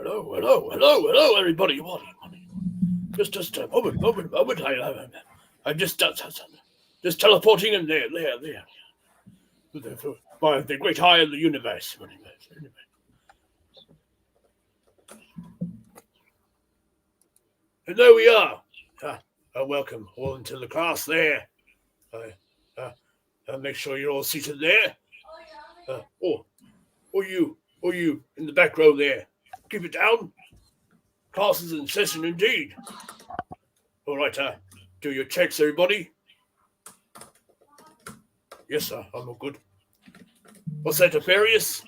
hello, everybody. What? Just a moment. I'm just teleporting in there. By the great eye of the universe. And there we are. Welcome all into the class there. Make sure you're all seated there. Or you in the back row there. Keep it down. Class is in session indeed. All right, do your checks, everybody. Yes, sir, I'm all good. What's that, Nefarious?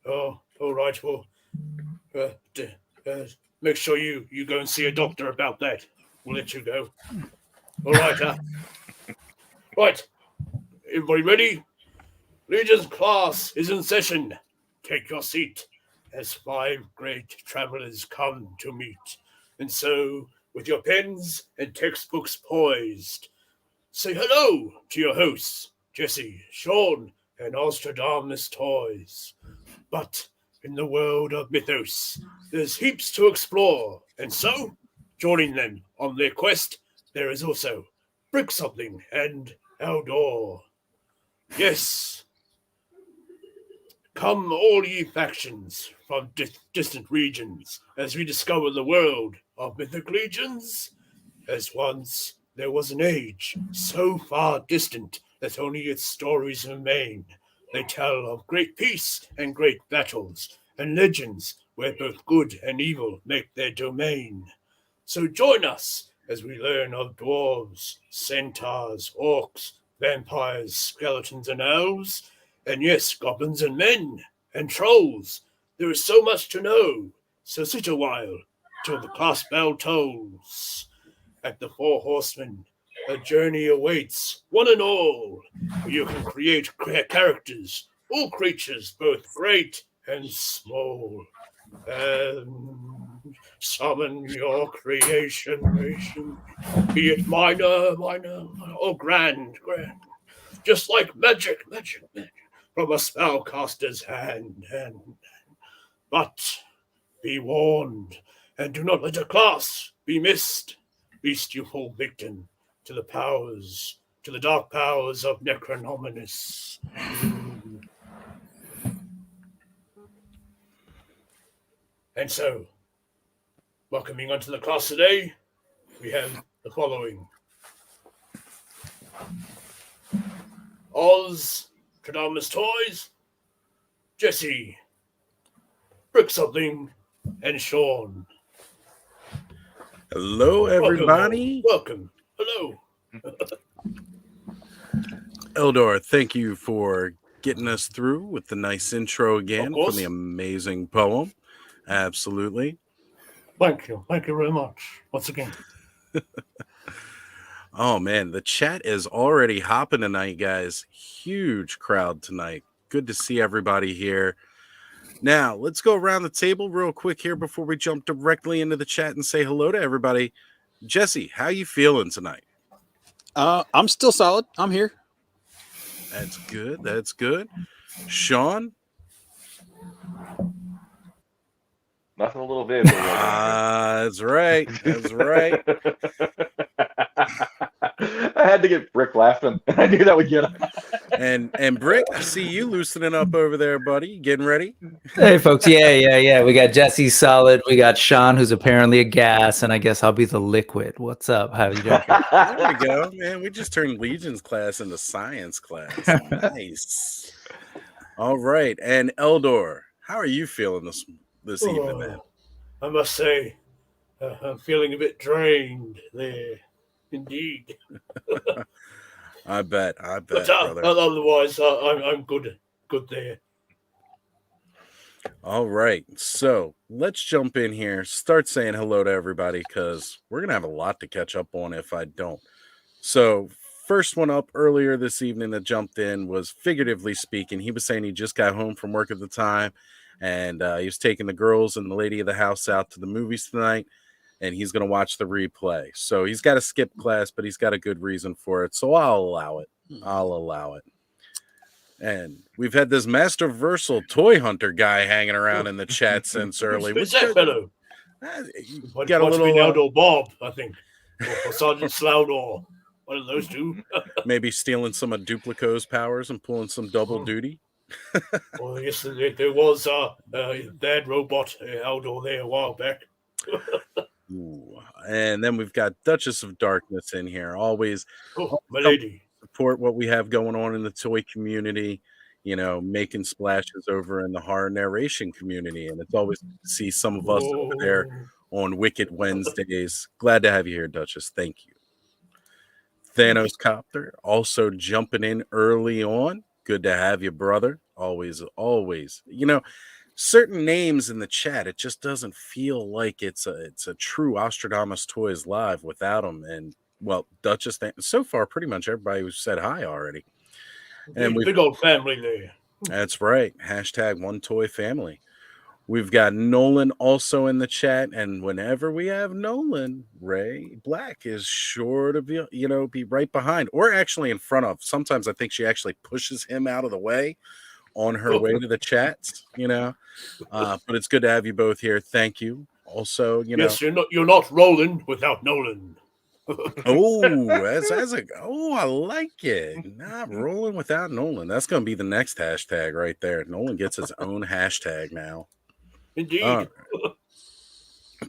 Oh, all right, well, make sure you go and see a doctor about that. We'll let you go. All right, right. Everybody ready? Legion's class is in session. Take your seat as 5 great travelers come to meet. And so, with your pens and textbooks poised, say hello to your hosts, Jesse, Sean, and Ostradamus Toys. But in the world of Mythoss, there's heaps to explore, and so, joining them on their quest, there is also Brick Something and Eldor. Yes, come all ye factions from distant regions, as we discover the world of mythic legions. As once there was an age so far distant that only its stories remain. They tell of great peace and great battles, and legends where both good and evil make their domain. So join us as we learn of dwarves, centaurs, orcs, vampires, skeletons, and elves, and yes, goblins and men, and trolls. There is so much to know, so sit a while till the class bell tolls. At the Four Horsemen, a journey awaits, one and all, where you can create characters, all creatures, both great and small. And summon your creation, be it minor, or grand. Just like magic, from a spellcaster's hand. But be warned, and do not let a class be missed, lest you fall victim to the dark powers of Necronominus. And so, welcoming onto the class today, we have the following. Oz, Tradamus Toys, Jesse, Brick Something, and Sean. Hello, everybody. Welcome. Hello. Eldor, thank you for getting us through with the nice intro again from the amazing poem. Absolutely. Thank you. Thank you very much. Once again. Oh, man. The chat is already hopping tonight, guys. Huge crowd tonight. Good to see everybody here. Now, let's go around the table real quick here before we jump directly into the chat and say hello to everybody. Jesse, how you feeling tonight? I'm still solid. I'm here. That's good. That's good. Sean? Nothing a little bit. That's right. That's right. I had to get Brick laughing. I knew that would get him. And Brick, I see you loosening up over there, buddy. Getting ready? Hey, folks. Yeah. We got Jesse solid. We got Sean, who's apparently a gas, and I guess I'll be the liquid. What's up? How you doing? There we go, man. We just turned Legion's class into science class. Nice. All right. And Eldor, how are you feeling this evening, man? I must say, I'm feeling a bit drained there. Indeed. I bet, but brother. Otherwise, I'm good there. All right, so let's jump in here. Start saying hello to everybody because we're gonna have a lot to catch up on if I don't. So first one up earlier this evening that jumped in was, figuratively speaking, he was saying he just got home from work at the time, and he was taking the girls and the lady of the house out to the movies tonight. And he's going to watch the replay. So he's got to skip class, but he's got a good reason for it. So I'll allow it. And we've had this Master Versal toy hunter guy hanging around in the chat since early. Who's that fellow? You got a Must be little Outdoor Bob, I think. Or Sergeant Sloud, or one of those two. maybe stealing some of Duplico's powers and pulling some double duty. Well, yes, there was that robot Outdoor there a while back. Ooh. And then we've got Duchess of Darkness in here. Always Oh, my lady. support what we have going on in the toy community, you know, making splashes over in the horror narration community. And it's always good to see some of us over there on Wicked Wednesdays. Glad to have you here, Duchess. Thank you. Thanos Copter also jumping in early on. Good to have you, brother. Always, always. You know, certain names in the chat, it just doesn't feel like it's a true Ostradamus Toys Live without them. And well, Duchess, so far, pretty much everybody who said hi already. And Big old family there. That's right. Hashtag one toy family. We've got Nolan also in the chat, and whenever we have Nolan, Ray Black is sure to be right behind, or actually in front of. Sometimes I think she actually pushes him out of the way on her way to the chats, but it's good to have you both here. Thank you. Also, yes, you're not rolling without Nolan. I like it. Not rolling without Nolan. That's going to be the next hashtag right there. Nolan gets his own hashtag now. Indeed.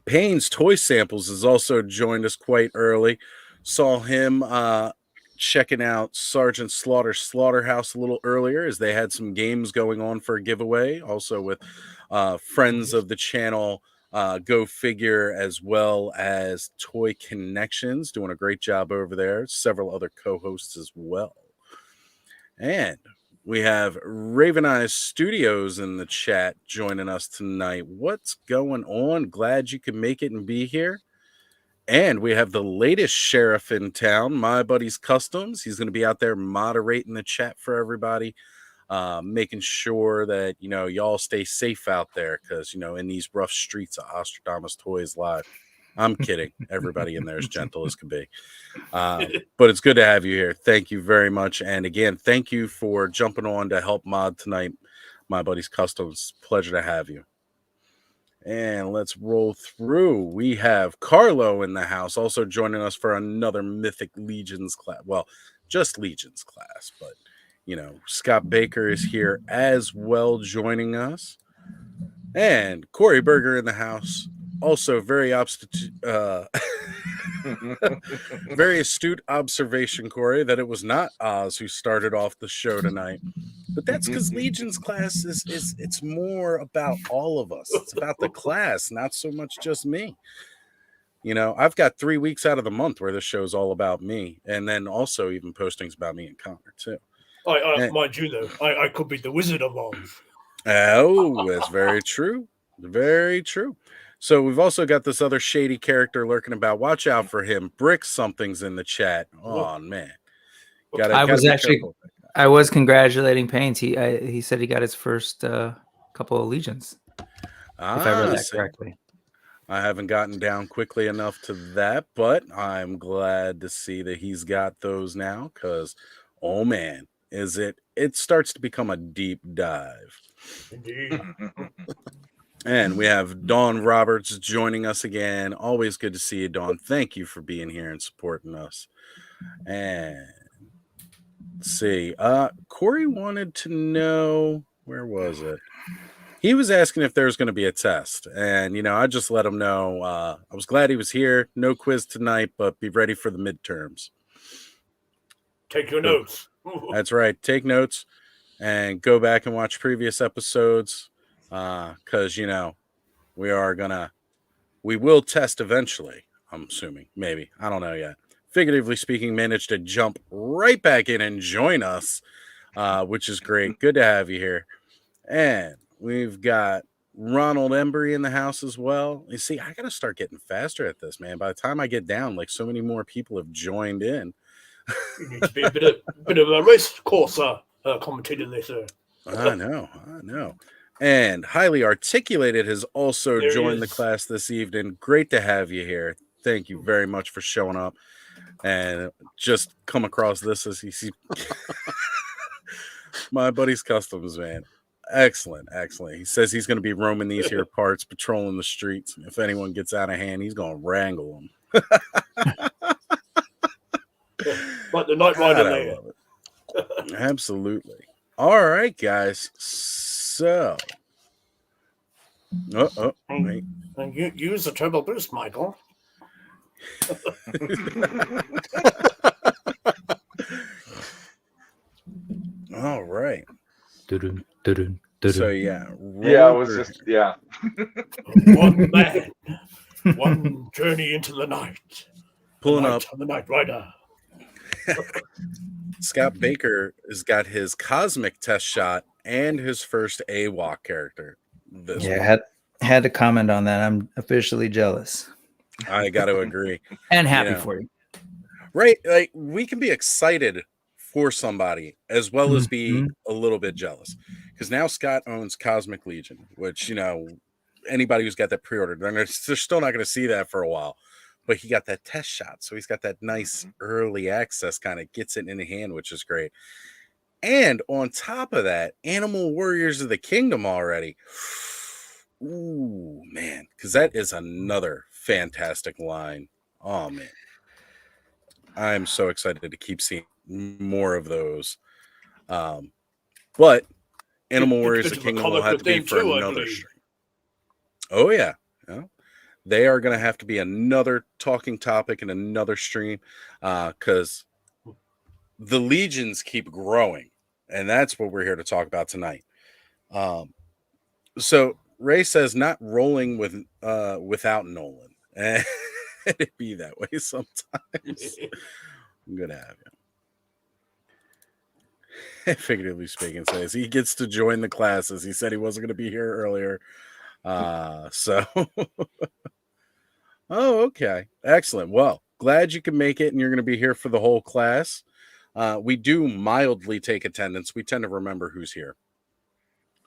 Payne's Toy Samples has also joined us quite early. Saw him checking out Sergeant Slaughter's Slaughterhouse a little earlier as they had some games going on for a giveaway. Also with friends of the channel, Go Figure, as well as Toy Connections, doing a great job over there. Several other co-hosts as well. And we have Raven Eyes Studios in the chat joining us tonight. What's going on? Glad you could make it and be here. And we have the latest sheriff in town, My Buddy's Customs. He's going to be out there moderating the chat for everybody, making sure that, y'all stay safe out there because, in these rough streets of Ostradamus Toys Live. I'm kidding. Everybody in there is gentle as can be. But it's good to have you here. Thank you very much. And again, thank you for jumping on to help mod tonight, My Buddy's Customs. Pleasure to have you. And let's roll through. We have Carlo in the house, also joining us for another Mythic Legions class. Well, just Legions class, but, Scott Baker is here as well joining us. And Corey Berger in the house. Also, very very astute observation, Corey, that it was not Oz who started off the show tonight. But that's because Legion's class it's more about all of us. It's about the class, not so much just me. I've got 3 weeks out of the month where this show's all about me, and then also even postings about me and Connor too. Mind you, though, I could be the Wizard of Oz. Oh, that's very true. Very true. So we've also got this other shady character lurking about. Watch out for him. Brick something's in the chat. Oh man, I was congratulating Pains. He said he got his first couple of legions. If I read that correctly. I haven't gotten down quickly enough to that, but I'm glad to see that he's got those now. Because, oh man, it starts to become a deep dive. Indeed. And we have Dawn Roberts joining us again. Always good to see you, Dawn. Thank you for being here and supporting us. And let's see. Corey wanted to know, where was it? He was asking if there was going to be a test. And, I just let him know. I was glad he was here. No quiz tonight, but be ready for the midterms. Take your notes. That's right. Take notes and go back and watch previous episodes. Because we will test eventually. I'm assuming, maybe, I don't know yet. Figuratively speaking, managed to jump right back in and join us, which is great. Good to have you here. And we've got Ronald Embry in the house as well. You see, I gotta start getting faster at this, man. By the time I get down, like so many more people have joined in. You need to be a bit of a race course commentator there, sir. I know. And Highly Articulated has also joined the class this evening. Great to have you here. Thank you very much for showing up. And just come across this as he My buddy's customs, man. Excellent, excellent. He says he's going to be roaming these here parts, patrolling the streets. And if anyone gets out of hand, he's going to wrangle them. Like the Night Rider God, I there. love it. Absolutely. All right, guys. So, wait. And you use the turbo boost, Michael. All right. Dun, dun, So yeah, Yeah, it roll was through just here. One man, one journey into the night. Pulling the up. night of the Night Rider. Scott Baker has got his cosmic test shot and his first AWOC character. This Yeah, one. had to comment on that. I'm officially jealous I got to agree. and happy Yeah. for you. Right, like we can be excited for somebody as well as be Mhm. a little bit jealous because now Scott owns Cosmic Legion, which anybody who's got that pre-ordered, they're still not going to see that for a while. But he got that test shot, so he's got that nice early access, kind of gets it in hand, which is great. And on top of that, Animal Warriors of the Kingdom already. Ooh, man, because that is another fantastic line. Oh man, I'm so excited to keep seeing more of those. But Animal Warriors of the Kingdom will have to be for another stream. Oh yeah. They are going to have to be another talking topic in another stream because the legions keep growing, and that's what we're here to talk about tonight. So Ray says not rolling with without Nolan, and it'd be that way sometimes. I'm gonna have him. Figuratively speaking, says he gets to join the classes. He said he wasn't going to be here earlier, so. Oh, okay. Excellent. Well, glad you can make it and you're going to be here for the whole class. We do mildly take attendance. We tend to remember who's here.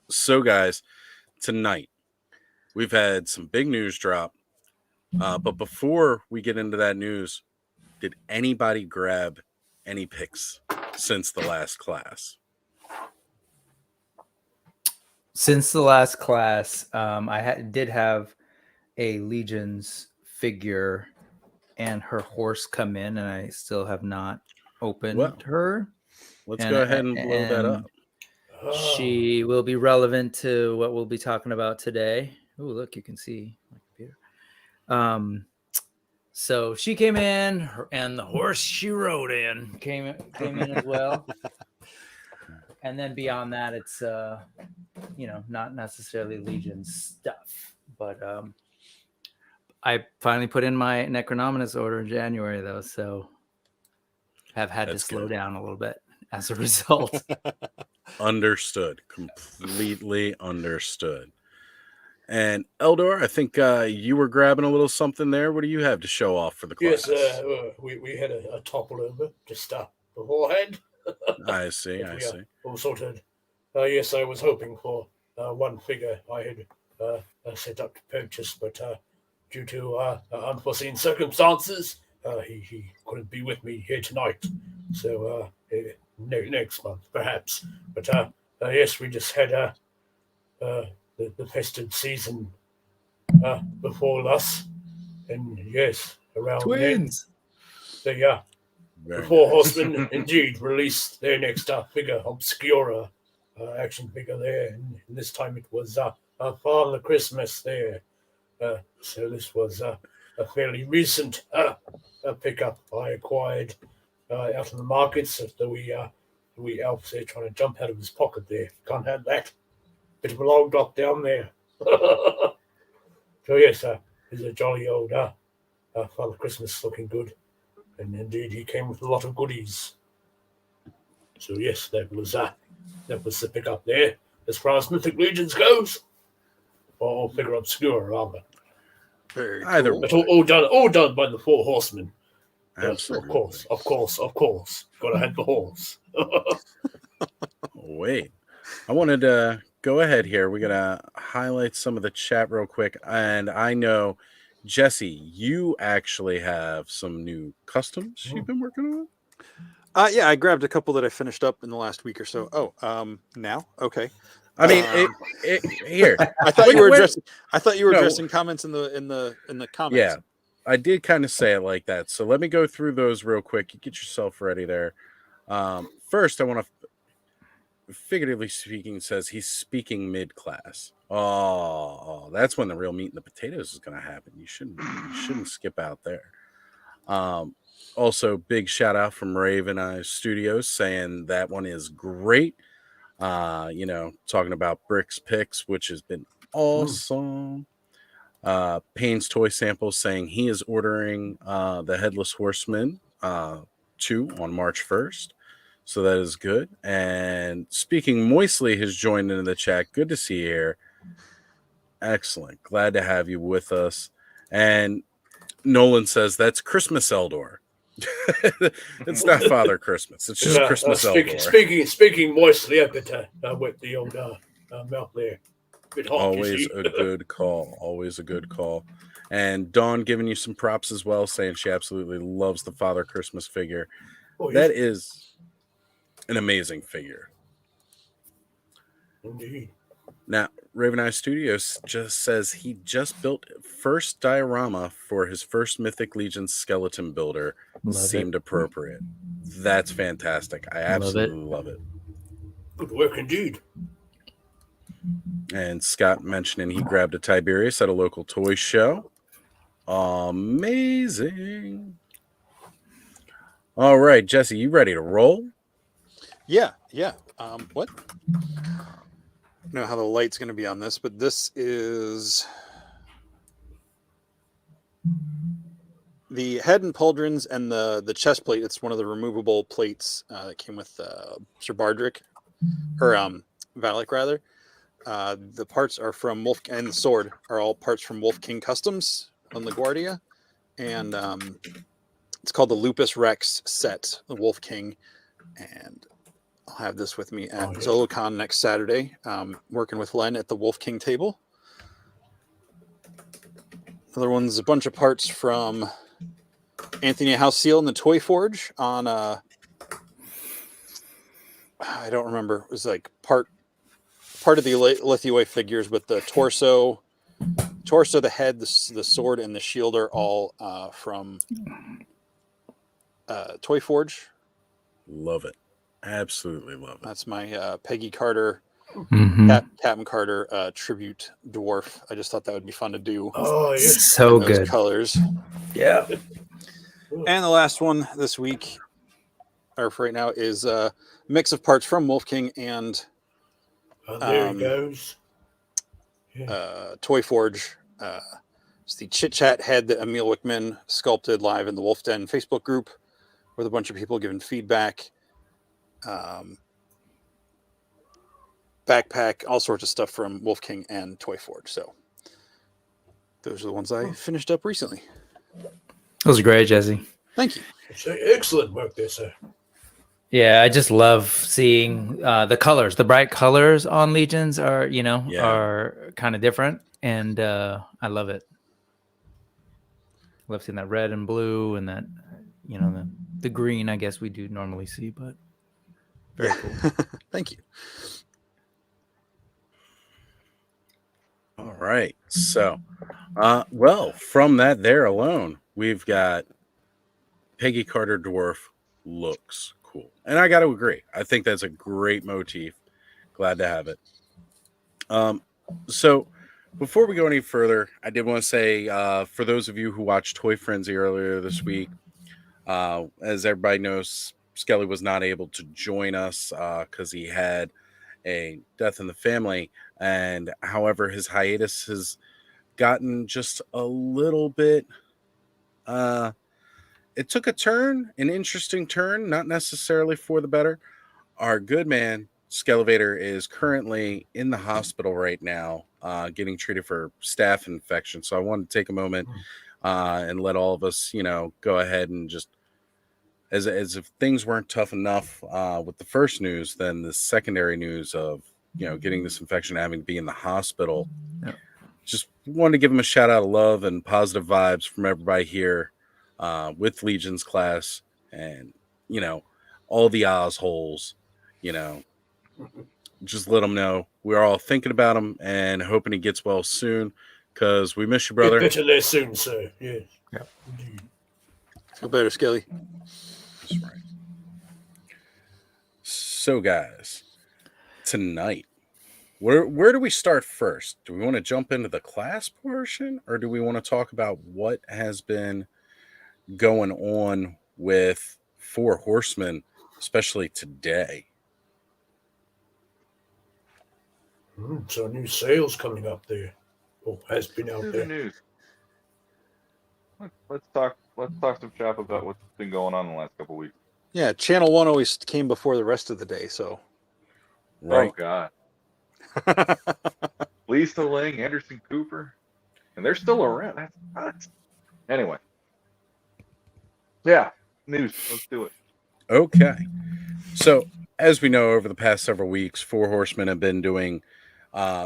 So, guys, tonight we've had some big news drop. But before we get into that news, did anybody grab any picks since the last class? Since the last class, I did have a Legion's figure and her horse come in, and I still have not opened her. Let's go ahead and blow that up. She will be relevant to what we'll be talking about today. Oh, look, you can see my computer. So she came in, and the horse she rode in came in as well. And then beyond that, it's not necessarily Legion stuff, but I finally put in my Necronominus order in January, though, so have had to slow down a little bit as a result. Understood. Completely understood. And Eldor, I think you were grabbing a little something there. What do you have to show off for the class? Yes, we had a topple over just beforehand. I see. All sorted. Yes, I was hoping for one figure I had set up to purchase, but due to unforeseen circumstances, he couldn't be with me here tonight. So next month, perhaps. But yes, we just had the festive season before us, and yes, around Twins. then, the Four Horsemen indeed released their next figure, Obscura, action figure there, and this time it was Father Christmas there. So this was a fairly recent pickup I acquired out of the markets after we elves there trying to jump out of his pocket there. Can't have that. Bit of a long drop down there. So yes, he's a jolly old Father Christmas looking good. And indeed he came with a lot of goodies. So yes, that was the pickup there. As far as Mythic Legions goes. Or figure Obscura rather. Either but all done by the Four Horsemen. Absolutely. Of course. Gotta have the horse. Wait. I wanted to go ahead here. We're gonna highlight some of the chat real quick. And I know, Jesse, you actually have some new customs you've been working Yeah, I grabbed a couple that I finished up in the last week or so. Oh, now? Okay. I mean, Um, here. I thought you were addressing. I thought you were No. addressing comments in the comments. Yeah, I did kind of say it like that. So let me go through those real quick. You get yourself ready there. First, I want to, figuratively speaking, says he's speaking mid-class. Oh, that's when the real meat and the potatoes is going to happen. You shouldn't skip out there. Also, big shout out from Raven Eye Studios saying that one is great. Talking about Brick's picks, which has been awesome. Payne's Toy Samples saying he is ordering the Headless Horseman 2 on March 1st. So that is good. And Speaking Moistly has joined into the chat. Good to see you here. Excellent. Glad to have you with us. And Nolan says that's Christmas Eldor. It's not Father Christmas. It's just Christmas Eldor. Speaking moistly up at with the old mouth there. Always a good call. Always a good call. And Dawn giving you some props as well, saying she absolutely loves the Father Christmas figure. Oh, that is an amazing figure. Indeed. Now, Raven Eye Studios just says he just built first diorama for his first Mythic Legion skeleton builder. Seemed appropriate. That's fantastic. I absolutely love it. Good work indeed. And Scott mentioning he grabbed a Tiberius at a local toy show. Amazing. All right, Jesse, you ready to roll? Yeah. What? I don't know how the light's going to be on this, but this is the head and pauldrons and the chest plate. It's one of the removable plates that came with Sir Bardrick, or Valak rather. The parts are from Wolf, and the sword are all parts from Wolf King Customs on LaGuardia, and it's called the Lupus Rex set, the Wolf King, and I'll have this with me at ZoloCon next Saturday. Working with Len at the Wolf King table. Another one's a bunch of parts from Anthony House Seal and the Toy Forge on I don't remember. It was like part of the Lithioi figures, but the torso, the head, the sword, and the shield are all from Toy Forge. Love it. Absolutely love it. That's my Peggy Carter, Captain Carter tribute dwarf. I just thought that would be fun to do. Oh, yeah. So good. Colors. Yeah. And the last one this week, or for right now, is a mix of parts from Wolf King and there it goes. Toy Forge. It's the Chit Chat head that Emil Wickman sculpted live in the Wolf Den Facebook group with a bunch of people giving feedback. Backpack, all sorts of stuff from Wolf King and Toy Forge. So those are the ones I finished up recently. Those are great, Jesse. Thank you. Excellent work there, sir. Yeah, I just love seeing the colors. The bright colors on Legions are, are kind of different, and I love it. Love seeing that red and blue, and that, the green. I guess we do normally see, but very cool. Thank you. All right. So, from that there alone, we've got Peggy Carter Dwarf looks cool. And I got to agree. I think that's a great motif. Glad to have it. So before we go any further, I did want to say, for those of you who watched Toy Frenzy earlier this week, as everybody knows, Skelly was not able to join us because he had a death in the family. And however, his hiatus has gotten just a little bit, it took a turn, an interesting turn, not necessarily for the better. Our good man, Skelevator, is currently in the hospital right now, getting treated for staph infection. So I wanted to take a moment and let all of us, go ahead and just, as if things weren't tough enough with the first news, then the secondary news of, getting this infection, having to be in the hospital. Yeah. Just wanted to give him a shout out of love and positive vibes from everybody here with Legion's class. And, all the Oz holes, you know, just let him know we're all thinking about him and hoping he gets well soon because we miss you, Get brother. better there soon, sir. Yeah. Yeah. Indeed. Feel better, Skelly. That's right. So, guys, tonight, where do we start first? Do we want to jump into the class portion, or do we want to talk about what has been going on with Four Horsemen, especially today? So new sales coming up there. Or has been out Do the there. news. Let's talk some shop about what's been going on in the last couple of weeks. Yeah, Channel 1 always came before the rest of the day, so. Right. Oh God. Lisa Ling, Anderson Cooper, and they're still around. That's nuts. Anyway. Yeah, news. Let's do it. Okay. So, as we know, over the past several weeks, Four Horsemen have been doing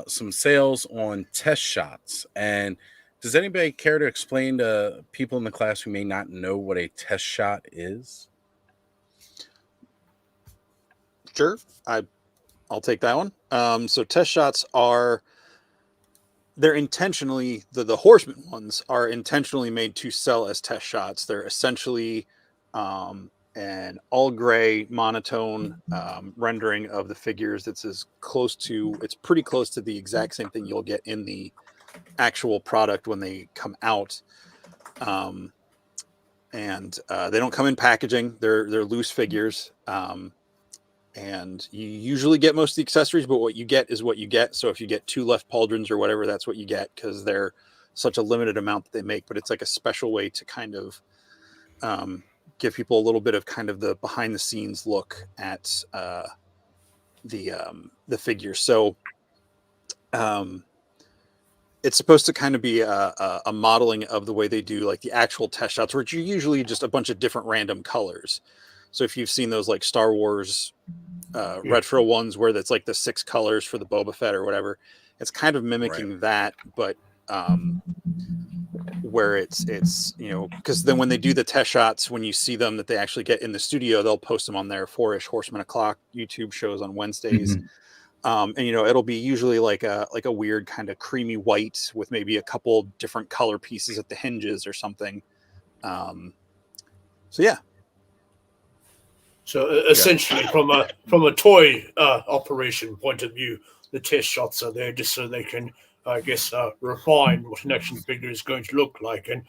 some sales on test shots. And does anybody care to explain to people in the class who may not know what a test shot is? Sure, I'll take that one. So test shots they're intentionally the Horseman ones are intentionally made to sell as test shots. They're essentially an all gray monotone rendering of the figures. It's pretty close to the exact same thing you'll get in the actual product when they come out. And they don't come in packaging. They're loose figures. And you usually get most of the accessories, but what you get is what you get. So if you get 2 left pauldrons or whatever, that's what you get because they're such a limited amount that they make. But it's like a special way to kind of give people a little bit of kind of the behind the scenes look at the figure. So it's supposed to kind of be a modeling of the way they do like the actual test shots, which are usually just a bunch of different random colors. So if you've seen those like Star Wars retro ones where that's like the 6 colors for the Boba Fett or whatever, it's kind of mimicking that, but where it's because then when they do the test shots, when you see them that they actually get in the studio, they'll post them on their 4-ish Horsemen O'Clock YouTube shows on Wednesdays. And it'll be usually like a weird kind of creamy white with maybe a couple different color pieces at the hinges or something. So yeah. So essentially, from a toy operation point of view, the test shots are there just so they can, I guess, refine what an action figure is going to look like, and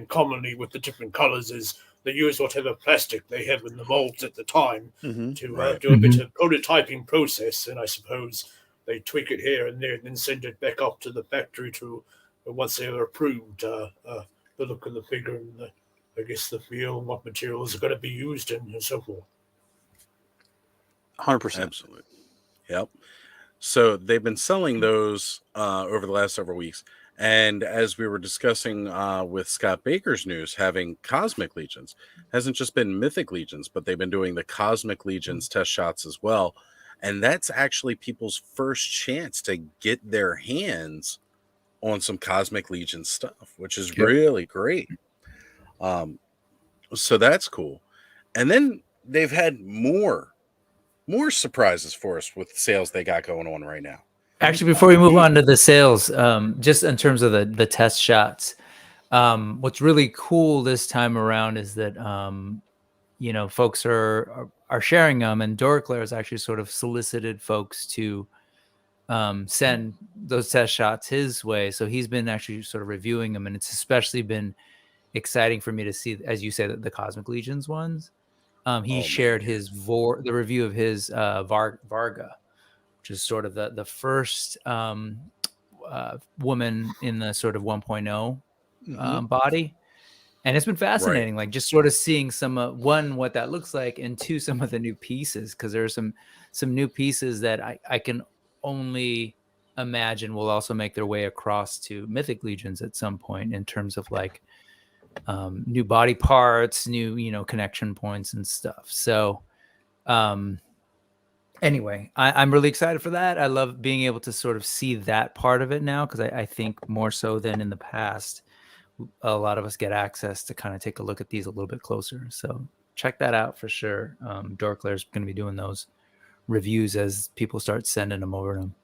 commonly with the different colors is they use whatever plastic they have in the molds at the time to do a bit of prototyping process, and I suppose they tweak it here and there, and then send it back up to the factory to once they're approved the look of the figure and I guess the feel, what materials are going to be used and so forth. 100%. Absolutely. Yep. So they've been selling those over the last several weeks. And as we were discussing with Scott Baker's news, having Cosmic Legions hasn't just been Mythic Legions, but they've been doing the Cosmic Legions test shots as well. And that's actually people's first chance to get their hands on some Cosmic Legion stuff, which is really great. So that's cool. And then they've had more surprises for us with the sales they got going on right now. Actually, before we move on to the sales, just in terms of the test shots, what's really cool this time around is that folks are sharing them, and Doricler has actually sort of solicited folks to send those test shots his way. So he's been actually sort of reviewing them, and it's especially been exciting for me to see, as you say, the Cosmic Legions ones. He shared the review of his Varga, which is sort of the first woman in the sort of 1.0 body. And it's been fascinating, like just sort of seeing one, what that looks like, and 2, some of the new pieces, because there are some new pieces that I can only imagine will also make their way across to Mythic Legions at some point in terms of like new body parts, new connection points and stuff. So anyway, I'm really excited for that. I love being able to sort of see that part of it now, because I think more so than in the past, a lot of us get access to kind of take a look at these a little bit closer. So check that out for sure. Dorklair's going to be doing those reviews as people start sending them over to him.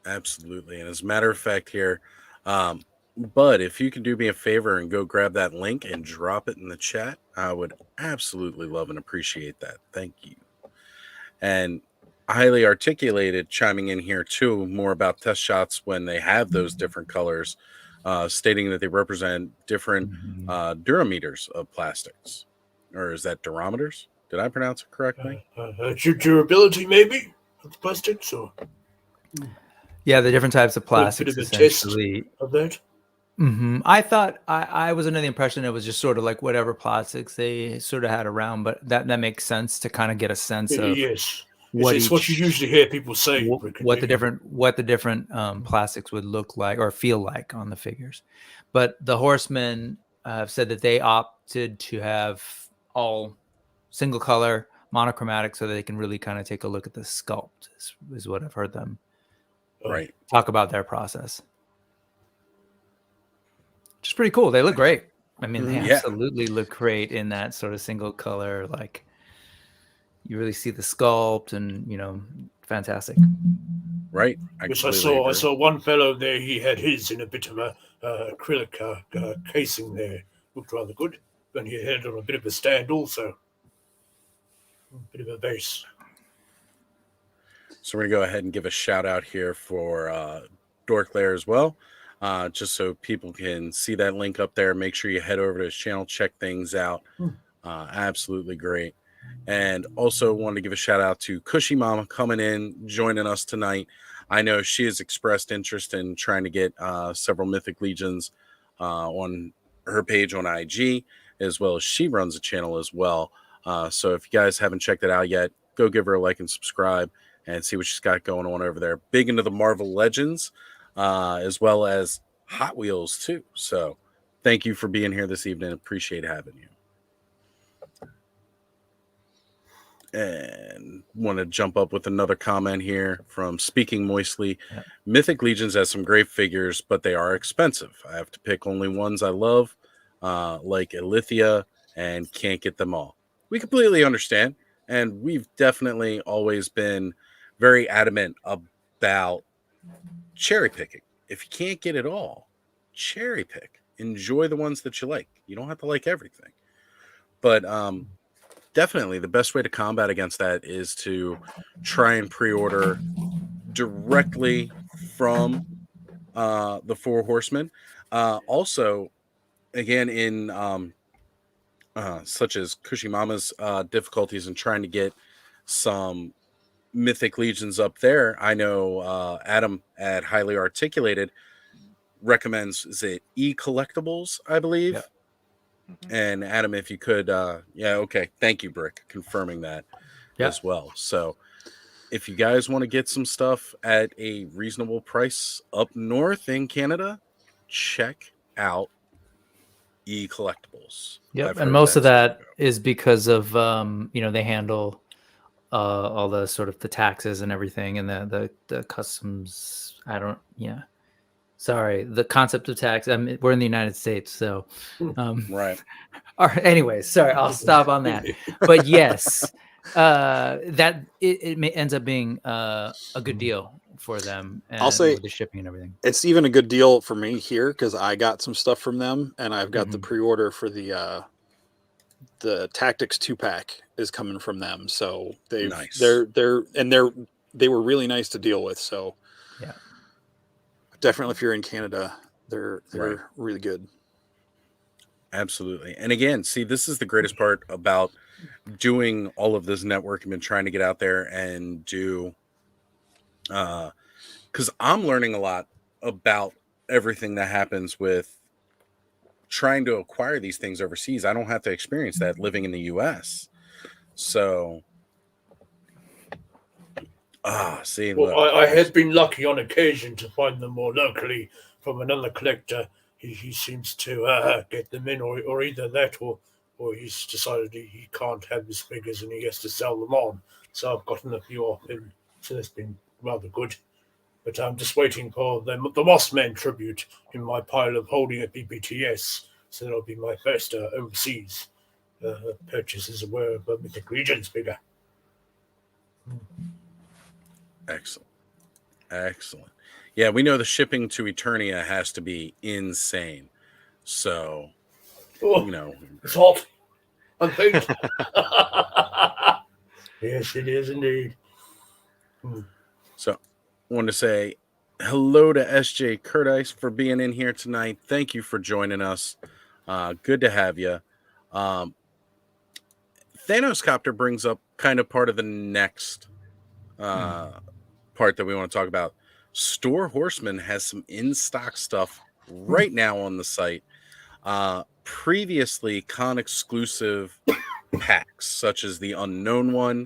Absolutely. And as a matter of fact here, Bud, if you could do me a favor and go grab that link and drop it in the chat, I would absolutely love and appreciate that. Thank you. And highly articulated chiming in here too, more about test shots when they have those different colors, stating that they represent different durameters of plastics. Or is that durometers? Did I pronounce it correctly? Durability, maybe, of the plastics, or Yeah, the different types of plastics, bit of a test essentially. of that. I thought I was under the impression it was just sort of like whatever plastics they sort of had around, but that makes sense to kind of get a sense of Yes, what it's what you usually hear people say. what the different plastics would look like or feel like on the figures. But the Horsemen have said that they opted to have all single color, monochromatic, so that they can really kind of take a look at the sculpt. Is what I've heard them Right. talk about their process. Which is pretty cool. They look great. I mean, they absolutely look great in that sort of single color. Like, you really see the sculpt, and fantastic. Right. I saw one fellow there. He had his in a bit of a acrylic casing there. Looked rather good. And he had it on a bit of a stand also. A bit of a base. So we're going to go ahead and give a shout out here for Dorklair as well. Just so people can see that link up there. Make sure you head over to his channel, check things out. Absolutely great. And also wanted to give a shout out to Cushy Mama coming in, joining us tonight. I know she has expressed interest in trying to get several Mythic Legions on her page on IG, as well as she runs a channel as well. So if you guys haven't checked it out yet, go give her a like and subscribe and see what she's got going on over there. Big into the Marvel Legends, as well as Hot Wheels too. So thank you for being here this evening. Appreciate having you. And want to jump up with another comment here from Speaking Moistly. Yeah. Mythic Legions has some great figures, but they are expensive. I have to pick only ones I love, like Elithia, and can't get them all. We completely understand, and we've definitely always been very adamant about cherry picking. If you can't get it all, cherry pick. Enjoy the ones that you like. You don't have to like everything. But definitely the best way to combat against that is to try and pre-order directly from the Four Horsemen. Also, again, in such as Kushimama's difficulties in trying to get some Mythic Legions up there, I know Adam at Highly Articulated recommends, is it E-Collectibles, I believe? Yeah. And Adam, if you could, okay. Thank you, Brick, confirming that as well. So if you guys want to get some stuff at a reasonable price up north in Canada, check out E-Collectibles. Yep. And most of that is because of, they handle all the sort of the taxes and everything, and the customs. Sorry, the concept of tax. We're in the United States, so right. All right. Anyways, sorry, I'll stop on that. But yes, that it ends up being a good deal for them. And I'll say with the shipping and everything. It's even a good deal for me here because I got some stuff from them, and I've got the pre-order for the Tactics 2-pack is coming from them. So they were really nice to deal with. So yeah. Definitely, if you're in Canada, they're really good. Absolutely. And again, see, this is the greatest part about doing all of this networking and trying to get out there and do, because I'm learning a lot about everything that happens with trying to acquire these things overseas. I don't have to experience that living in the US. So I have been lucky on occasion to find them more locally from another collector. He seems to get them in, or either that, or he's decided he can't have his figures and he has to sell them on. So I've gotten a few off him. So that's been rather good. But I'm just waiting for the Mossman tribute in my pile of holding at BBTS. So that'll be my first overseas purchases were, but Mythic Legion's bigger. Excellent. Excellent. Yeah, we know the shipping to Eternia has to be insane. So, Oh, you know, it's hot. I think. Yes, it is indeed. so I want to say hello to SJ Curtis for being in here tonight. Thank you for joining us. Good to have you. Thanos Copter brings up kind of part of the next part that we want to talk about. Store Horsemen has some in-stock stuff right now on the site. Previously, con exclusive packs such as the Unknown One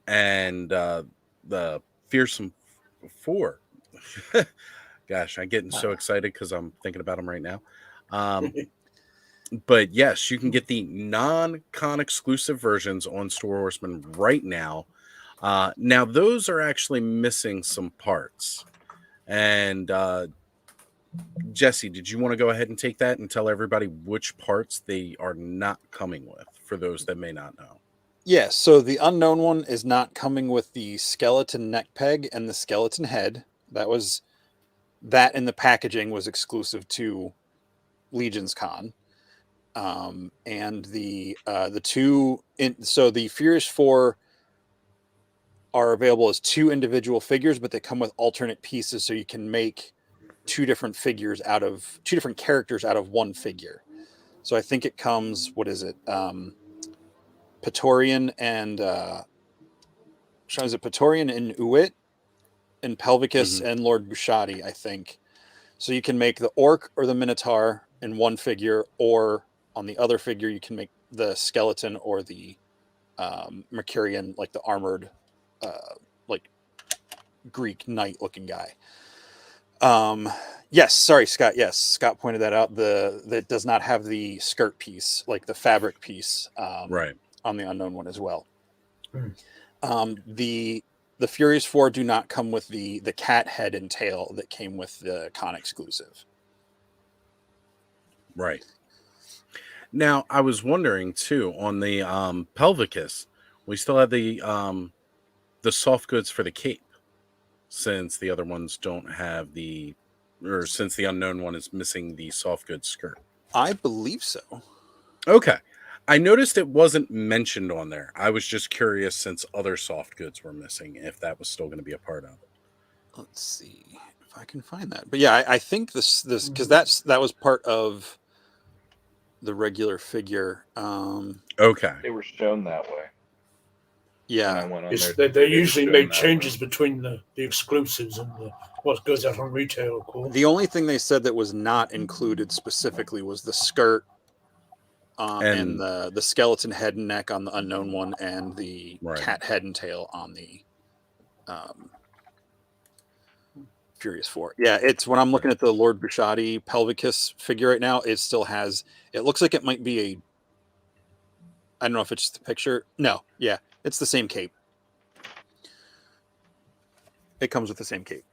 and the Fearsome Four. Gosh, I'm getting so excited because I'm thinking about them right now. But yes, you can get the non-con exclusive versions on Store Horsemen right now. Now, those are actually missing some parts. And Jesse, did you want to go ahead and take that and tell everybody which parts they are not coming with for those that may not know? Yeah, so the Unknown One is not coming with the skeleton neck peg and the skeleton head. That in the packaging was exclusive to Legion's Con. And the the Furious 4 are available as 2 individual figures, but they come with alternate pieces, so you can make 2 different characters out of one figure. So I think it comes, what is it? Praetorian and Praetorian and Uit and Pelvicus and Lord Bushati, I think. So you can make the Orc or the Minotaur in one figure, or on the other figure you can make the skeleton or the Mercurian, like the armored like Greek knight looking guy. Yes, sorry, Scott. Yes, Scott pointed that out. That does not have the skirt piece, like the fabric piece, Right. on the Unknown One as well. The Furious 4 do not come with the cat head and tail that came with the con exclusive. Right. Now, I was wondering too on the Pelvicus, we still have the soft goods for the cape, since the other ones don't have since the Unknown One is missing the soft goods skirt. I believe so. Okay. I noticed it wasn't mentioned on there. I was just curious, since other soft goods were missing, if that was still going to be a part of it. Let's see if I can find that. But yeah, I think this because that was part of the regular figure. Okay. They were shown that way. Yeah, When I went on It's, there, they were usually shown make that changes way. between the exclusives and what goes out on retail, of course. the only thing they said that was not included specifically was the skirt and the skeleton head and neck on the Unknown One, and the cat head and tail on the Furious 4. Yeah, it's when I'm looking at the Lord Bushati Pelvicus figure right now, it still has, it looks like it might be I don't know if it's just the picture. No, yeah, it's the same cape. It comes with the same cape.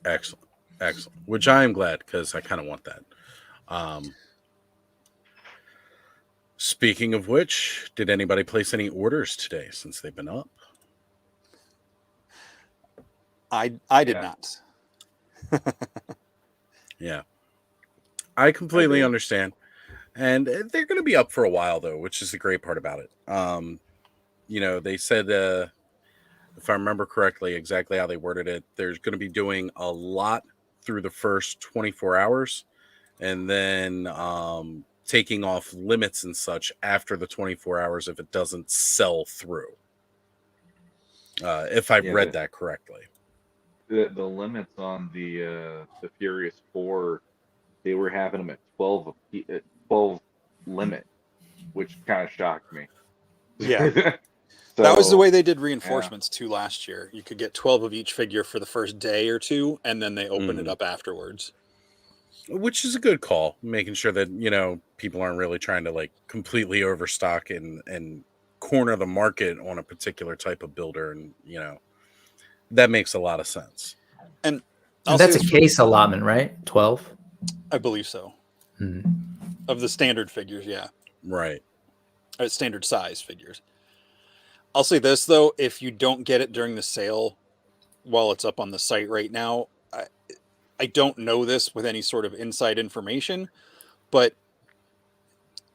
Excellent. Excellent. Which I am glad, because I kind of want that. Speaking of which, did anybody place any orders today since they've been up? I did not. Yeah. I completely understand. And they're going to be up for a while, though, which is the great part about it. They said, if I remember correctly, exactly how they worded it, there's going to be doing a lot through the first 24 hours, and then taking off limits and such after the 24 hours if it doesn't sell through. If I read that correctly. The limits on the Furious 4, they were having them at 12 limit, which kind of shocked me. Yeah. So, that was the way they did reinforcements too last year. You could get 12 of each figure for the first day or two, and then they open it up afterwards. Which is a good call, making sure that, people aren't really trying to like completely overstock and corner the market on a particular type of builder. And, that makes a lot of sense. And that's a case allotment, right? 12? I believe so. Of the standard figures, yeah. Right. Standard size figures. I'll say this though, if you don't get it during the sale while it's up on the site right now, I don't know this with any sort of inside information, but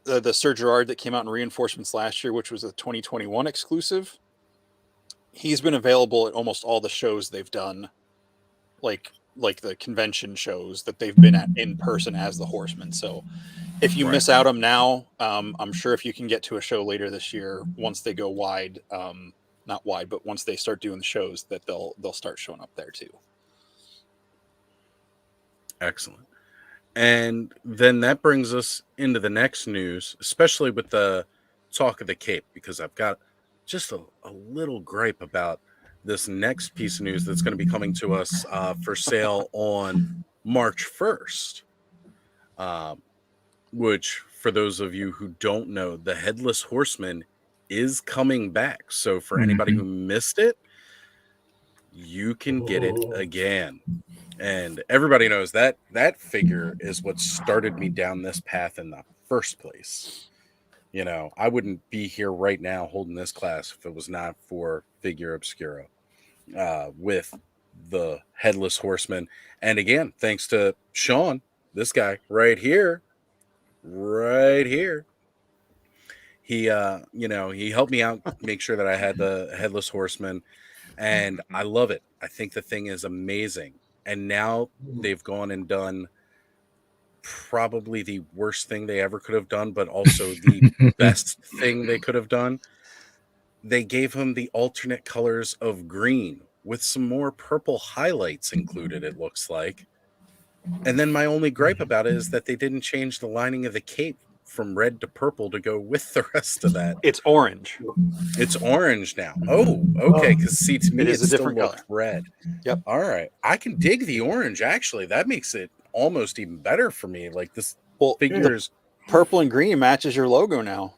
the Sir Gerard that came out in Reinforcements last year, which was a 2021 exclusive, he's been available at almost all the shows they've done, like the convention shows that they've been at in person as the Horsemen. So if you miss out on them now, I'm sure if you can get to a show later this year, once they go wide, not wide, but once they start doing the shows, that they'll start showing up there too. Excellent. And then that brings us into the next news, especially with the talk of the Cape, because I've got just a little gripe about this next piece of news that's going to be coming to us for sale on March 1st. Which, for those of you who don't know, the Headless Horseman is coming back. So for anybody who missed it, you can get it again. And everybody knows that that figure is what started me down this path in the first place. You know, I wouldn't be here right now holding this class if it was not for Figure Obscura with the Headless Horseman. And again, thanks to Sean, this guy right here. He, he helped me out, make sure that I had the Headless Horseman. And I love it. I think the thing is amazing. And now they've gone and done probably the worst thing they ever could have done, but also the best thing they could have done. They gave him the alternate colors of green with some more purple highlights included, it looks like. And then my only gripe about it is that they didn't change the lining of the cape from red to purple to go with the rest of that. It's orange. It's orange now. Oh, okay. Because see, to me, It is a still different looked color. red. Yep. All right. I can dig the orange, actually. That makes it almost even better for me. Like this figures. Purple and green matches your logo now.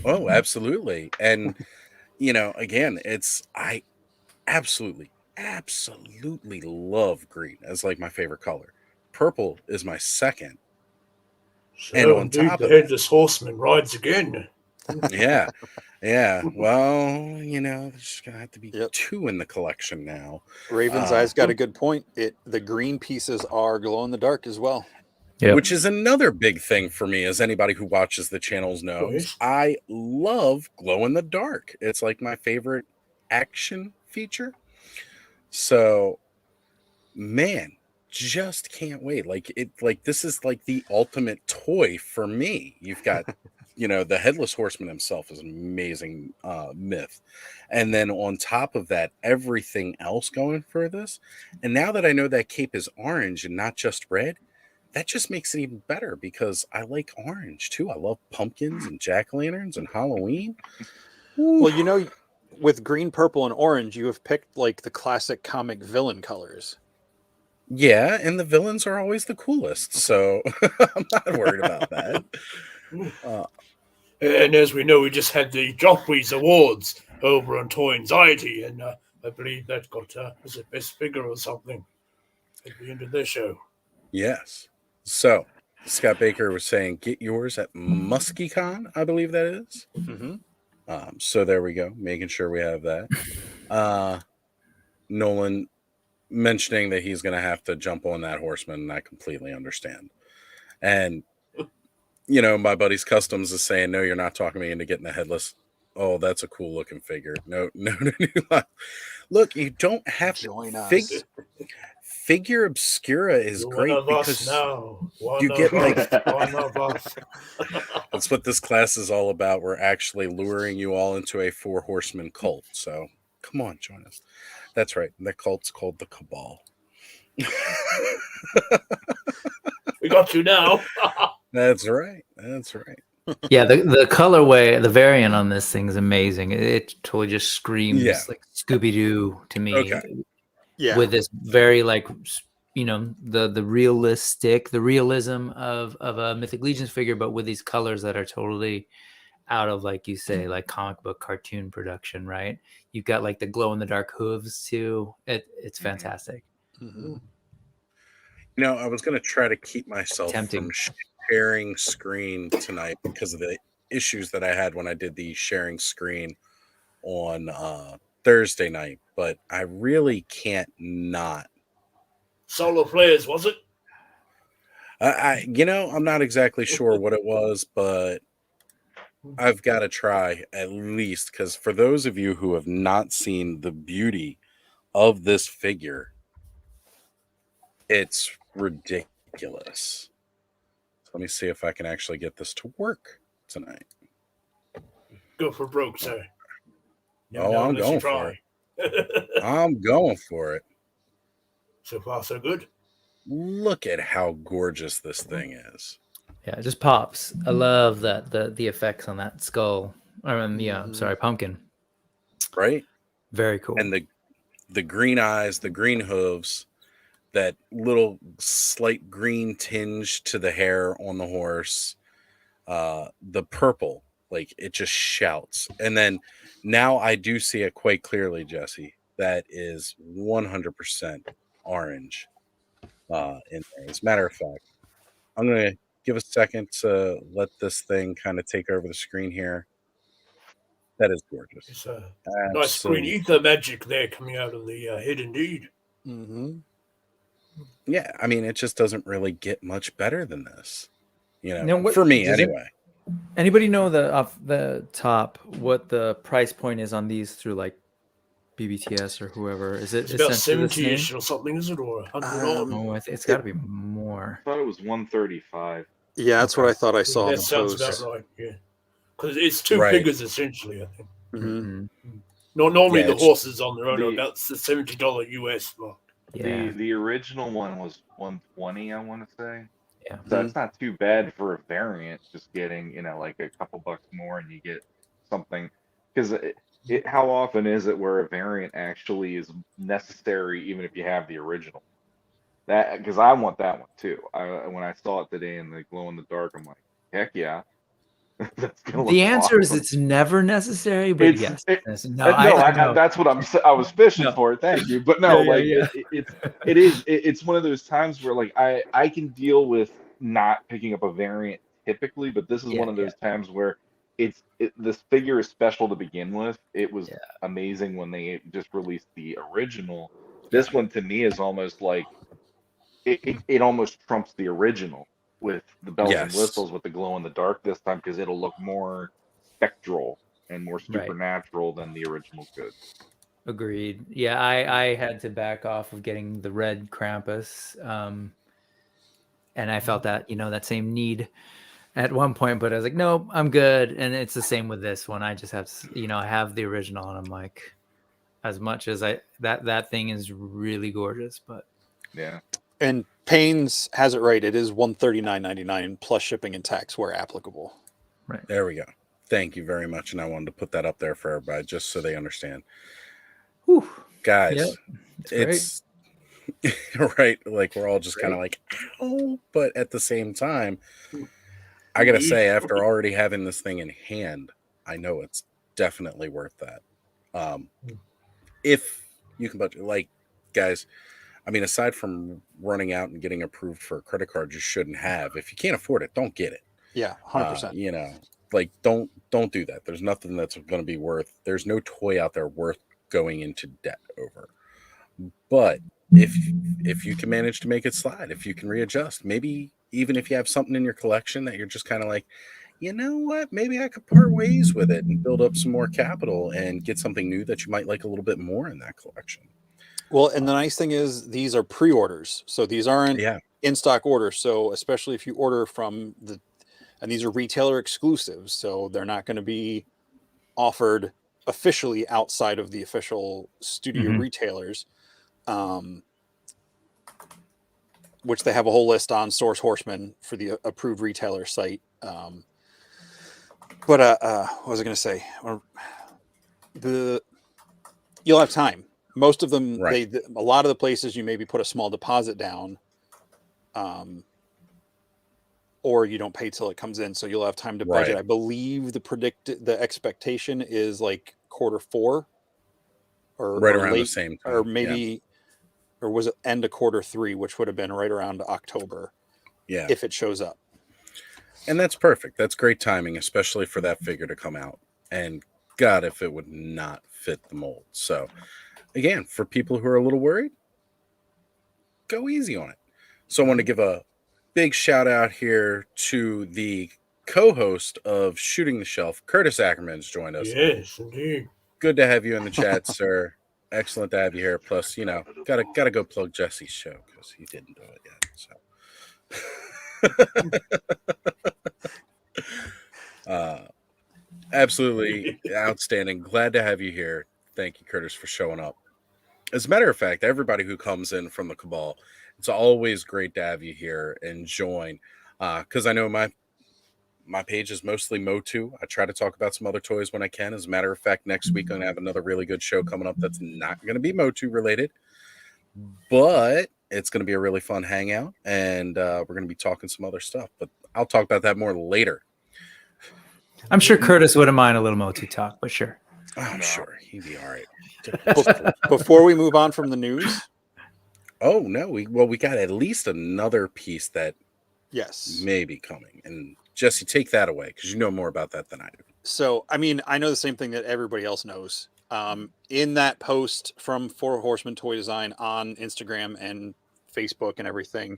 Oh, absolutely. And, again, I absolutely love green as like my favorite color. Purple is my second. So and on top the of Headless Horseman rides again. Yeah. Well, there's gonna have to be two in the collection now. Raven's Eye's got a good point. The green pieces are glow in the dark as well. Yep. Which is another big thing for me, as anybody who watches the channels knows. I love glow in the dark. It's like my favorite action feature. So, man, just can't wait. This is like the ultimate toy for me. You've got, the Headless Horseman himself is an amazing myth. And then on top of that, everything else going for this. And now that I know that cape is orange and not just red, that just makes it even better because I like orange too. I love pumpkins and jack-o'-lanterns and Halloween. Ooh. Well, with green, purple, and orange, you have picked like the classic comic villain colors. Yeah, and the villains are always the coolest, so I'm not worried about that. And as we know, we just had the Joffrey's Awards over on Toy Anxiety, and I believe that got was it Best Figure or something at the end of their show. Yes. So Scott Baker was saying, get yours at MuskyCon, I believe that is. Mm-hmm. So there we go, making sure we have that. Nolan mentioning that he's going to have to jump on that Horseman, and I completely understand. And, my buddy's Customs is saying, no, you're not talking me into getting the Headless. Oh, that's a cool looking figure. No. Look, you don't have to join us. Figure Obscura is great because you get one of us. That's what this class is all about. We're actually luring you all into a 4 horseman cult. So come on, join us. That's right. The cult's called the Cabal. We got you now. That's right. Yeah, the colorway, the variant on this thing is amazing. It totally just screams like Scooby-Doo to me. Okay. Yeah. With this very the realism of a Mythic Legions figure, but with these colors that are totally out of, like you say, like comic book cartoon production, right? You've got like the glow in the dark hooves too. It's fantastic. Mm-hmm. I was going to try to keep myself from sharing screen tonight because of the issues that I had when I did the sharing screen on Thursday night, but I really can't not. Solo players, was it? I'm not exactly sure what it was, but I've got to try at least, because for those of you who have not seen the beauty of this figure, it's ridiculous. So let me see if I can actually get this to work tonight. Go for broke, sir. I'm going for it. I'm going for it. So far, so good. Look at how gorgeous this thing is. Yeah, it just pops. I love that the effects on that skull. Sorry, pumpkin. Right? Very cool. And the green eyes, the green hooves, that little slight green tinge to the hair on the horse, the purple, like it just shouts. And then now I do see it quite clearly, Jesse. That is 100% orange in there. As a matter of fact, I'm going to give a second to let this thing kind of take over the screen here. That is gorgeous. It's a nice green ether magic there coming out of the head, indeed. Mm-hmm. Yeah, I mean, it just doesn't really get much better than this, Now, for me anyway. Anybody know off the top what the price point is on these through like BBTS or whoever? Is it It's about essentially the same? 70-ish or something, is it? Or 100 Oh, it's got to be more. I thought it was 135. Yeah, that's what I thought I saw in That the sounds post. about right, yeah. Because it's two Right. figures, essentially, I think. Mm-hmm. Normally, Yeah, the it's- horses on their own are about the $70 US mark. Yeah. The original one was 120, I want to say. Yeah. So that's not too bad for a variant. Just getting, like a couple bucks more, and you get something. Because how often is it where a variant actually is necessary, even if you have the original? That because I want that one too. When I saw it today in the glow in the dark, I'm like, heck yeah. That's gonna The look answer is awesome. it's never necessary, but yes. No, I know. That's what I was fishing No. for. Thank you, but no, Yeah. it's one of those times where like I can deal with not picking up a variant typically, but this is one of those times where this figure is special to begin with. It was amazing when they just released the original. This one to me is almost like it almost trumps the original with the bells and Yes. whistles with the glow in the dark this time because it'll look more spectral and more supernatural than the original could. Agreed. Yeah, I had to back off of getting the red Krampus. And I felt that, that same need at one point, but I was like, nope, I'm good. And it's the same with this one. I just have to, I have the original and I'm like, as much as that thing is really gorgeous, but yeah. And Payne's has it right. It is $139.99 plus shipping and tax where applicable. Right. There we go. Thank you very much. And I wanted to put that up there for everybody just so they understand. Whew. Guys, Yep, it's right. Like we're all just kind of like, ow, but at the same time, I got to say, after already having this thing in hand, I know it's definitely worth that. If you can budget, like, guys, I mean, aside from running out and getting approved for a credit card you shouldn't have, if you can't afford it, don't get it. Yeah, 100%. Like don't do that. There's nothing that's going to be worth. There's no toy out there worth going into debt over. But if you can manage to make it slide, if you can readjust, maybe even if you have something in your collection that you're just kind of like, you know what, maybe I could part ways with it and build up some more capital and get something new that you might like a little bit more in that collection. Well, and the nice thing is these are pre-orders. So these aren't in-stock orders. So especially if you order from and these are retailer exclusives. So they're not going to be offered officially outside of the official studio retailers, which they have a whole list on Source Horsemen for the approved retailer site. What was I going to say? You'll have time. Most of them, a lot of the places you maybe put a small deposit down, or you don't pay till it comes in, so you'll have time to budget. I believe the expectation is like Q4, or right or around late, the same time, or maybe, or was it end of Q3, which would have been right around October, yeah, if it shows up. And that's perfect. That's great timing, especially for that figure to come out. And God, if it would not fit the mold. So, again, for people who are a little worried, go easy on it. So, I want to give a big shout out here to the co-host of Shooting the Shelf, Curtis Ackerman's joined us. Yes, indeed. Good to have you in the chat, sir. Excellent to have you here. Plus, gotta go plug Jesse's show because he didn't do it yet. So, absolutely outstanding. Glad to have you here. Thank you, Curtis, for showing up. As a matter of fact, everybody who comes in from the Cabal, it's always great to have you here and join. Because I know my page is mostly Motu. I try to talk about some other toys when I can. As a matter of fact, next week I'm going to have another really good show coming up that's not going to be Motu related, but it's going to be a really fun hangout, and we're going to be talking some other stuff. But I'll talk about that more later. I'm sure Curtis wouldn't mind a little Motu talk, but sure. Oh, I'm sure he'd be all right. Before we move on from the news. Oh, no. We got at least another piece that may be coming. And Jesse, take that away because you know more about that than I do. So, I mean, I know the same thing that everybody else knows. In that post from Four Horsemen Toy Design on Instagram and Facebook and everything,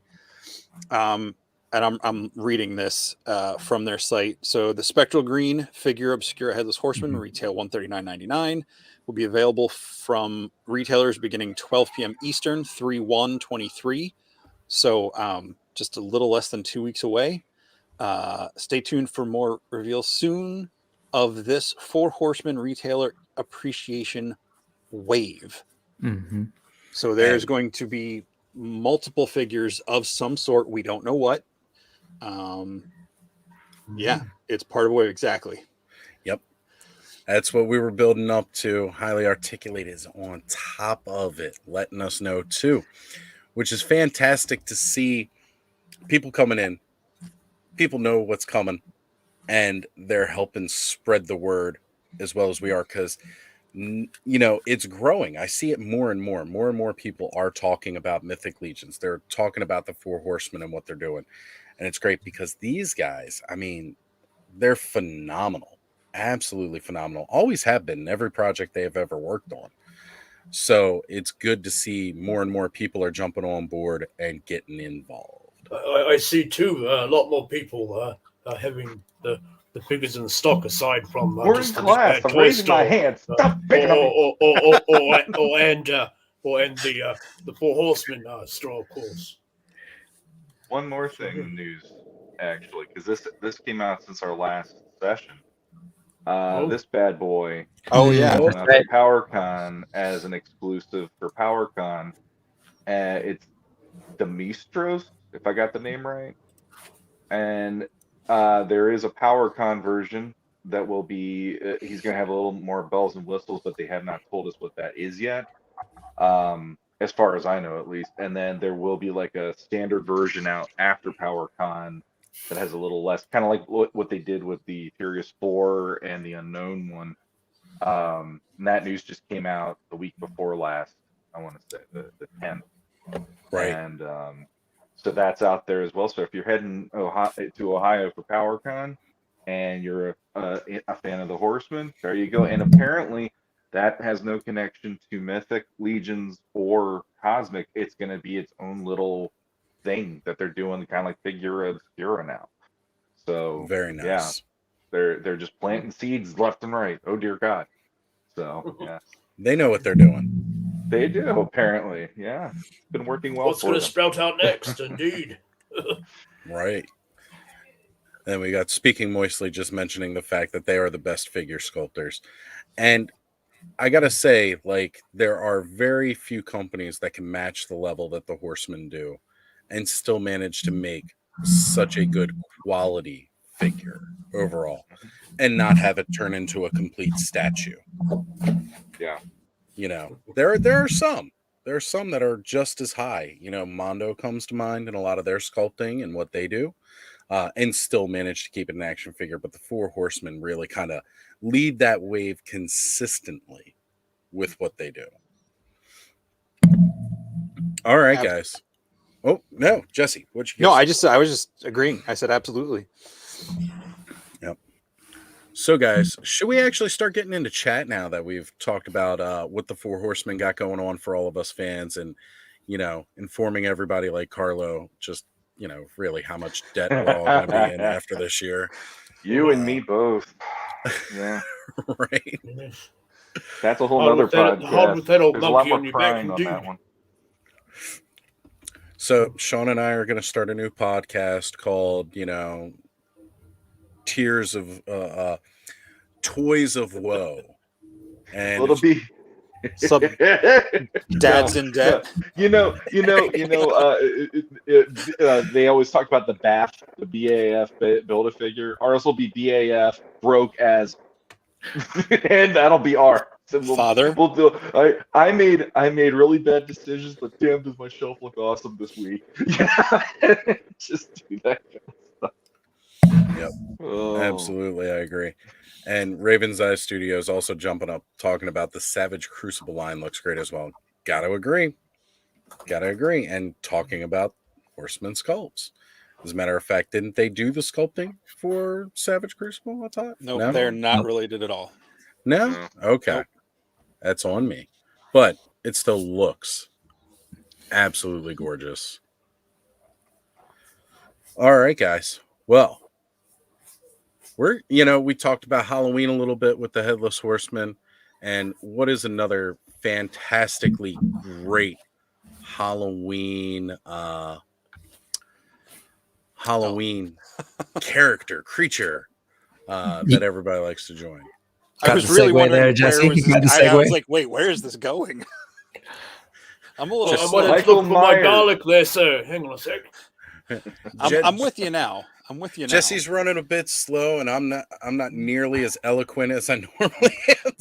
and I'm reading this from their site. So the Spectral Green Figure Obscura Headless Horseman, retail $139.99, will be available from retailers beginning 12 p.m. Eastern, 3/1/23. So just a little less than 2 weeks away. Stay tuned for more reveals soon of this Four Horsemen retailer appreciation wave. Mm-hmm. So there's going to be multiple figures of some sort. We don't know what. Yeah, it's part of the wave. Exactly. Yep. That's what we were building up to. Highly Articulated is on top of it, letting us know too, which is fantastic to see people coming in. People know what's coming, and they're helping spread the word as well as we are, because it's growing. I see it more and more. More and more people are talking about Mythic Legions. They're talking about the Four Horsemen and what they're doing, and it's great because these guys, I mean, they're phenomenal, absolutely phenomenal. Always have been in every project they have ever worked on. So it's good to see more and more people are jumping on board and getting involved. I see too a lot more people having the figures in stock aside from We're in class. I'm raising my hand. Stop picking on me. And the Four Horsemen store, of course. One more thing in news, actually, because this came out since our last session. This bad boy. Oh yeah, went out to PowerCon as an exclusive for PowerCon. It's Demistros, if I got the name right. And there is a PowerCon version that will be. He's going to have a little more bells and whistles, but they have not told us what that is yet. As far as I know, at least. And then there will be like a standard version out after PowerCon that has a little less, kind of like what they did with the Furious 4 and the Unknown one. And that news just came out the week before last. I want to say the 10th. Right. And so that's out there as well. So if you're heading to Ohio for PowerCon and you're a fan of the Horsemen, there you go. And apparently that has no connection to Mythic Legions or Cosmic. It's going to be its own little thing that they're doing, kind of like Figura Obscura now. So very nice. Yeah, they're just planting seeds left and right. Oh dear God. So yeah, they know what they're doing. They do apparently. Yeah, it's been working well. What's going to sprout out next? Indeed. Right. And we got Speaking Moistly just mentioning the fact that they are the best figure sculptors. And I got to say, like, there are very few companies that can match the level that the Horsemen do and still manage to make such a good quality figure overall and not have it turn into a complete statue. Yeah. There are some. There are some that are just as high. Mondo comes to mind in a lot of their sculpting and what they do. And still manage to keep it an action figure. But the Four Horsemen really kind of lead that wave consistently with what they do. All right, guys. Oh, no, Jesse, what you No, I was just agreeing. I said absolutely. Yep. So, guys, should we actually start getting into chat now that we've talked about what the Four Horsemen got going on for all of us fans, and informing everybody like Carlo just really how much debt we're all going to be in after this year. You and me both. Yeah, Right. that's a whole nother podcast. Hold with that old There's a lot monkey more on your back, crying on indeed. that one. So Sean and I are going to start a new podcast called, Tears of Toys of Woe. And It'll be Sub Dad's in debt. They always talk about the BAF, the BAF Build-A-Figure. Ours will be BAF broke as, and that'll be ours. And Father. We'll do. I made really bad decisions, but damn, does my shelf look awesome this week? Just do that kind of stuff. Yep. Oh. Absolutely, I agree. And Raven's Eye Studios also jumping up, talking about the Savage Crucible line looks great as well. Gotta agree. And talking about Horseman sculpts. As a matter of fact, didn't they do the sculpting for Savage Crucible? I thought. Nope, No? they're not related at all. No? Okay. Nope. That's on me. But it still looks absolutely gorgeous. All right, guys. Well, we talked about Halloween a little bit with the Headless Horseman, and what is another fantastically great Halloween creature that everybody likes to join. I was really wondering there, Jesse. where was You got the this, I was segue? like, wait, where is this going? I'm a little I slow. wanted to Michael look for my Myers. garlic there, sir. Hang on a sec. I'm with you now. Jesse's running a bit slow, and I'm not nearly as eloquent as I normally am.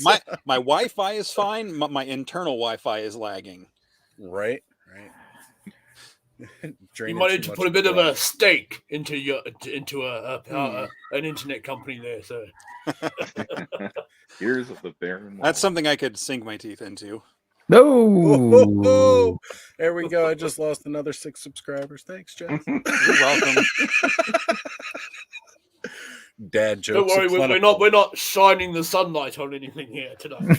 My Wi-Fi is fine. My internal Wi-Fi is lagging. Right. You might need to put a bit of a stake into an internet company there, sir. Here's the Baron. That's something I could sink my teeth into. No. There we go. I just lost another 6 subscribers. Thanks, Jeff. You're welcome. Dad jokes. Don't worry, are we're not shining the sunlight on anything here tonight.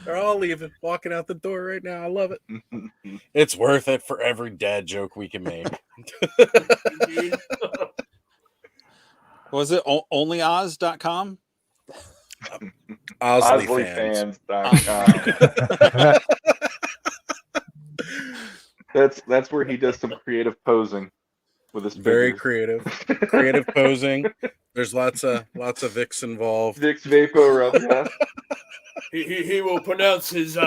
They're all leaving, walking out the door right now. I love it. It's worth it for every dad joke we can make. Was it onlyoz.com? Osley fans. That's where he does some creative posing with his Very fingers. creative posing. There's lots of Vicks involved. Vicks Vapor Rub, yeah. He will pronounce his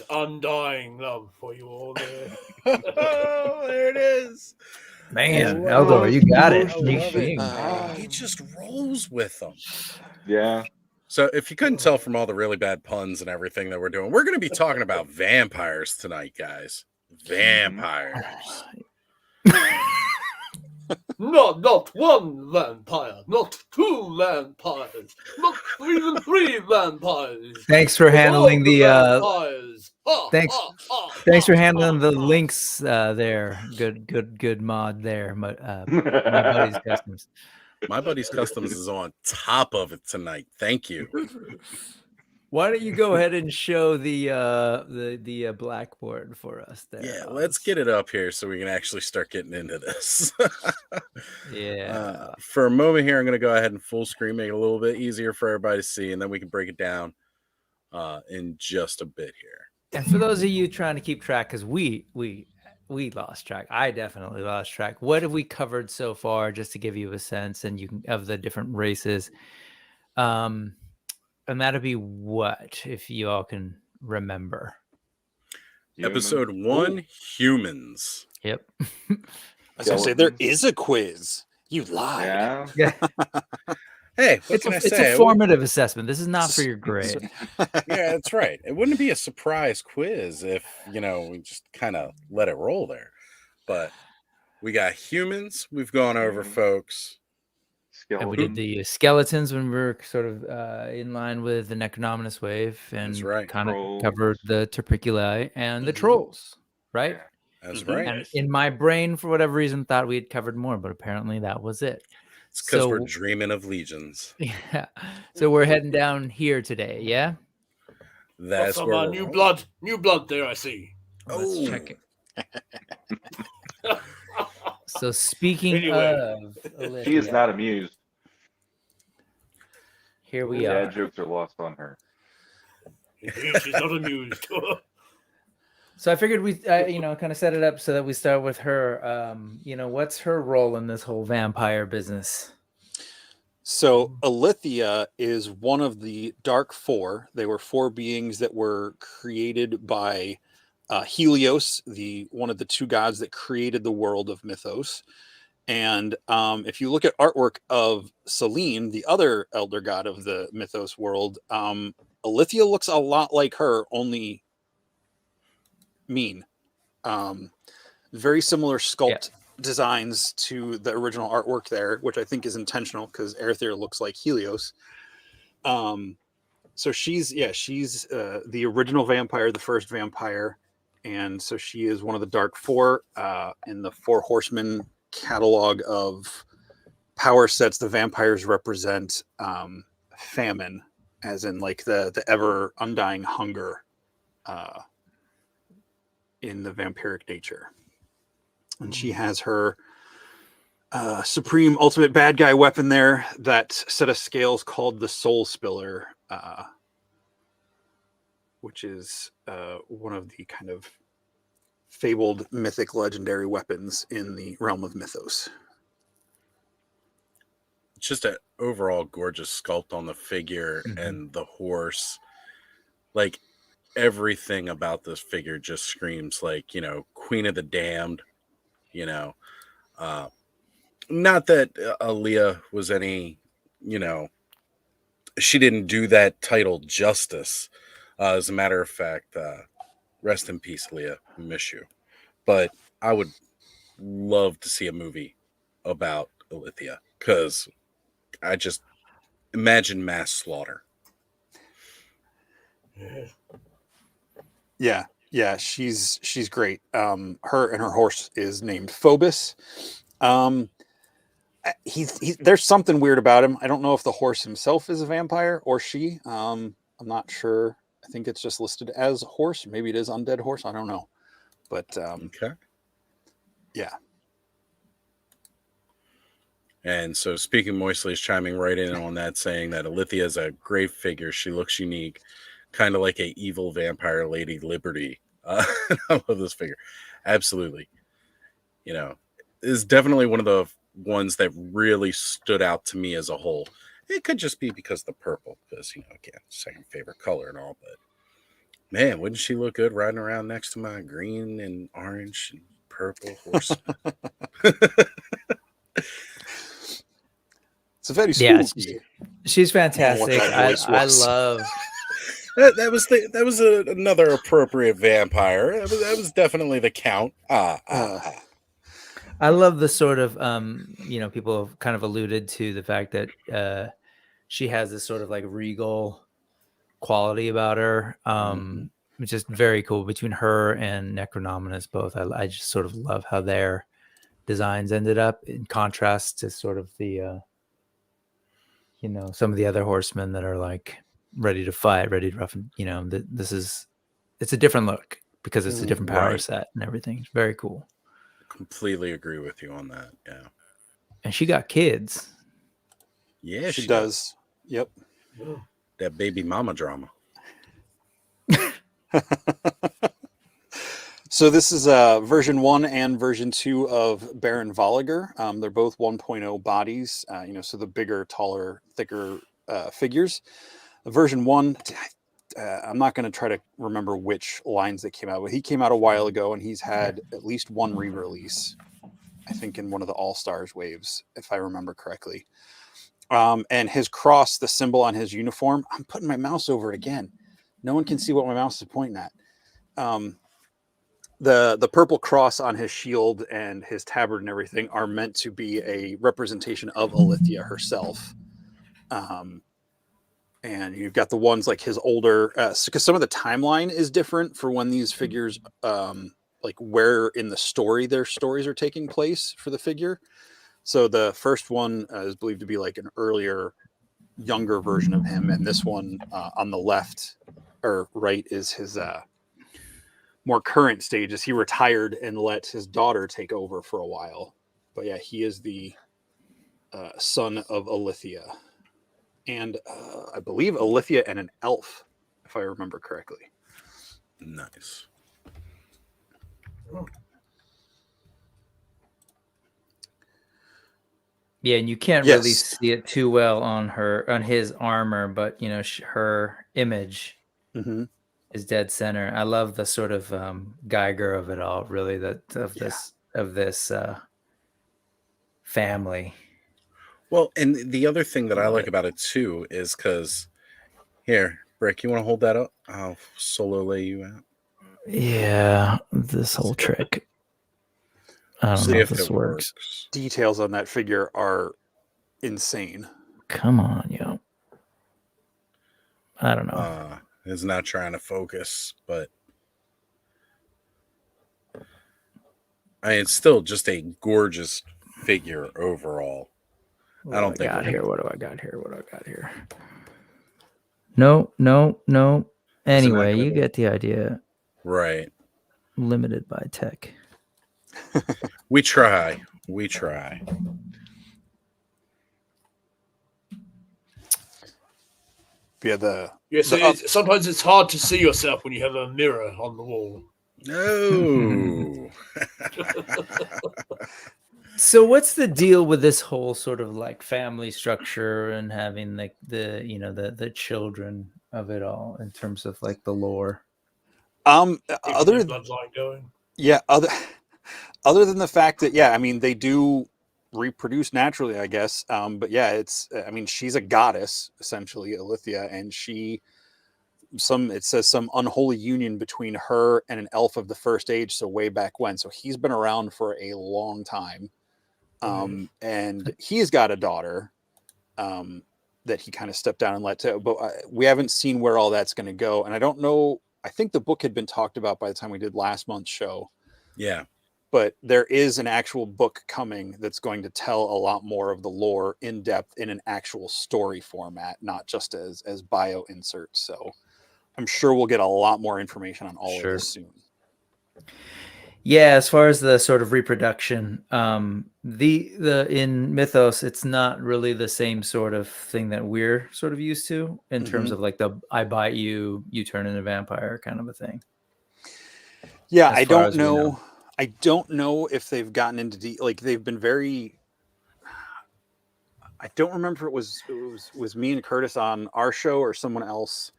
undying love for you all there. Oh, there it is. Man, Eldor, you got it. I You love king. it. He just rolls with them. Yeah. So if you couldn't tell from all the really bad puns and everything that we're doing, we're going to be talking about vampires tonight, guys. Vampires. Not one vampire, not 2 vampires, not even 3 vampires. Thanks for handling the vampires. thanks for handling the links there. Good mod there. My buddy's customs. My buddy's customs is on top of it tonight. Thank you. Why don't you go ahead and show the blackboard for us there? Yeah, let's get it up here so we can actually start getting into this. Yeah. For a moment here, I'm going to go ahead and full screen, make it a little bit easier for everybody to see, and then we can break it down in just a bit here. And for those of you trying to keep track, because we lost track. I definitely lost track. What have we covered so far, just to give you a sense of the different races? And that'll be what, if you all can remember? Episode 1, Humans. Yep. I was going to say, there is a quiz. You lied. Yeah. Hey, what It's can I a say? formative assessment. This is not for your grade. Yeah, that's right. It wouldn't be a surprise quiz if, we just kind of let it roll there. But we got humans we've gone over, folks. And we did the skeletons when we were sort of in line with the Necronominous wave, and That's right. kind of Trolls. covered the Turpiculi and the trolls, right? That's Mhm. right. And in my brain, for whatever reason, thought we had covered more, but apparently that was it. It's because we're So dreaming of legions. yeah, so we're heading down here today. Yeah, Got That's some where we're new rolling. blood there, I see. let's Oh. check it. So speaking Anyway. of She is Olivia, not amused. here we Dad are. jokes are lost on her. Indeed, she's not amused. So I figured we, kind of set it up so that we start with her. What's her role in this whole vampire business? So Alithia is one of the Dark Four. They were four beings that were created by Helios, one of the two gods that created the world of Mythos. And if you look at artwork of Selene, the other elder god of the Mythos world, Alithia looks a lot like her, only mean. Very similar sculpt designs to the original artwork there, which I think is intentional because Aether looks like Helios. So she's the original vampire, the first vampire, and so she is one of the Dark Four in the Four Horsemen catalog of power sets. The vampires represent famine, as in like the ever undying hunger in the vampiric nature. And she has her supreme ultimate bad guy weapon there, that set of scales called the Soul Spiller, which is one of the kind of fabled mythic legendary weapons in the realm of Mythos. Just an overall gorgeous sculpt on the figure and the horse. Like everything about this figure just screams like, Queen of the Damned, not that Aaliyah was any, she didn't do that title justice. As a matter of fact, rest in peace, Leah. We miss you. But I would love to see a movie about Alithia because I just imagine mass slaughter. Yeah, she's great. Her and her horse is named Phobos. There's something weird about him. I don't know if the horse himself is a vampire or she. I'm not sure. I think it's just listed as horse. Maybe it is undead horse. I don't know. But Okay. Yeah. And so Speaking Moistly is chiming right in on that, saying that Alithia is a great figure. She looks unique, kind of like a evil vampire Lady Liberty. I love this figure. Absolutely. Is definitely one of the ones that really stood out to me as a whole. It could just be because of the purple, because, again, second favorite color and all, but man, wouldn't she look good riding around next to my green and orange and purple horse? It's a very she's fantastic. I love that was another appropriate vampire. That was definitely the Count. I love the sort of people have kind of alluded to the fact that she has this sort of like regal quality about her, which is very cool between her and Necronominus both. I just sort of love how their designs ended up in contrast to sort of the some of the other horsemen that are like ready to fight, ready to rough. It's a different look because it's a different power set and everything. It's very cool. Completely agree with you on that. Yeah. And she got kids. Yeah, she does. Yep. That baby mama drama. So this is version 1 and version 2 of Baron Voliger. They're both 1.0 bodies, so the bigger, taller, thicker figures. Version 1, I'm not going to try to remember which lines that came out, but he came out a while ago, and he's had at least one re-release, I think in one of the All-Stars waves, if I remember correctly. And his cross, the symbol on his uniform, I'm putting my mouse over it again. No one can see what my mouse is pointing at. The purple cross on his shield and his tabard and everything are meant to be a representation of Alithia herself. And you've got the ones like his older, because some of the timeline is different for when these figures like where in the story their stories are taking place for the figure. So the first one is believed to be like an earlier, younger version of him, and this one on the left or right is his more current stage, as he retired and let his daughter take over for a while. But yeah, he is the son of Alithia, and I believe Alithia and an elf, if I remember correctly. Nice. Yeah, and you can't really Yes. see it too well on his armor, but you know, her image Mm-hmm. is dead center. I love the sort of Geiger of it all, really, of this family. Well, and the other thing that I Love like it. about it too is because here, Brick, you want to hold that up? I'll solo lay you out. Yeah, this whole trick. I don't See know if if this it works. Details on that figure are insane. Come on, yo. I don't know. It's not trying to focus, but I mean, it's still just a gorgeous figure overall. What I don't do think got we're here. gonna- What do I got here? What do I got here? No, no, no. Anyway, gonna you be- get the idea. Right. Limited by tech. We try. We try. Yeah, Yes, sometimes it's hard to see yourself when you have a mirror on the wall. No. So what's the deal with this whole sort of like family structure and having like the children of it all in terms of like the lore? Keeping other the bloodline going. yeah, other than the fact that I mean they do reproduce naturally, I guess. But yeah, I mean she's a goddess essentially, Alithia, and it says some unholy union between her and an elf of the first age, so way back when. So he's been around for a long time. And he's got a daughter that he kind of stepped down and let to, but we haven't seen where all that's going to go. And I don't know, I think the book had been talked about by the time we did last month's show. Yeah. But there is an actual book coming that's going to tell a lot more of the lore in depth in an actual story format, not just as bio inserts. So I'm sure we'll get a lot more information on all of this soon. Yeah, as far as the sort of reproduction, the in Mythos, it's not really the same sort of thing that we're sort of used to in terms of like the I bite you, you turn into a vampire kind of a thing. Yeah, I don't know. I don't know if they've gotten into like they've been very. I don't remember if it was me and Curtis on our show or someone else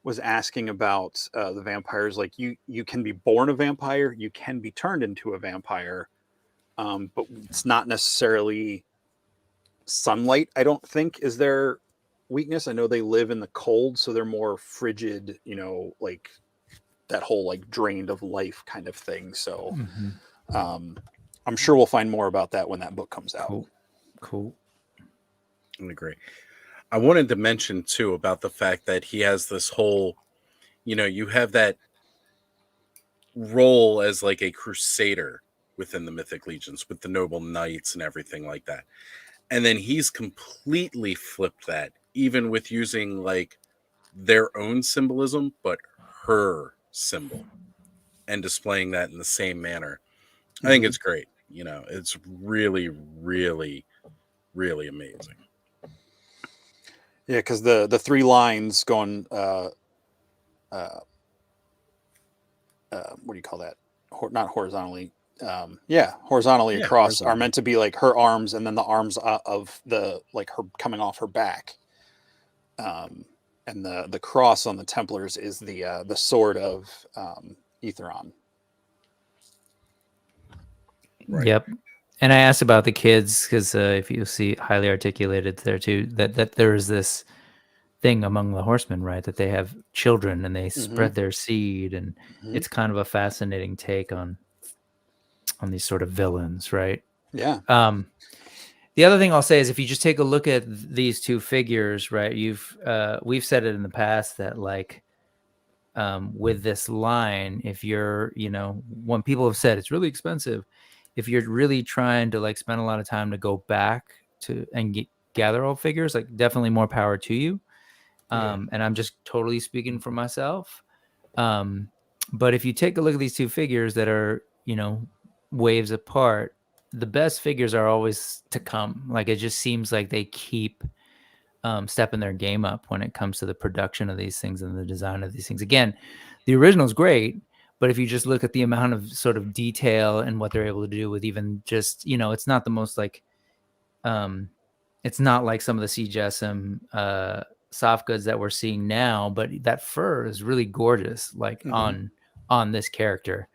was asking about the vampires. Like you can be born a vampire, you can be turned into a vampire, but it's not necessarily sunlight. I don't think is their weakness. I know they live in the cold, so they're more frigid. Like that whole like drained of life kind of thing. So I'm sure we'll find more about that when that book comes out. Cool. I agree. I wanted to mention too about the fact that he has this whole, you have that role as like a crusader within the Mythic Legions with the noble knights and everything like that. And then he's completely flipped that, even with using like their own symbolism, but her symbol and displaying that in the same manner. I think it's great. It's really, really, really amazing. Yeah, because the three lines going, what do you call that? Not horizontally. Horizontally across are meant to be like her arms, and then the arms of the like her coming off her back. And the cross on the Templars is the sword of Etheron. Right. Yep. And I asked about the kids because if you see highly articulated there too, that there is this thing among the Horsemen, right? That they have children and they spread their seed, and it's kind of a fascinating take on these sort of villains, right? Yeah. The other thing I'll say is if you just take a look at these two figures, right? We've said it in the past that like with this line, if you're, when people have said it's really expensive, if you're really trying to like spend a lot of time to go back to and gather all figures, like definitely more power to you. And I'm just totally speaking for myself. But if you take a look at these two figures that are, waves apart, the best figures are always to come. Like it just seems like they keep stepping their game up when it comes to the production of these things and the design of these things. Again, the original is great, but if you just look at the amount of sort of detail and what they're able to do with even just, it's not the most like, it's not like some of the CGSM soft goods that we're seeing now, but that fur is really gorgeous, like on this character.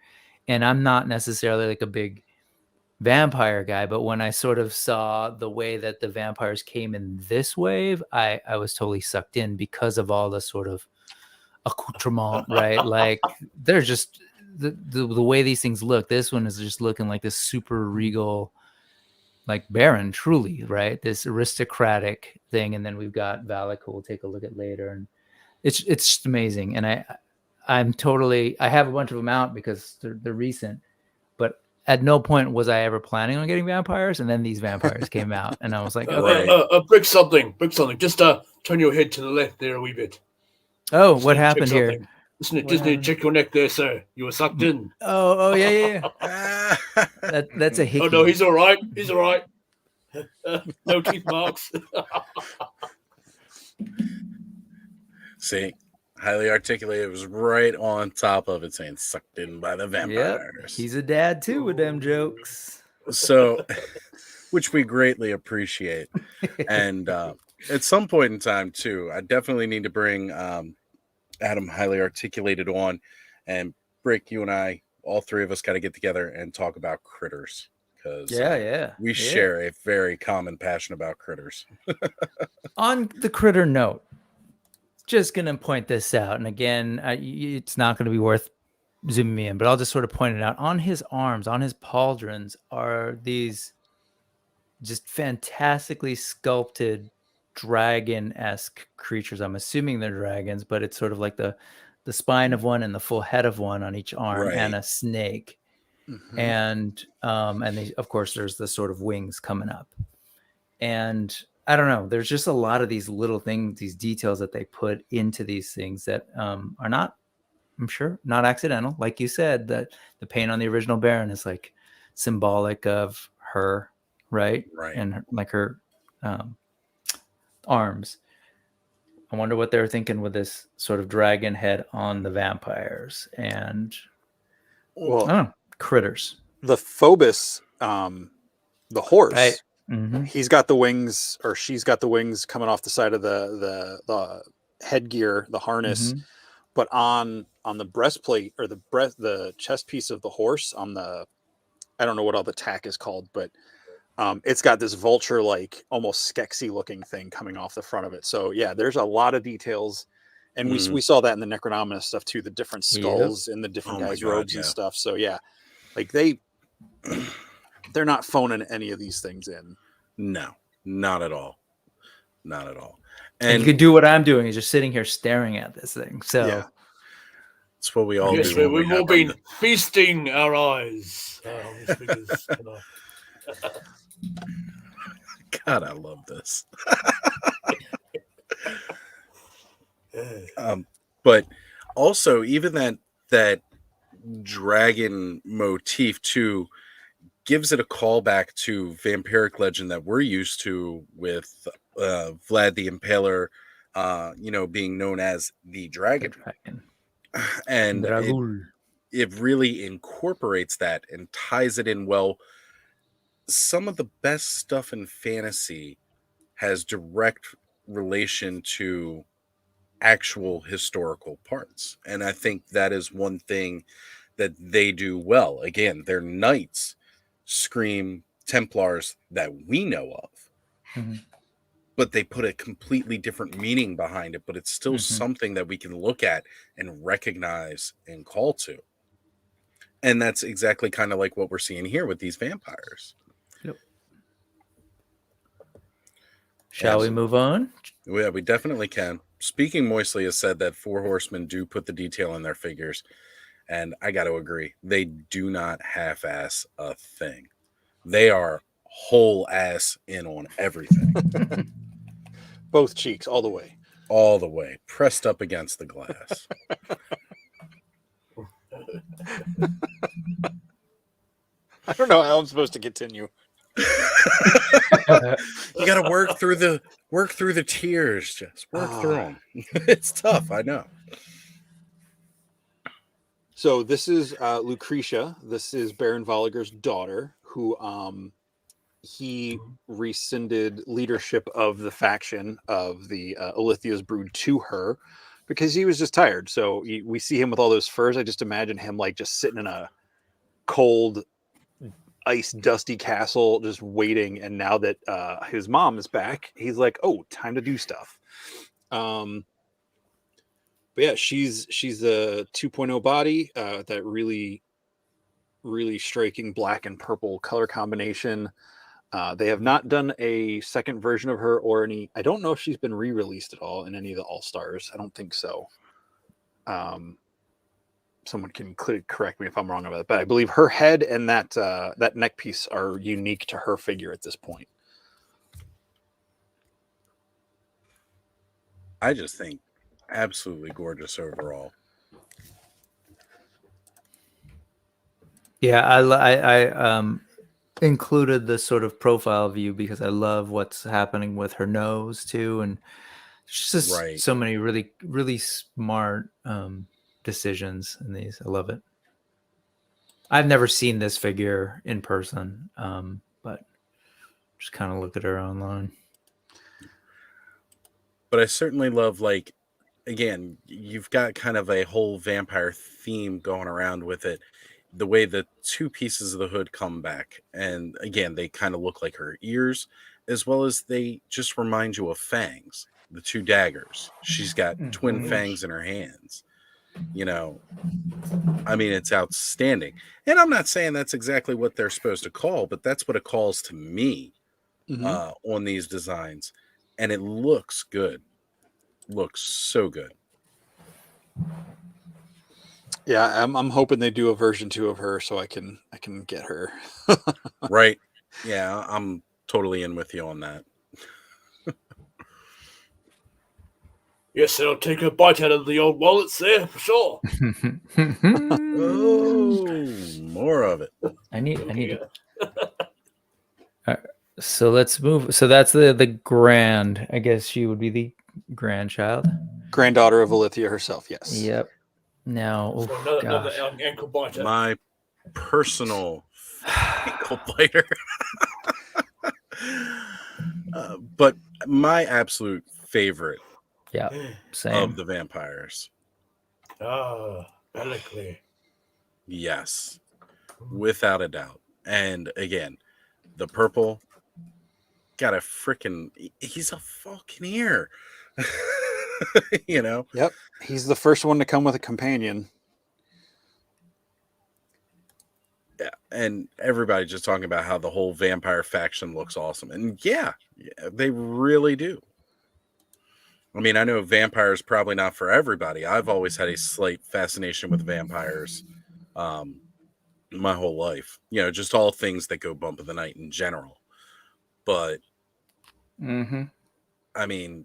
And I'm not necessarily like a big vampire guy, but when I sort of saw the way that the vampires came in this wave, I was totally sucked in because of all the sort of accoutrement, right? Like they're just the way these things look. This one is just looking like this super regal, like Baron, truly, right? This aristocratic thing. And then we've got Valak, who we'll take a look at later. And it's just amazing. And I have a bunch of them out because they're recent, but at no point was I ever planning on getting vampires. And then these vampires came out and I was like, okay. Brick something. Just turn your head to the left there a wee bit. Oh, what happened here? Just need to check your neck there, sir. You were sucked in. Oh, yeah. That's a hickey. Oh, no, he's all right. No teeth marks. See, highly articulated, was right on top of it saying sucked in by the vampires. Yep. He's a dad too with them jokes. So, which we greatly appreciate. And at some point in time too, I definitely need to bring Adam highly articulated on, and Brick, you and I, all three of us got to get together and talk about critters, because we share a very common passion about critters. On the critter note, just gonna point this out, and again, it's not going to be worth zooming me in, but I'll just sort of point it out. On his arms, on his pauldrons, are these just fantastically sculpted dragon-esque creatures. I'm assuming they're dragons, but it's sort of like the spine of one and the full head of one on each arm, and a snake. And they, of course, there's the sort of wings coming up. And I don't know, there's just a lot of these little things, these details that they put into these things that are not, I'm sure, not accidental. Like you said, that the paint on the original Baron is like symbolic of her, right? And her, like her arms. I wonder what they were thinking with this sort of dragon head on the vampires and critters. The Phobos, the horse, right. He's got the wings, or she's got the wings coming off the side of the headgear, the harness. But on the breastplate, or the chest piece of the horse, on the, I don't know what all the tack is called, but it's got this vulture, like almost Skeksis looking thing coming off the front of it. So yeah, there's a lot of details, and we saw that in the Necronomicon stuff too, the different skulls in the different guys' robes and stuff. So yeah, like they're not phoning any of these things in. No, not at all. Not at all. And you could do what I'm doing, is just sitting here staring at this thing. So yeah, it's what we all do. We've all been feasting our eyes. God, I love this. But also, even that dragon motif too gives it a callback to vampiric legend that we're used to with Vlad the Impaler, being known as the dragon. And it really incorporates that and ties it in well. Some of the best stuff in fantasy has direct relation to actual historical parts. And I think that is one thing that they do well. Again, their knights scream Templars that we know of, but they put a completely different meaning behind it, but it's still something that we can look at and recognize and call to. And that's exactly kind of like what we're seeing here with these vampires. Yep. Shall we move on? Yeah, we definitely can. Speaking Moistly has said that 4 Horsemen do put the detail in their figures, and I got to agree. They do not half-ass a thing. They are whole ass in on everything. Both cheeks, all the way. All the way, pressed up against the glass. I don't know how I'm supposed to continue. You got to work through the tears. Just work through them. It's tough, I know. So this is Lucretia. This is Baron Voliger's daughter, who he rescinded leadership of the faction of the Ilithia's brood to her because he was just tired. So we see him with all those furs. I just imagine him like just sitting in a cold, ice dusty castle just waiting. And now that his mom is back, he's like, oh, time to do stuff. But yeah, she's a 2.0 body, that really striking black and purple color combination. They have not done a second version of her or any. I don't know if she's been re-released at all in any of the All Stars. I don't think so. Someone can correct me if I'm wrong about it, but I believe her head and that neck piece are unique to her figure at this point. I just think absolutely gorgeous overall. Yeah, I included the sort of profile view because I love what's happening with her nose too, and it's just so many really, really smart decisions in these. I love it. I've never seen this figure in person, but just kind of looked at her online. But I certainly love, like, again, you've got kind of a whole vampire theme going around with it. The way the 2 pieces of the hood come back, and again, they kind of look like her ears, as well as they just remind you of fangs, the 2 daggers. She's got twin fangs in her hands. You know, I mean, it's outstanding. And I'm not saying that's exactly what they're supposed to call, but that's what it calls to me on these designs. And it looks good. Looks so good. Yeah, I'm hoping they do a version 2 of her so I can get her. Right. Yeah, I'm totally in with you on that. Yes, it'll take a bite out of the old wallets there for sure. Oh, more of it. I need to. So let's move. So that's the grand. I guess she would be the grandchild, granddaughter of Ilithia herself. Yes. Yep. Now, So another ankle biter. My personal ankle biter. But my absolute favorite same. of the vampires. Bellically. Yes, without a doubt. And again, the purple got a freaking, he's a falconer. You know? Yep. He's the first one to come with a companion. Yeah. And everybody just talking about how the whole vampire faction looks awesome. And yeah, they really do. I mean, I know vampire is probably not for everybody. I've always had a slight fascination with vampires my whole life. You know, just all things that go bump in the night in general. But, I mean,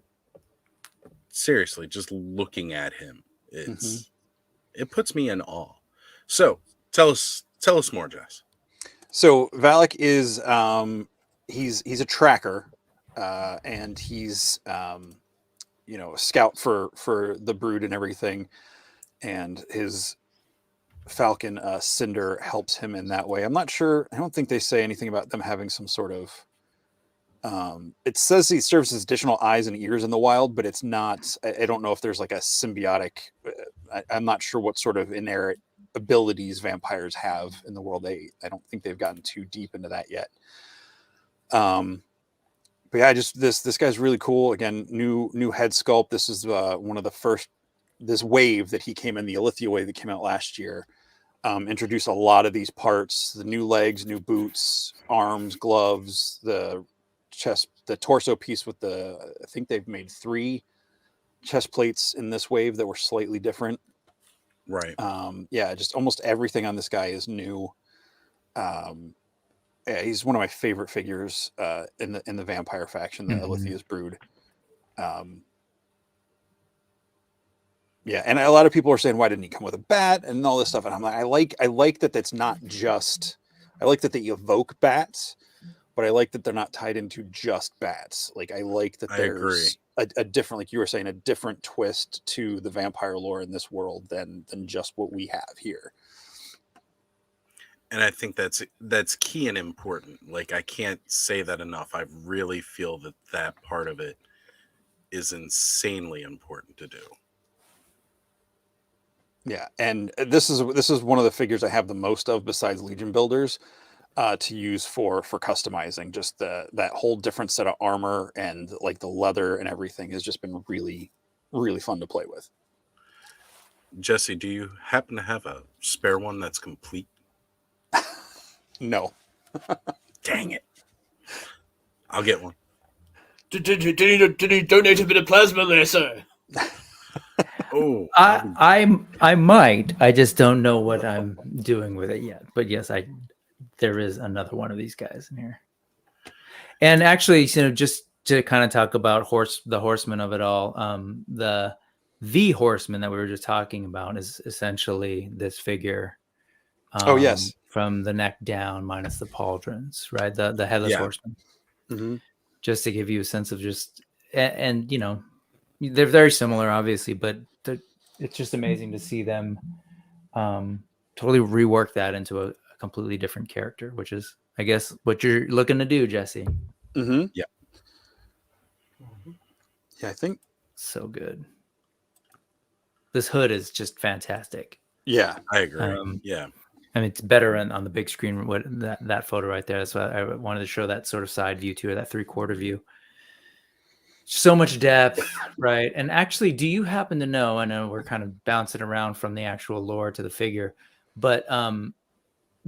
seriously, just looking at him, it puts me in awe. So, tell us more, Jess. So Valak is he's a tracker, and he's you know, a scout for the brood and everything, and his falcon Cinder helps him in that way. I'm not sure. I don't think they say anything about them having some sort of. It says he serves as additional eyes and ears in the wild, but it's not. I don't know if there's like a symbiotic. I'm not sure what sort of inherent abilities vampires have in the world. I don't think they've gotten too deep into that yet. But yeah, just this guy's really cool. Again, new head sculpt. This is one of the first. This wave that he came in, the Ilithia wave that came out last year, introduced a lot of these parts: the new legs, new boots, arms, gloves, the chest, the torso piece with the. I think they've made 3 chest plates in this wave that were slightly different. Right. Yeah, just almost everything on this guy is new. Yeah, he's one of my favorite figures in the vampire faction, the Elithia's Brood. Yeah, and a lot of people are saying, why didn't he come with a bat and all this stuff? And I'm like, I like that that's not just. I like that they evoke bats, but I like that they're not tied into just bats. Like, I like that there's a different, like you were saying, a different twist to the vampire lore in this world than just what we have here. And I think that's key and important. Like, I can't say that enough. I really feel that part of it is insanely important to do. Yeah, and this is one of the figures I have the most of besides Legion Builders to use for customizing. Just that whole different set of armor and like the leather and everything has just been really, really fun to play with. Jesse, do you happen to have a spare one that's complete? No. Dang it. I'll get one. Did he donate a bit of plasma there, sir? Oh, I might. I just don't know what I'm doing with it yet. But yes, there is another one of these guys in here. And actually, just to kind of talk about the horsemen of it all, the horseman that we were just talking about is essentially this figure. Oh yes, from the neck down minus the pauldrons, right? The headless horseman. Mm-hmm. Just to give you a sense of just and they're very similar, obviously, but it's just amazing to see them totally rework that into a completely different character, which is, I guess, what you're looking to do, Jesse. Mm-hmm. Yeah. Yeah, I think so good. This hood is just fantastic. Yeah, I agree. Yeah. I mean, it's better on the big screen. What that photo right there. That's why I wanted to show that sort of side view too, or that 3/4 view. So much depth, right? And actually, do you happen to know? I know we're kind of bouncing around from the actual lore to the figure, but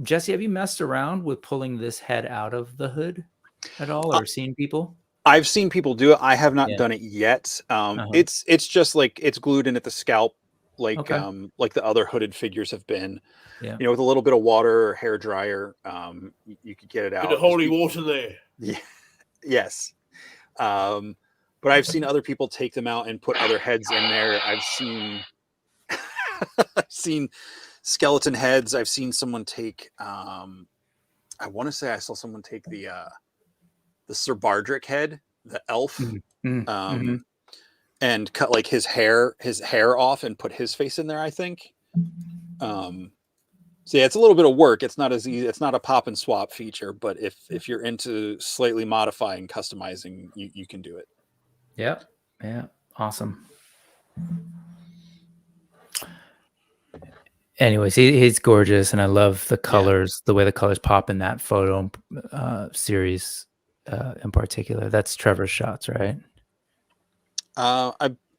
Jesse, have you messed around with pulling this head out of the hood at all, or seen people? I've seen people do it. I have not done it yet. It's just like it's glued in at the scalp, like the other hooded figures have been. Yeah. With a little bit of water or hair dryer, you could get it out. Bit of holy water there. Yeah. Yes. But I've seen other people take them out and put other heads in there. I've seen skeleton heads. I've seen someone take I want to say I saw someone take the Sir Bardrick head, the elf, and cut like his hair off and put his face in there, I think. So yeah, it's a little bit of work. It's not as easy. It's not a pop and swap feature, but if you're into slightly modifying, customizing, you can do it. Yeah. Yeah. Awesome. Anyways, he's gorgeous, and I love the colors, the way the colors pop in that photo series in particular. That's Trevor's shots, right?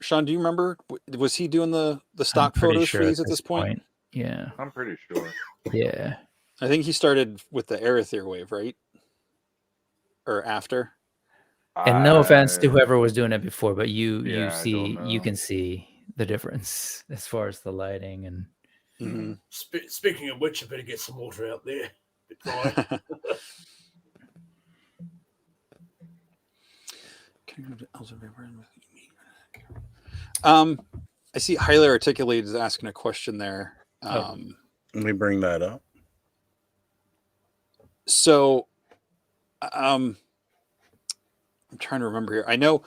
Sean, do you remember? Was he doing the stock photos for these at this point? Yeah, I'm pretty sure. Yeah, I think he started with the Aerithir wave, right? Or after? And no offense to whoever was doing it before, but you can see the difference as far as the lighting and. Mm-hmm. Speaking of which, I better get some water out there. Bit dry. I see Highly Articulated is asking a question there. Let me bring that up. So, I'm trying to remember here. I know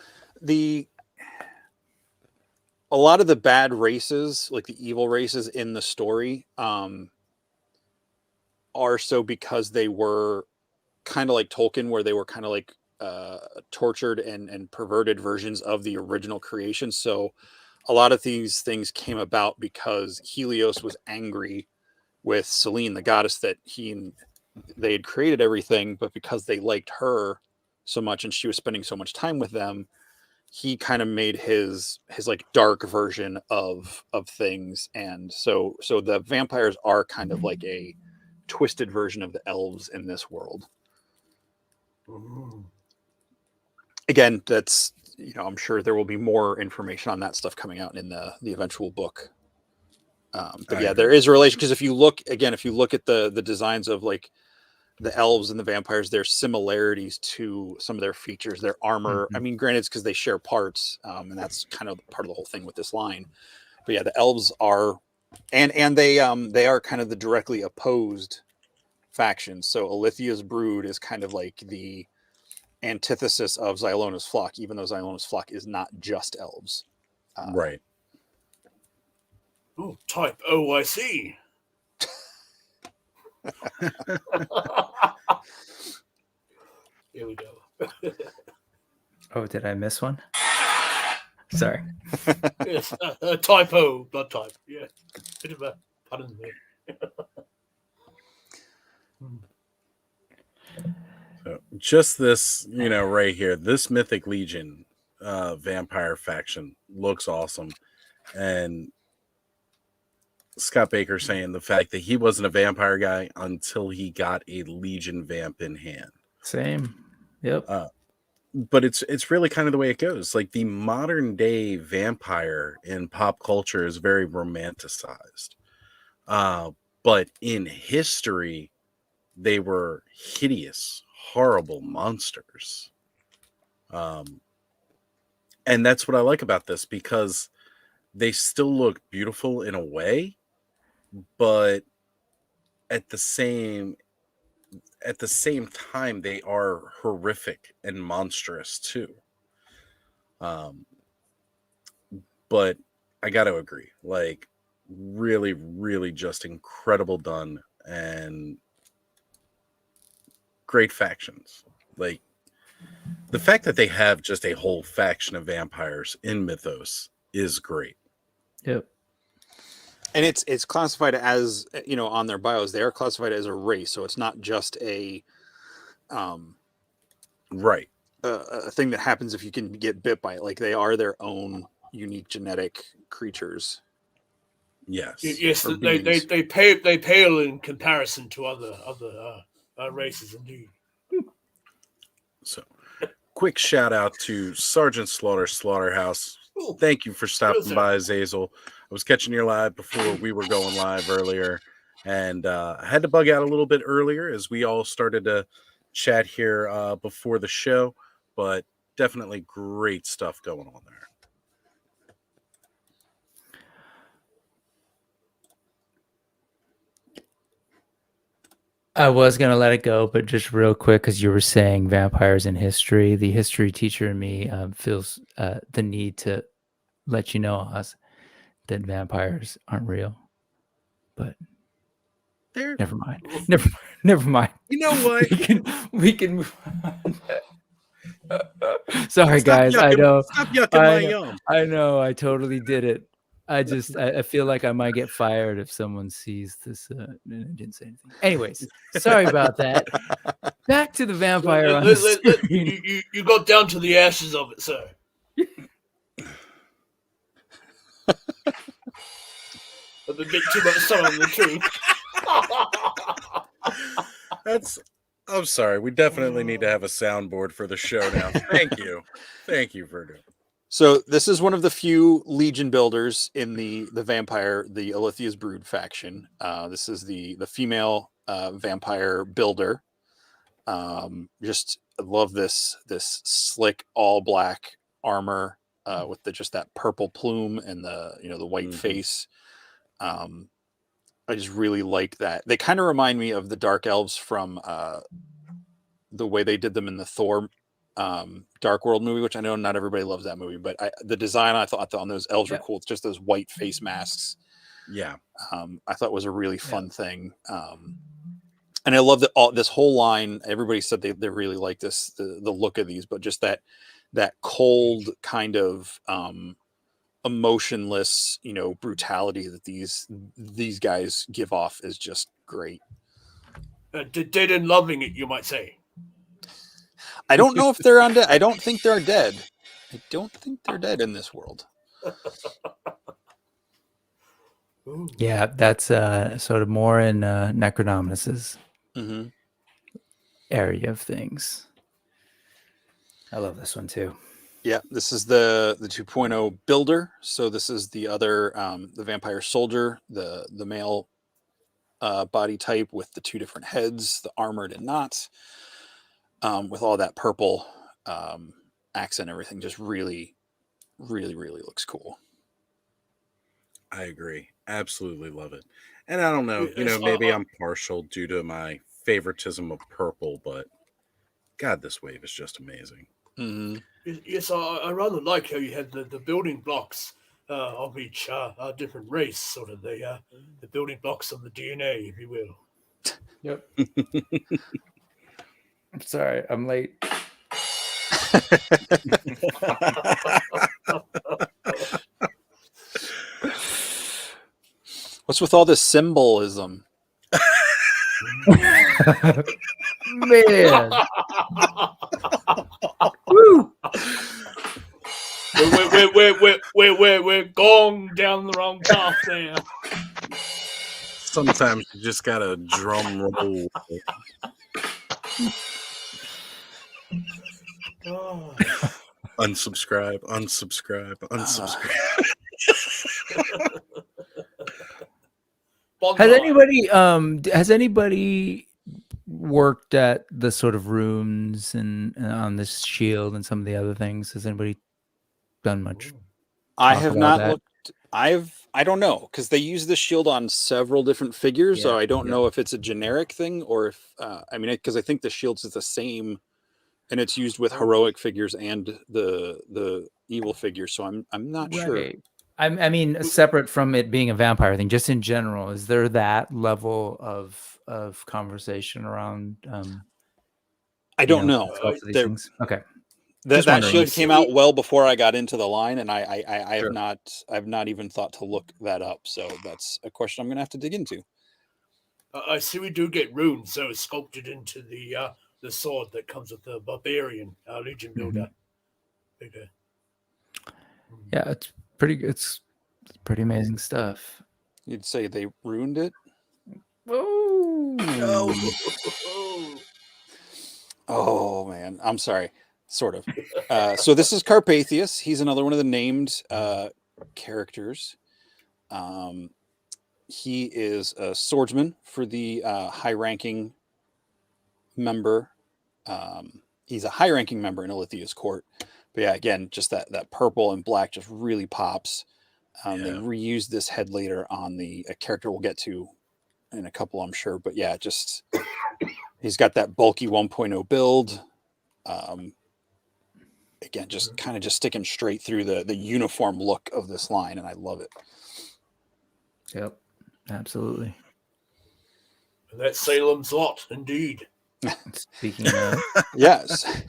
a lot of the bad races, like the evil races in the story, are so because they were kind of like Tolkien, where they were kind of like tortured and perverted versions of the original creation. So a lot of these things came about because Helios was angry with Selene, the goddess that they had created everything, but because they liked her so much and she was spending so much time with them, he kind of made his like dark version of things. And so the vampires are kind of like a twisted version of the elves in this world. Again, that's I'm sure there will be more information on that stuff coming out in the eventual book. But yeah, there is a relation, because if you look at the designs of like the elves and the vampires, there's similarities to some of their features, their armor. Mm-hmm. I mean, granted, it's because they share parts, and that's kind of part of the whole thing with this line. But yeah, the elves are, and they are kind of the directly opposed factions. So Alithia's brood is kind of like the antithesis of Xylona's flock, even though Xylona's flock is not just elves. Right. Oh, type O, I see. Here we go. Oh, did I miss one? Sorry. Yes, typo, blood type. Yeah, bit of a pun there. So just this, right here, this Mythic Legion vampire faction looks awesome. And Scott Baker saying the fact that he wasn't a vampire guy until he got a Legion vamp in hand. Same. Yep. But it's really kind of the way it goes. Like the modern day vampire in pop culture is very romanticized. But in history, they were hideous, horrible monsters. And that's what I like about this, because they still look beautiful in a way, but at the same time, they are horrific and monstrous too. But I got to agree, like really, really just incredible done and great factions. Like the fact that they have just a whole faction of vampires in Mythos is great. Yep. And it's classified as, on their bios, they are classified as a race. So it's not just a Right. A thing that happens if you can get bit by it. Like they are their own unique genetic creatures. Yes. Yes, Or they beings. pale in comparison to other races, indeed. So, quick shout out to Sergeant Slaughterhouse. Oh, Thank you for stopping sir. by, Zazel. I was catching your live before we were going live earlier, and I had to bug out a little bit earlier as we all started to chat here before the show, but definitely great stuff going on there. I was going to let it go, but just real quick, because you were saying vampires in history, the history teacher in me feels the need to let you know, Oz, that vampires aren't real. But There, never mind. Never mind. you know what? We can move on. Sorry, Stop guys. I yucking- know. Stop yucking my yum. I know. I totally did it. I feel like I might get fired if someone sees this. I didn't say anything. Anyways, sorry about that. Back to the vampire on the screen. You got down to the ashes of it, sir. A bit too much sun on the tree. I'm sorry. We definitely need to have a soundboard for the show now. Thank you. Thank you for doing it. So this is one of the few Legion builders in the vampire, the Alithia's Brood faction. This is the female vampire builder. Just love this slick all black armor with just that purple plume and the white face. I just really like that. They kind of remind me of the Dark Elves from the way they did them in the Thor Dark World movie, which I know not everybody loves that movie, but the design I thought on those elves were cool. It's just those white face masks. Yeah. I thought was a really fun thing. And I love that this whole line, everybody said they really like this, the look of these, but just that cold kind of emotionless, brutality that these guys give off is just great. Dead and loving it, you might say. I don't know if they're undead. I don't think they're dead. I don't think they're dead in this world. Yeah, that's sort of more in Necronominus's area of things. I love this one too. Yeah, this is the 2.0 builder. So this is the other the vampire soldier, the male body type with the 2 different heads, the armored and not, with all that purple accent, everything just really, really, really looks cool. I agree. Absolutely love it. And I don't know, Yes, maybe I'm partial due to my favoritism of purple, but God, this wave is just amazing. Mm-hmm. yes, I rather like how you had the building blocks of each different race, sort of the building blocks of the DNA, if you will. Yep. I'm sorry, I'm late. What's with all this symbolism? Man. Woo! We're going down the wrong path there. Sometimes you just gotta drum roll. Oh. Unsubscribe. Has anybody worked at the sort of runes and on this shield and some of the other things? Has anybody done much? I talk have about not that? looked. I don't know, because they use this shield on several different figures, so Yeah, I don't yeah. know if it's a generic thing or if because I think the shields is the same, and it's used with heroic figures and the evil figures. So I'm not sure. Right. I mean, separate from it being a vampire thing, just in general, is there that level of conversation around? I don't know. both of these There- things? Okay. That Just that wondering. shield came out well before I got into the line, and I have Sure. not I've not even thought to look that up. So that's a question I'm gonna have to dig into. I see we do get runes, so sculpted into the sword that comes with the barbarian Legion builder. Figure. Yeah, it's pretty amazing stuff. You'd say they ruined it. Oh man, I'm sorry. Sort of. So this is Carpathius. He's another one of the named characters. He is a swordsman for the high-ranking member. He's a high-ranking member in Ilithia's court. But yeah, again, just that purple and black just really pops. They reused this head later on a character we'll get to in a couple, I'm sure. But yeah, just he's got that bulky 1.0 build. Again, just kind of just sticking straight through the uniform look of this line, and I love it. Yep, absolutely. And that's Salem's Lot, indeed. Speaking of, Yes.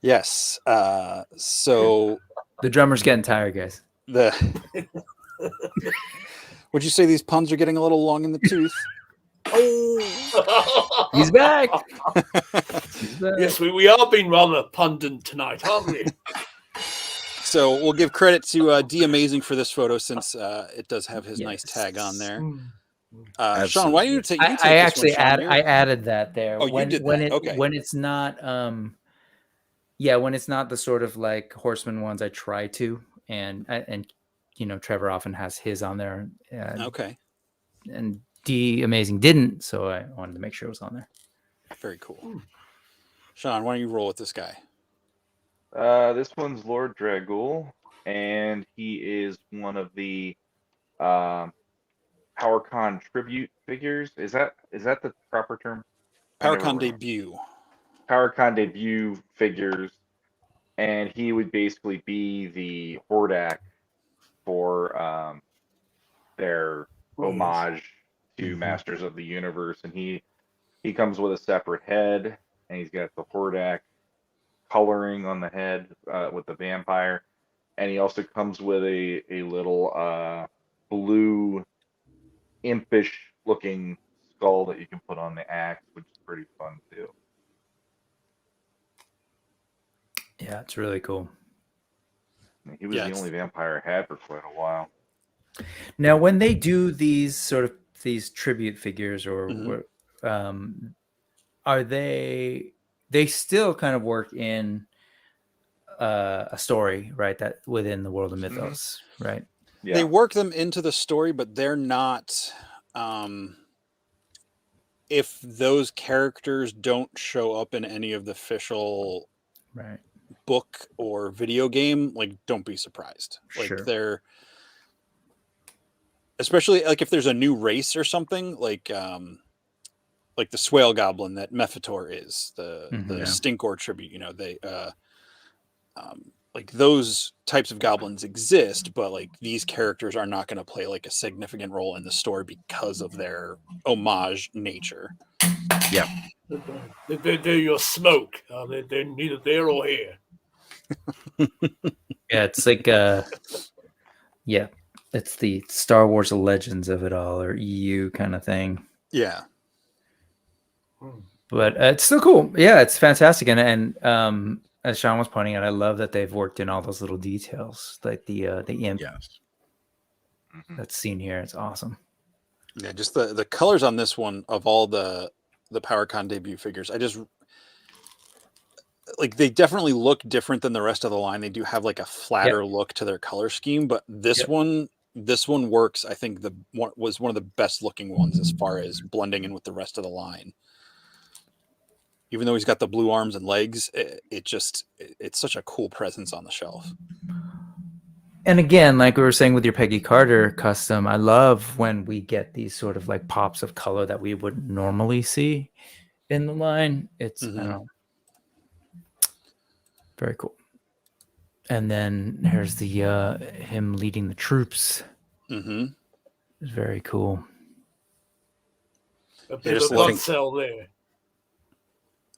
Yes. So the drummer's getting tired, guys. Would you say these puns are getting a little long in the tooth? He's back. Yes, we are being rather pundit tonight, aren't we? So we'll give credit to D Amazing for this photo, since it does have his nice tag on there. Sean, why don't you take? I actually added that there. Oh, you did that. Okay. When it's not, when it's not the sort of like Horseman ones, I try to, and Trevor often has his on there. Okay. And D Amazing didn't, so I wanted to make sure it was on there. Very cool. Sean, why don't you roll with this guy? This one's Lord Dragul, and he is one of the PowerCon tribute figures. Is that the proper term? PowerCon debut. PowerCon debut figures, and he would basically be the Hordak for their homage to Masters of the Universe, and he comes with a separate head, and he's got the Hordak coloring on the head with the vampire, and he also comes with a little blue impish looking skull that you can put on the axe, which is pretty fun too. Yeah, it's really cool. He was the only vampire I had for quite a while. Now, when they do these tribute figures, or are they still kind of work in a story, right? That within the world of Mythos, right? Yeah. They work them into the story, but they're not. If those characters don't show up in any of the official Right. book or video game, like don't be surprised. Like Sure. they're, especially like if there's a new race or something, like the Swale Goblin that Mephitor is, the Yeah. Stinkor tribute. You know, they like those types of goblins exist, but like these characters are not going to play like a significant role in the story because of their homage nature. Yeah. They're your smoke. They're neither there or here. Yeah, it's like yeah, it's the Star Wars Legends of it all, or EU kind of thing. Yeah. But it's still cool. Yeah, it's fantastic, and as Sean was pointing out, I love that they've worked in all those little details, like the imp Yes. that's seen here. It's awesome. Yeah, just the colors on this one of all the PowerCon debut figures, I just like they definitely look different than the rest of the line. They do have like a flatter look to their color scheme, but this one works. I think was one of the best looking ones as far as blending in with the rest of the line. Even though he's got the blue arms and legs, it's such a cool presence on the shelf. And again, like we were saying with your Peggy Carter custom, I love when we get these sort of like pops of color that we wouldn't normally see in the line. It's I don't know, very cool. And then here's the him leading the troops. Mm-hmm. It's very cool. A bit of a blood cell there.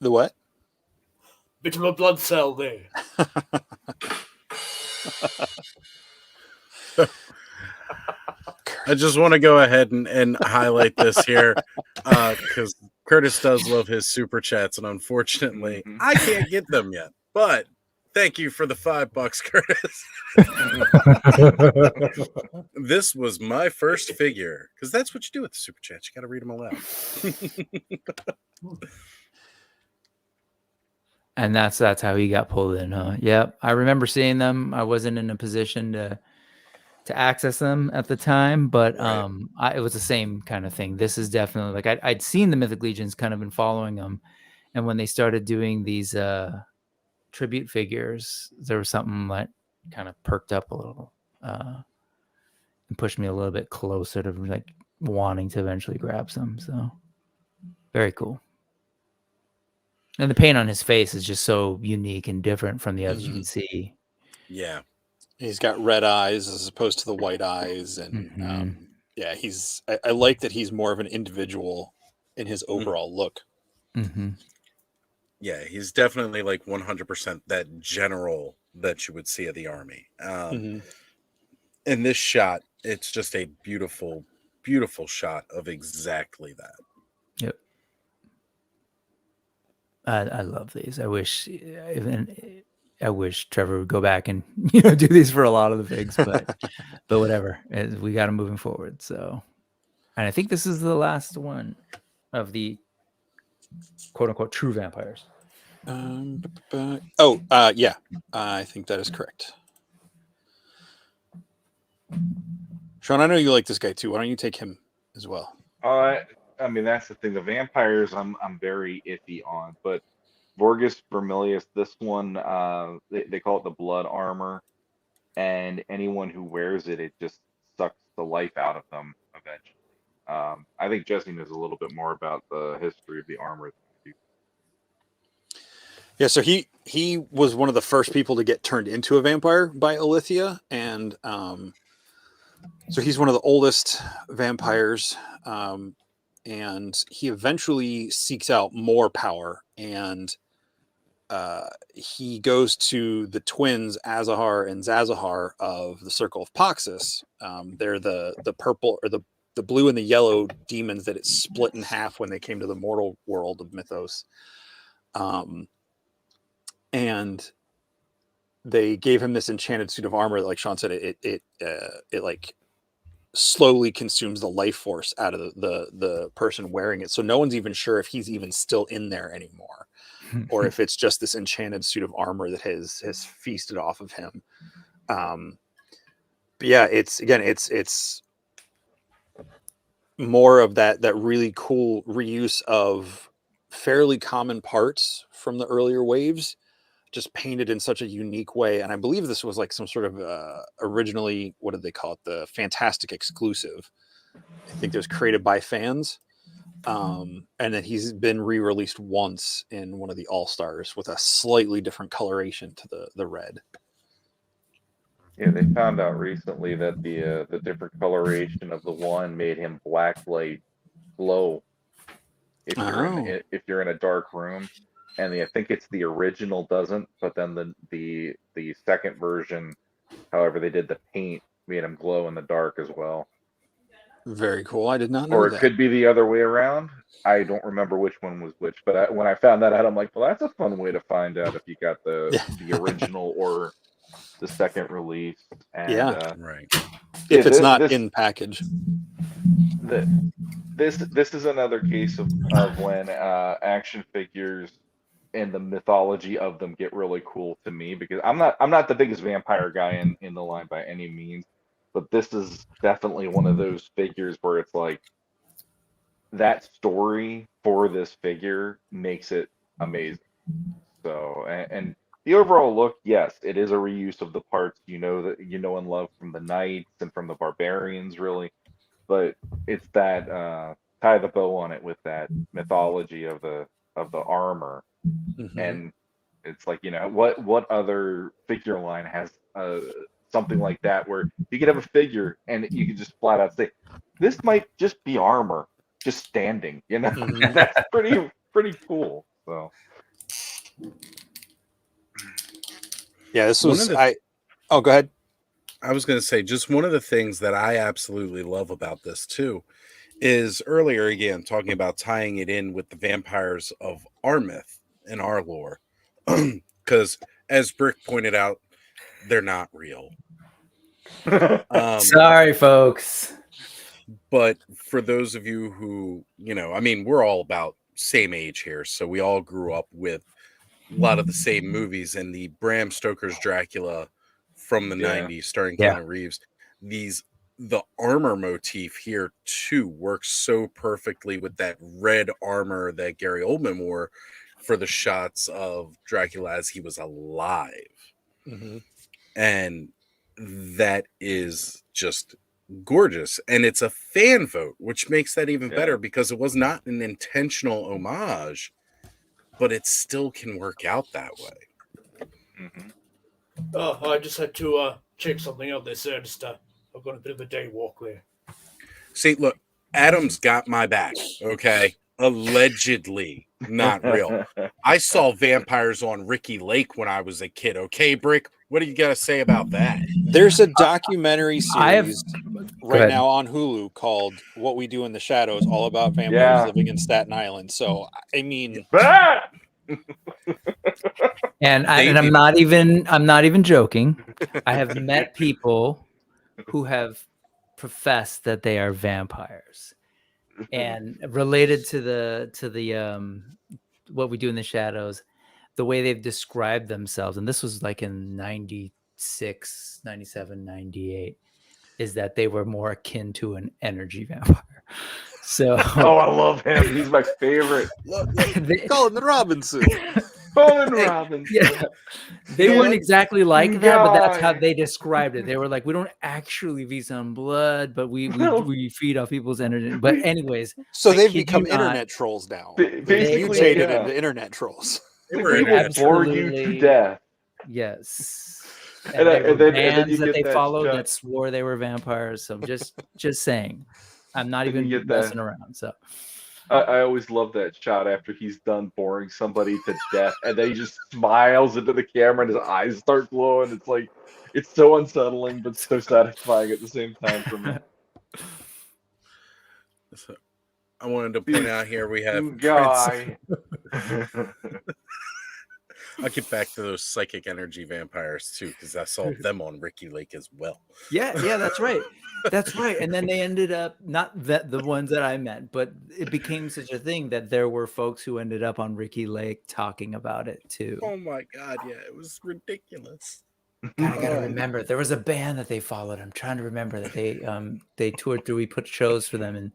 The what? Bit of a blood cell there. I just want to go ahead and highlight this here because Curtis does love his super chats, and unfortunately, I can't get them yet. But thank you for the $5, Curtis. This was my first figure because that's what you do with the super chats. You got to read them aloud. And that's how he got pulled in, huh? Yep. I remember seeing them. I wasn't in a position to access them at the time, but it was the same kind of thing. This is definitely like I'd seen the Mythic Legions, kind of been following them, and when they started doing these tribute figures, there was something that kind of perked up a little and pushed me a little bit closer to like wanting to eventually grab some. So very cool. And the paint on his face is just so unique and different from the others you can see. Yeah. He's got red eyes as opposed to the white eyes. And yeah, I like that he's more of an individual in his overall look. Yeah, he's definitely like 100% that general that you would see at the army. In this shot, it's just a beautiful, beautiful shot of exactly that. Yep. I love these. I wish Trevor would go back and do these for a lot of the figs, but whatever. We got them moving forward. So, and I think this is the last one of the quote unquote true vampires. Yeah, I think that is correct. Sean, I know you like this guy too. Why don't you take him as well? I mean, that's the thing. The vampires, I'm very iffy on, but Vorgus Vermilius, this one, they call it the blood armor, and anyone who wears it, it just sucks the life out of them eventually. I think Jesse knows a little bit more about the history of the armor than I do. Yeah, so he was one of the first people to get turned into a vampire by Alithia, and so he's one of the oldest vampires. And he eventually seeks out more power, and he goes to the twins Azahar and Zazahar of the Circle of Poxus. They're the purple or the blue and the yellow demons that it split in half when they came to the mortal world of Mythos. And they gave him this enchanted suit of armor. Like Sean said, it like slowly consumes the life force out of the person wearing it, so no one's even sure if he's even still in there anymore. or if it's just this enchanted suit of armor that has feasted off of him. But yeah, it's more of that really cool reuse of fairly common parts from the earlier waves, just painted in such a unique way. And I believe this was like some sort of originally, what did they call it? The Fantastic exclusive. I think it was created by fans. And then he's been re-released once in one of the All-Stars with a slightly different coloration to the red. Yeah, they found out recently that the different coloration of the one made him blacklight glow if you're in a dark room, and I think it's the original doesn't, but then the second version, however they did the paint, made him glow in the dark as well. Very cool. I did not know Or it that. could be the other way around. I don't remember which one was which, but when I found that out, I'm like, well, that's a fun way to find out if you got the original or the second release. And Yeah. Right. If it's not this in package. this is another case of when action figures and the mythology of them get really cool to me, because I'm not the biggest vampire guy in the line by any means, but this is definitely one of those figures where it's like that story for this figure makes it amazing. So and the overall look, yes, it is a reuse of the parts that you know and love from the knights and from the barbarians, really, but it's that tie the bow on it with that mythology of the armor. Mhm. And it's like, what other figure line has something like that, where you could have a figure and you could just flat out say, this might just be armor just standing, Mhm. That's pretty cool. So Yeah, this One was of the- Oh, go ahead. I was going to say, just one of the things that I absolutely love about this too is earlier again talking about tying it in with the vampires of our myth and our lore, because as Brick pointed out, they're not real. Sorry, folks. But for those of you who, we're all about same age here, so we all grew up with a lot of the same movies, and the Bram Stoker's Dracula from the Yeah. 90s starring Yeah. Keanu Reeves, the armor motif here too works so perfectly with that red armor that Gary Oldman wore for the shots of Dracula as he was alive. Mm-hmm. And that is just gorgeous, and it's a fan vote, which makes that even better, because it was not an intentional homage, but it still can work out that way. Mm-hmm. Oh, I just had to check something out there, sir. I've got a bit of a day walk there. See, look, Adam's got my back, okay? Allegedly, not real. I saw vampires on Ricky Lake when I was a kid, okay, Brick? What do you got to say about that? There's a documentary I have- series Go ahead. now on Hulu called What We Do in the Shadows, all about vampires Yeah. living in Staten Island. So, I mean, Ah! And I'm not even joking. I have met people who have professed that they are vampires, and related to the What We Do in the Shadows, the way they've described themselves, and this was like in 96, 97, 98, is that they were more akin to an energy vampire. So Oh, I love him. He's my favorite. Colin Robinson. Colin Robinson. Yeah, they Yeah. weren't exactly like that, but that's how Guy. they described it. They were like, we don't actually feed on blood, but we feed off people's energy. But anyways, So I they've kid you become not. internet trolls now. Basically, They've mutated yeah. into internet trolls. They They were will internet bore you to Absolutely. death. Yes. And there were then bands you that get they that followed shot. that swore they were vampires. So just saying, I'm not Then you even get messing that. around. So I always love that shot after he's done boring somebody to death, and then he just smiles into the camera and his eyes start glowing. It's like, it's so unsettling, but so satisfying at the same time for me. So, I wanted to point out here we have Guy. I'll get back to those psychic energy vampires too, because I saw them on Ricky Lake as well. Yeah, that's right. That's right. And then they ended up not that the ones that I met, but it became such a thing that there were folks who ended up on Ricky Lake talking about it too. Oh my god, yeah, it was ridiculous. God, I gotta remember. There was a band that they followed. I'm trying to remember that they toured through. We put shows for them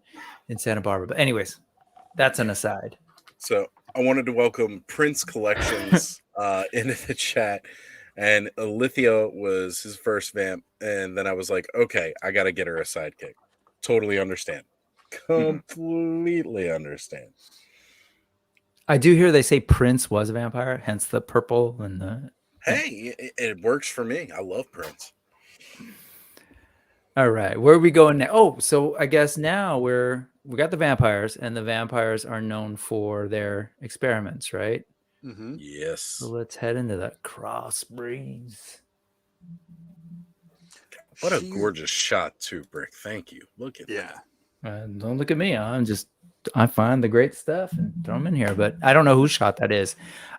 in Santa Barbara. But anyways, that's an aside. So I wanted to welcome Prince Collections into the chat, and Alithia was his first vamp, and then I was like, okay, I gotta get her a sidekick. Totally understand. Completely understand. I do hear they say Prince was a vampire, hence the purple and the. Hey, it works for me. I love Prince. All right, where are we going now? Oh, so I guess now we got the vampires, and the vampires are known for their experiments, right? Mm-hmm. Yes. So let's head into the crossbreeds. What a gorgeous shot, too, Brick. Thank you. Look at that. Don't look at me. I find the great stuff and throw them in here, but I don't know whose shot that is.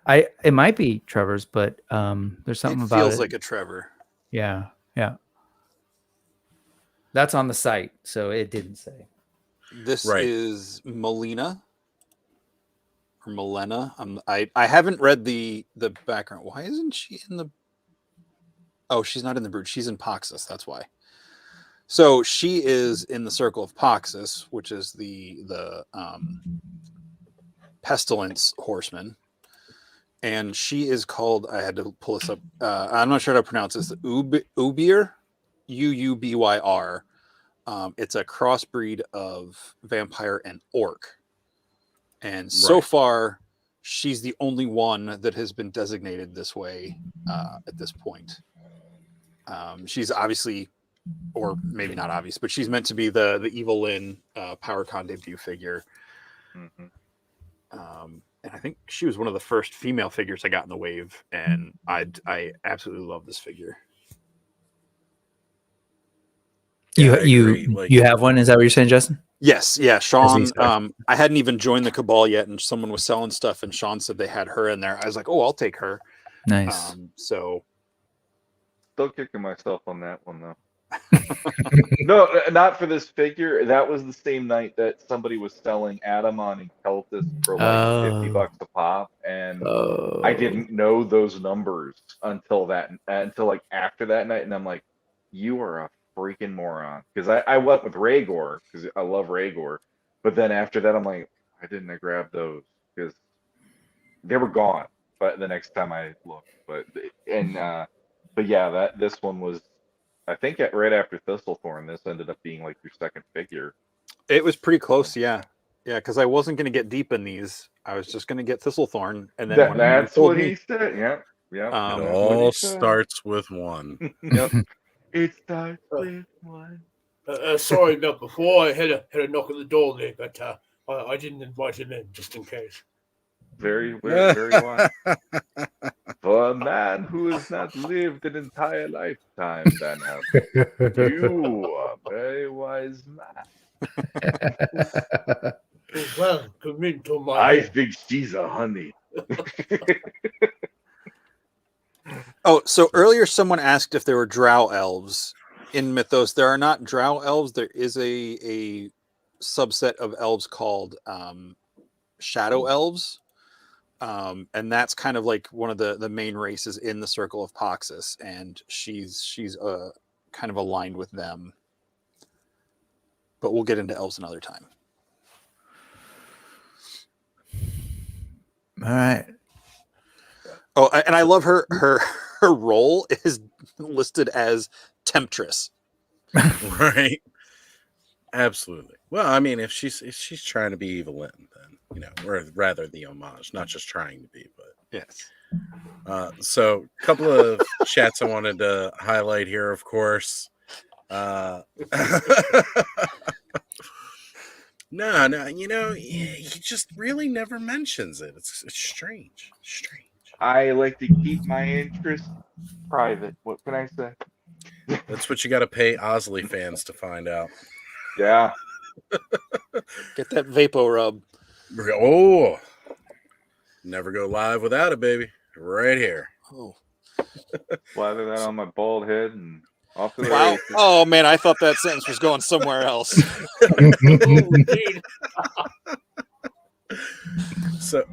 It might be Trevor's, but there's something about it. Feels like a Trevor. Yeah. That's on the site, so it didn't say. This is Melina or Melena. I haven't read the background. Why isn't she in the? Oh, she's not in the brood. She's in Poxus. That's why. So she is in the circle of Poxus, which is the pestilence horseman, and she is called. I had to pull this up. I'm not sure how to pronounce this. Ubyr, Uuyr. It's a crossbreed of vampire and orc, and so far, she's the only one that has been designated this way at this point. She's obviously. Or maybe not obvious, but she's meant to be the Evil Lynn PowerCon debut figure. And I think she was one of the first female figures I got in the wave, and I absolutely love this figure. You have one? Is that what you're saying, Justin? Yes, yeah. Sean, I hadn't even joined the Cabal yet, and someone was selling stuff, and Sean said they had her in there. I was like, oh, I'll take her. Nice. So still kicking myself on that one though. No, not for this figure. That was the same night that somebody was selling Adamon and Keltis for like $50 a pop, and I didn't know those numbers until like after that night, and I'm like, you are a freaking moron, because I went with Rhaegor because I love Rhaegor, but then after that I'm like, I grab those because they were gone. But the next time I looked, but yeah, this one was. I think right after Thistlethorn, this ended up being like your second figure. It was pretty close, yeah, because I wasn't going to get deep in these. I was just going to get Thistlethorn, and then that's what he said. Yeah. It all starts with one. Yep. It starts with one. Sorry, but before I had a knock at the door there, but I didn't invite him in just in case. Very wise. For a man who has not lived an entire lifetime, then you are a very wise man. Well, come into my. I think she's a honey. Oh, so earlier someone asked if there were drow elves in Mythos. There are not drow elves. There is a subset of elves called shadow elves. And that's kind of like one of the main races in the Circle of Poxus, and she's kind of aligned with them. But we'll get into elves another time. All right. Oh, and I love her role is listed as temptress. Right. Absolutely. Well, I mean, if she's trying to be Evil Lynn, then or rather the homage, not just trying to be, but yes. So a couple of chats I wanted to highlight here, of course. No, he just really never mentions it. It's strange. I like to keep my interests private. What can I say? That's what you got to pay Osley fans to find out. Yeah. Get that Vapo rub. Oh, never go live without it, baby. right here. Oh, Slather that on my bald head and off to the wow. races. Oh man, I thought that sentence was going somewhere else. Oh, indeed. So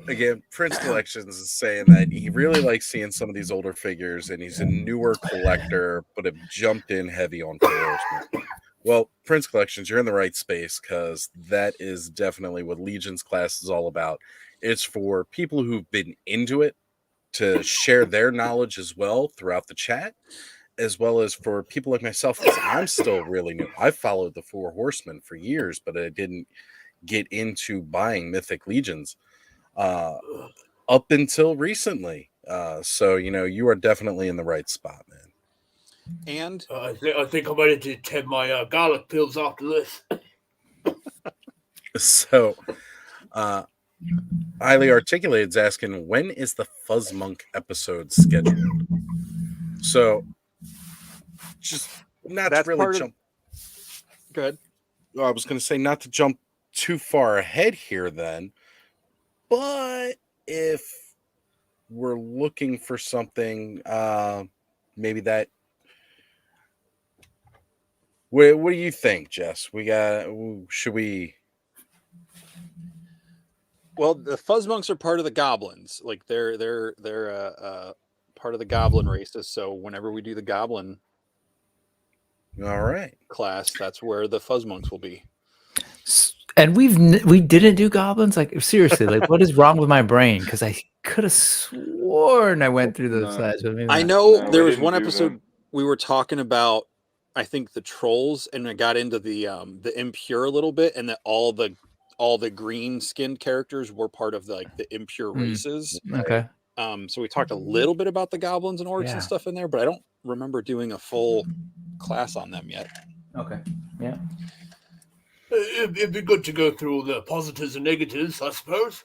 again, Prince Collections is saying that he really likes seeing some of these older figures, and he's a newer collector, but have jumped in heavy on Horsemen. Well, Prince Collections, you're in the right space because that is definitely what Legion's class is all about. It's for people who've been into it to share their knowledge as well throughout the chat, as well as for people like myself, because I'm still really new. I've followed the Four Horsemen for years, but I didn't get into buying Mythic Legions up until recently. So, you are definitely in the right spot, man. And I think I'm ready to take my garlic pills after this. So, Highly Articulated's asking, when is the Fuzz Monk episode scheduled? So, just not that's to really part jump. go ahead. I was going to say not to jump too far ahead here then, but if we're looking for something, maybe that. What do you think, Jess? Should we? Well, the Fuzz Monks are part of the goblins. Like they're part of the goblin races. So whenever we do the goblin All right. class, that's where the Fuzz Monks will be. And we didn't do goblins. Like seriously, like what is wrong with my brain? Because I could have sworn I went through those No. slides. But maybe I not. know No, there we was didn't one do episode them. we were talking about, I think the trolls, and I got into the impure a little bit, and that all the green skinned characters were part of the impure races. Okay. So we talked a little bit about the goblins and orcs Yeah. and stuff in there, but I don't remember doing a full class on them yet. Okay. Yeah. It'd be good to go through all the positives and negatives, I suppose.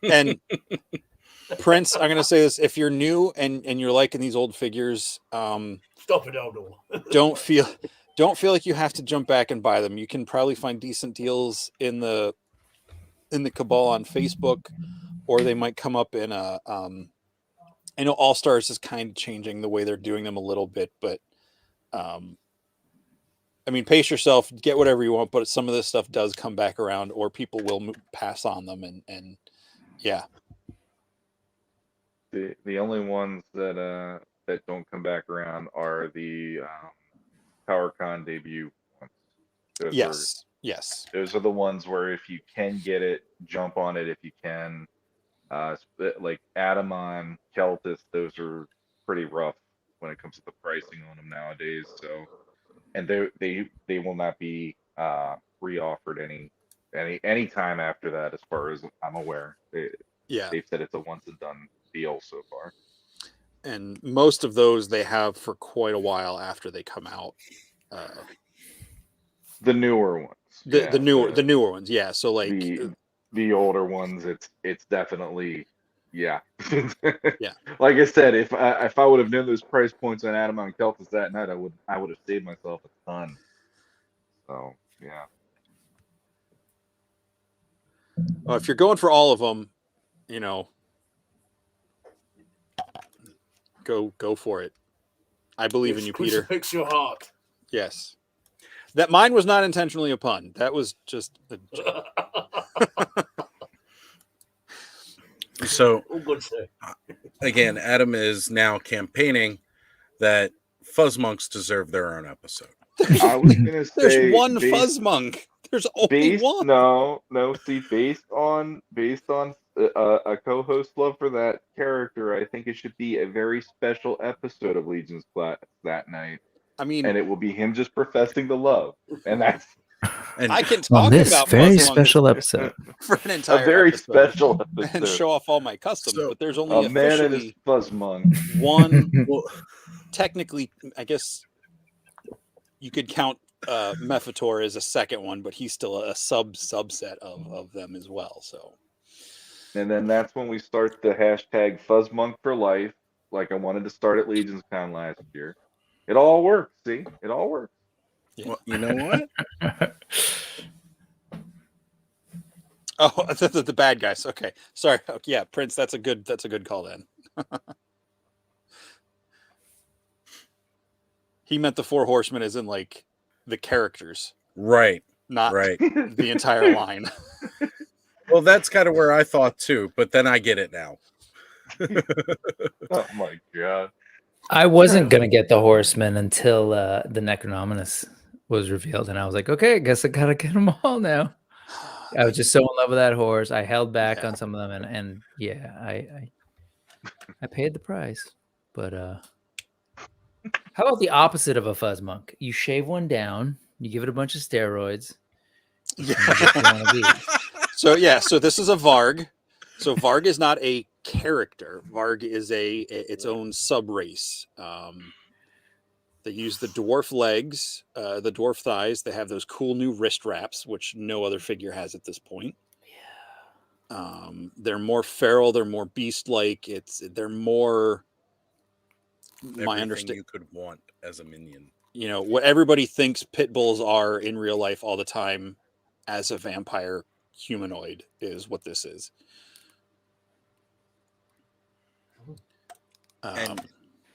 And Prince, I'm gonna say this: if you're new and you're liking these old figures, Stop it, Eldor. don't feel like you have to jump back and buy them. You can probably find decent deals in the Cabal on Facebook, or they might come up in a. I know All Stars is kind of changing the way they're doing them a little bit, but I mean, pace yourself, get whatever you want, but some of this stuff does come back around, or people will pass on them, and yeah. The only ones that don't come back around are the PowerCon debut ones. Yes. Those are the ones where if you can get it, jump on it if you can. Like Adamon, Keltis, those are pretty rough when it comes to the pricing on them nowadays. So, and they will not be reoffered any time after that, as far as I'm aware. They've said it's a once and done deal so far. And most of those they have for quite a while after they come out. The newer ones. The newer ones, yeah. So like the older ones, it's definitely yeah. Yeah. Like I said, if I would have known those price points on Adamon and Keltis that night, I would have saved myself a ton. So yeah. Well, if you're going for all of them, go for it. I believe in you, Peter. Crucifix your heart. Yes. That mine was not intentionally a pun. That was just a joke. So Oh, good sir. again, Adam is now campaigning that Fuzz Monks deserve their own episode. I was gonna say There's one Fuzz Monk. There's only one. No. See, based on a co-host love for that character, I think it should be a very special episode of Legion's class that night. I mean, And it will be him just professing the love, and that's And I can On talk this about very Fuzz Monk special episode. for an a entire very episode special and episode. show off all my customs, So, but there's only A man and his officially fuzz monk. one. well, Technically, I guess you could count Mephitor as a second one, but he's still a subset of them as well. So, And then that's when we start the hashtag Fuzz Monk for life, like I wanted to start at Legion's Con last year. It all works. See, it all works. well, you know what? Oh, the bad guys. Okay, sorry. Yeah, Prince. That's a good call then. He meant the four horsemen as in like the characters, Right. not Right. the entire line. Well, that's kind of where I thought too, but then I get it now. Oh my god. I wasn't gonna get the Horsemen until the Necronominus was revealed, and I was like, okay, I guess I gotta get them all now. I was just so in love with that horse. I held back on some of them, and yeah, I paid the price. But how about the opposite of a fuzz monk? You shave one down, you give it a bunch of steroids. Yeah. And you get you one of these. So this is a Varg. So Varg is not a character. Varg is its own sub race. They use the dwarf legs, the dwarf thighs. They have those cool new wrist wraps, which no other figure has at this point. Yeah. They're more feral. They're more beast-like. They're more. My understanding, you could want as a minion. You know what everybody thinks pit bulls are in real life all the time, as a vampire humanoid is what this is. And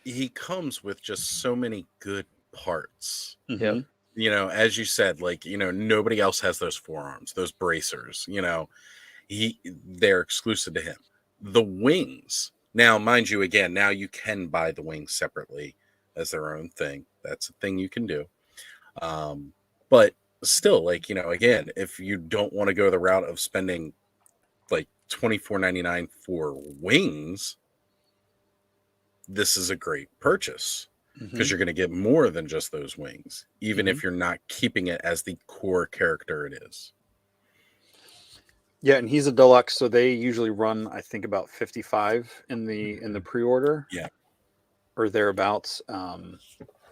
he comes with just so many good parts. Yep. You know, as you said, like, you know, nobody else has those forearms, those bracers, you know, they're exclusive to him. The wings. Now, mind you, again, now you can buy the wings separately as their own thing. That's a thing you can do. But still, like, you know, again, if you don't want to go the route of spending like $24.99 for wings, this is a great purchase because you're going to get more than just those wings, even if you're not keeping it as the core character it is. Yeah, and he's a deluxe, so they usually run, I think, about 55 in the pre-order. Yeah, or thereabouts. A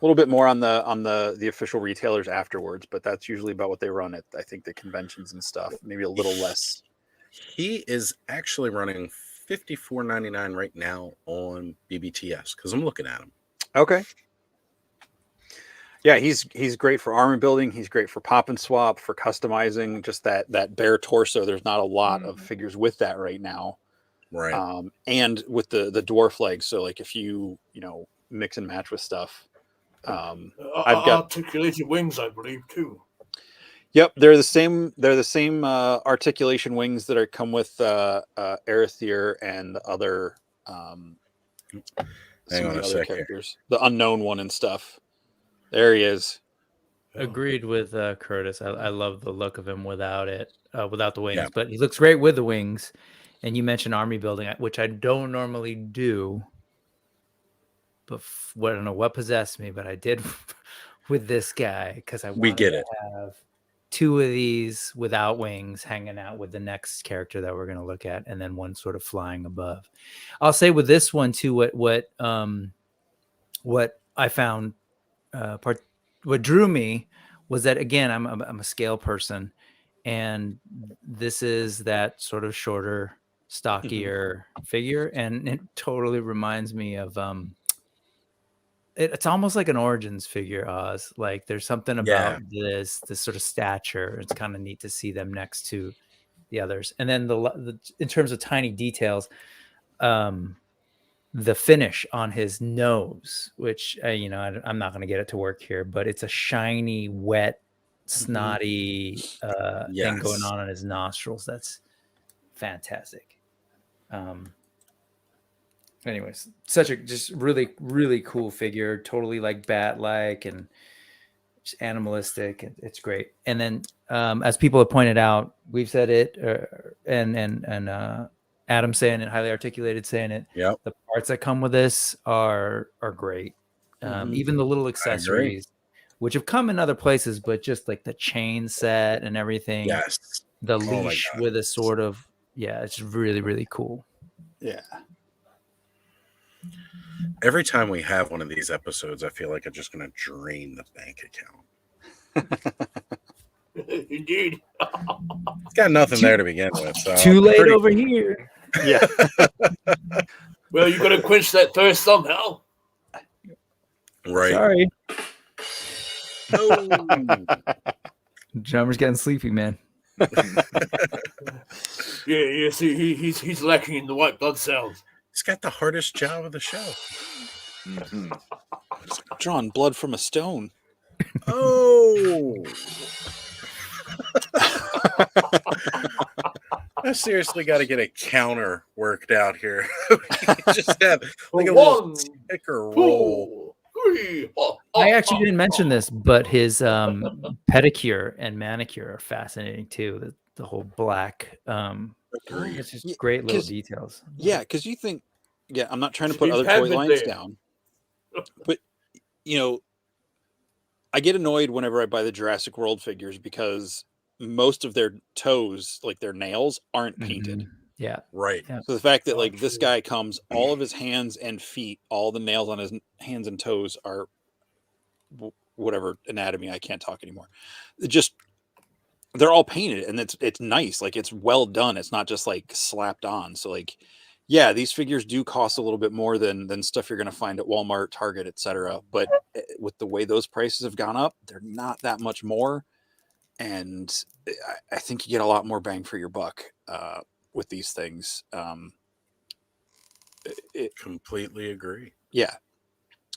little bit more on the official retailers afterwards, but that's usually about what they run at, I think, the conventions and stuff. Maybe a little less. He is actually running $54.99 right now on BBTS because I'm looking at him. Okay. Yeah, he's great for armor building. He's great for pop and swap, for customizing. Just that bare torso. There's not a lot of figures with that right now, right? And with the dwarf legs. So like if you mix and match with stuff. I've got articulated wings, I believe, too. Yep, they're the same. They're the same articulation wings that come with Arethyr and other some of the other characters. The unknown one and stuff. There he is. Agreed with Curtis. I love the look of him without the wings, but he looks great with the wings. And you mentioned army building, which I don't normally do. But I don't know what possessed me, but I did with this guy because I wanted to have two of these without wings hanging out with the next character that we're going to look at, and then one sort of flying above. I'll say with this one too, what I found what drew me was that, again, I'm a scale person, and this is that sort of shorter, stockier figure, and it totally reminds me of it's almost like an Origins figure, Oz. Like there's something about this sort of stature. It's kind of neat to see them next to the others. And then the in terms of tiny details, the finish on his nose, which I'm not going to get it to work here, but it's a shiny, wet, snotty thing going on in his nostrils. That's fantastic. Anyways, such a just really, really cool figure, totally like bat-like and just animalistic. It's great. And then, as people have pointed out, we've said it, and Adam saying it, highly articulated saying it. Yeah, the parts that come with this are great. Even the little accessories, which have come in other places, but just like the chain set and everything. Yes, the leash with a sort of it's really, really cool. Yeah. Every time we have one of these episodes, I feel like I'm just going to drain the bank account. Indeed. It's got nothing there to begin with. So too late over here. Yeah. Well, you got to quench that thirst somehow. Right. Sorry. No. Drummer's getting sleepy, man. Yeah. See, he's lacking in the white blood cells. He's got the hardest job of the show. Mhm. Drawing blood from a stone. Oh, I seriously got to get a counter worked out here. Just have like a little One, ticker roll. 2, 3. I actually didn't mention this, but his pedicure and manicure are fascinating too. The whole black, Agreed. it's just Yeah, great little 'cause- details. Yeah, because you think, yeah, I'm not trying to It's put other toy independent lines there. down, but you know, I get annoyed whenever I buy the Jurassic World figures because most of their toes, like their nails, aren't painted. Mhm. Yeah. Right. Yeah. So the fact that Oh, like this true. guy comes, all of his hands and feet, all the nails on his hands and toes are whatever anatomy. I can't talk anymore. It just they're all painted, and it's nice. Like it's well done. It's not just like slapped on. So like, yeah, these figures do cost a little bit more than stuff you're going to find at Walmart, Target, etc. But with the way those prices have gone up, they're not that much more, and I think you get a lot more bang for your buck with these things. Completely agree. Yeah,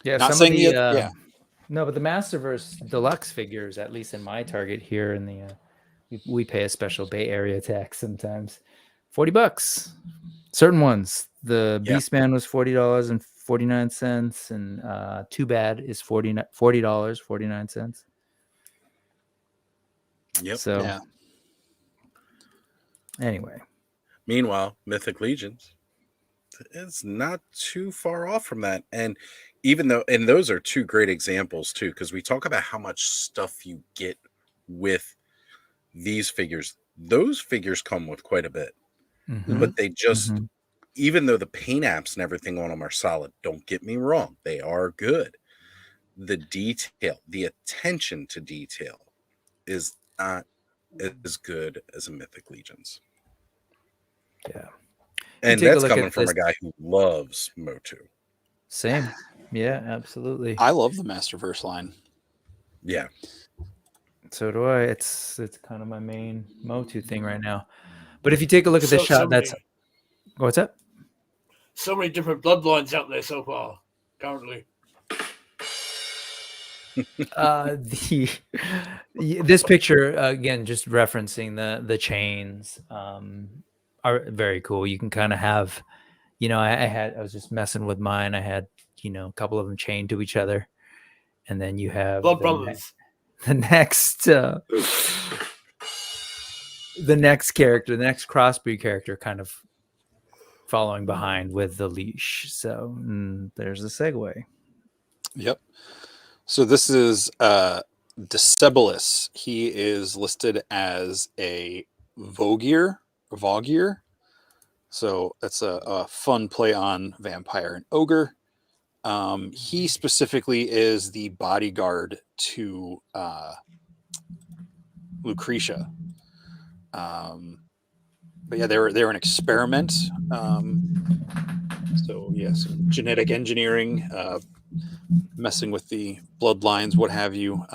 Yeah. not Some saying of the yeah. no, but the Masterverse Deluxe figures, at least in my Target here in the, we pay a special Bay Area tax sometimes, $40. Certain ones, the Yeah. Beastman was $40.49, and Too Bad is $40.49. Yep. So Yeah. anyway, Meanwhile, Mythic Legions is not too far off from that. And even though, and those are two great examples too, because we talk about how much stuff you get with these figures. Those figures come with quite a bit, Mhm. but they just, Mhm. even though the paint apps and everything on them are solid, don't get me wrong, they are good. The detail, the attention to detail is not as good as a Mythic Legions. Yeah. And take a that's look coming at from this. a guy who loves Motu. Same. Yeah, absolutely. I love the Masterverse line. Yeah. So do I. It's kind of my main Motu thing right now. But if you take a look at this So shot, that's many, what's that? so many different bloodlines out there so far. Currently, The this picture again, just referencing the chains, are very cool. You can kind of have, I was just messing with mine. I had, a couple of them chained to each other, and then you have Blood Brothers. the next the next character, the next crossbreed character, kind of following behind with the leash. So there's the segue. Yep. So this is Decebalus. He is listed as a Vogier. So that's a fun play on vampire and ogre. He specifically is the bodyguard to Lucretia. But yeah, they were an experiment. So yeah, some genetic engineering, messing with the bloodlines, what have you.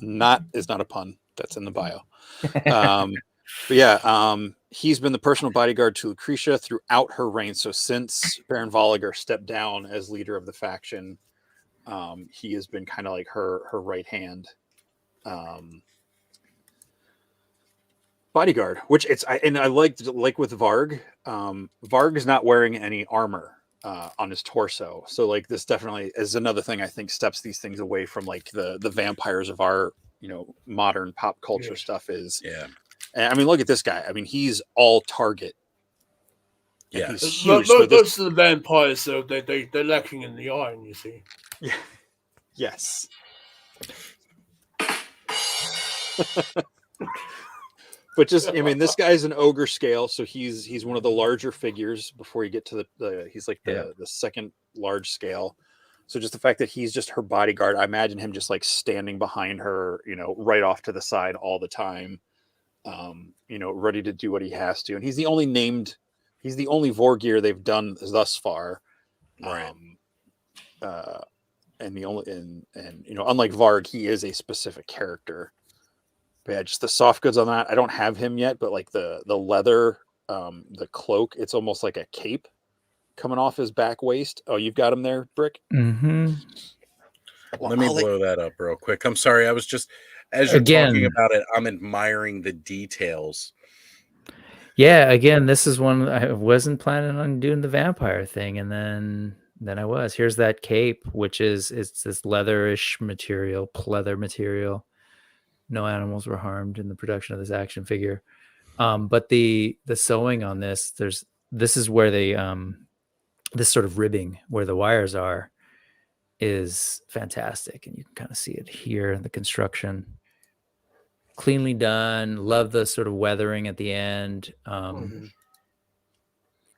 Not a pun. That's in the bio. But yeah, he's been the personal bodyguard to Lucretia throughout her reign. So since Baron Volliger stepped down as leader of the faction, he has been kind of like her right hand bodyguard. Which I like with Varg. Varg is not wearing any armor on his torso, so like this definitely is another thing I think steps these things away from like the vampires of our modern pop culture stuff is. Yeah. I mean, look at this guy. I mean, he's all target. And Yeah. he's huge. Most of the vampires, though, they're lacking in the iron. You see. Yeah. Yes. But just, I mean, this guy's an ogre scale, so he's one of the larger figures before you get to the he's like the second large scale. So just the fact that he's just her bodyguard, I imagine him just like standing behind her, right off to the side all the time, ready to do what he has to. And he's the only Vorgear they've done thus far. Right. And unlike Varg, he is a specific character. But yeah, just the soft goods on that. I don't have him yet, but like the leather the cloak. It's almost like a cape coming off his back waist. Oh, you've got him there, Brick. Mm-hmm. Let me blow that up real quick. I'm sorry. I was just, as you're talking about it, I'm admiring the details. Yeah, again, this is one I wasn't planning on doing the vampire thing, and then I was. Here's that cape, which it's this leatherish material, pleather material. No animals were harmed in the production of this action figure. But the sewing on this is where this sort of ribbing where the wires are is fantastic, and you can kind of see it here in the construction. Cleanly done. Love the sort of weathering at the end.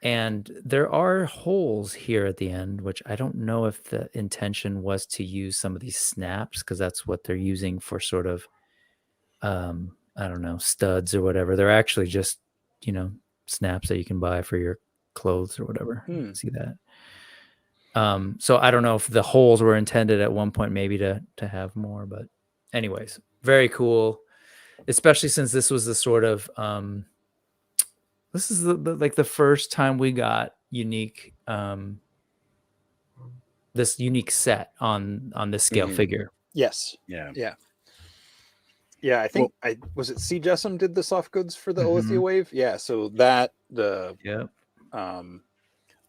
And there are holes here at the end, which I don't know if the intention was to use some of these snaps, because that's what they're using for sort of, I don't know, studs or whatever. They're actually just, snaps that you can buy for your clothes or whatever. You can see that. So I don't know if the holes were intended at one point maybe to have more, but anyways, very cool. Especially since this was the sort of this is the first time we got unique this unique set on this scale figure. Yes. Yeah. I think was it C. Jessam did the soft goods for the Alethea wave. Yeah. So that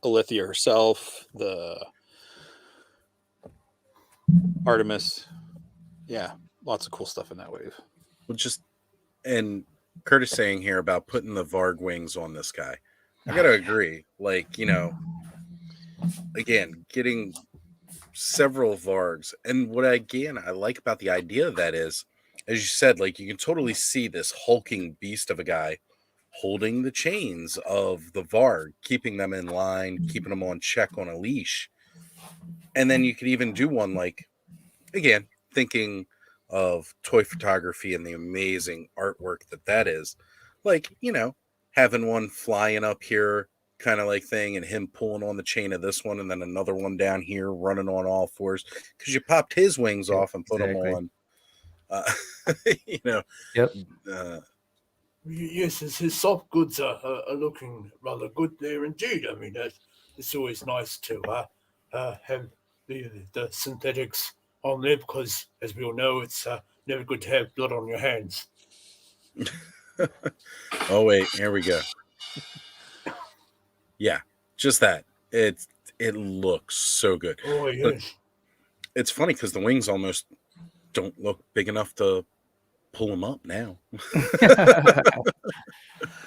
Alethea herself, the Artemis. Yeah. Lots of cool stuff in that wave. Well, and Curtis saying here about putting the Varg wings on this guy. I gotta agree. Like, again, getting several Vargs. And what I like about the idea of that is, as you said, like you can totally see this hulking beast of a guy holding the chains of the Varg, keeping them in line, keeping them on check on a leash. And then you could even do one like, again, thinking of toy photography and the amazing artwork that is, like, having one flying up here kind of like thing and him pulling on the chain of this one and then another one down here running on all fours because you popped his wings off and put them on. Yes, his soft goods are looking rather good there indeed. I mean, it's always nice to have the synthetics on there because, as we all know, it's never good to have blood on your hands. Oh wait, here we go. Yeah, just that. It looks so good. Oh yes. But it's funny because the wings almost don't look big enough to pull them up now.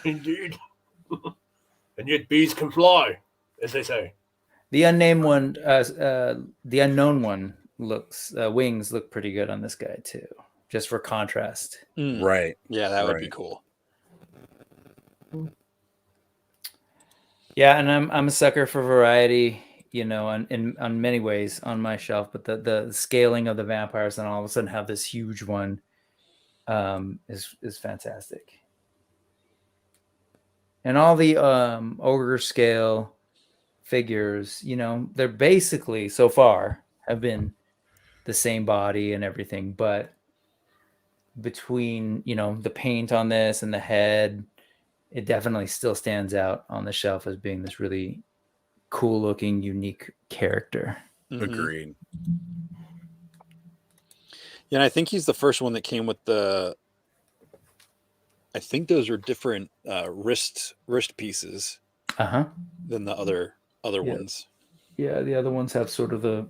Indeed. And yet bees can fly, as they say. The unnamed one, the unknown one looks wings look pretty good on this guy too, just for contrast. Right. Yeah, that would be cool. Yeah, and I'm a sucker for variety, on many ways on my shelf. But the scaling of the vampires and all of a sudden have this huge one is fantastic. And all the ogre scale figures, they're basically so far have been the same body and everything, but between the paint on this and the head, it definitely still stands out on the shelf as being this really cool looking, unique character. Agreed. Yeah, and I think he's the first one that came with I think those are different wrist pieces than the other ones. Yeah, the other ones have sort of the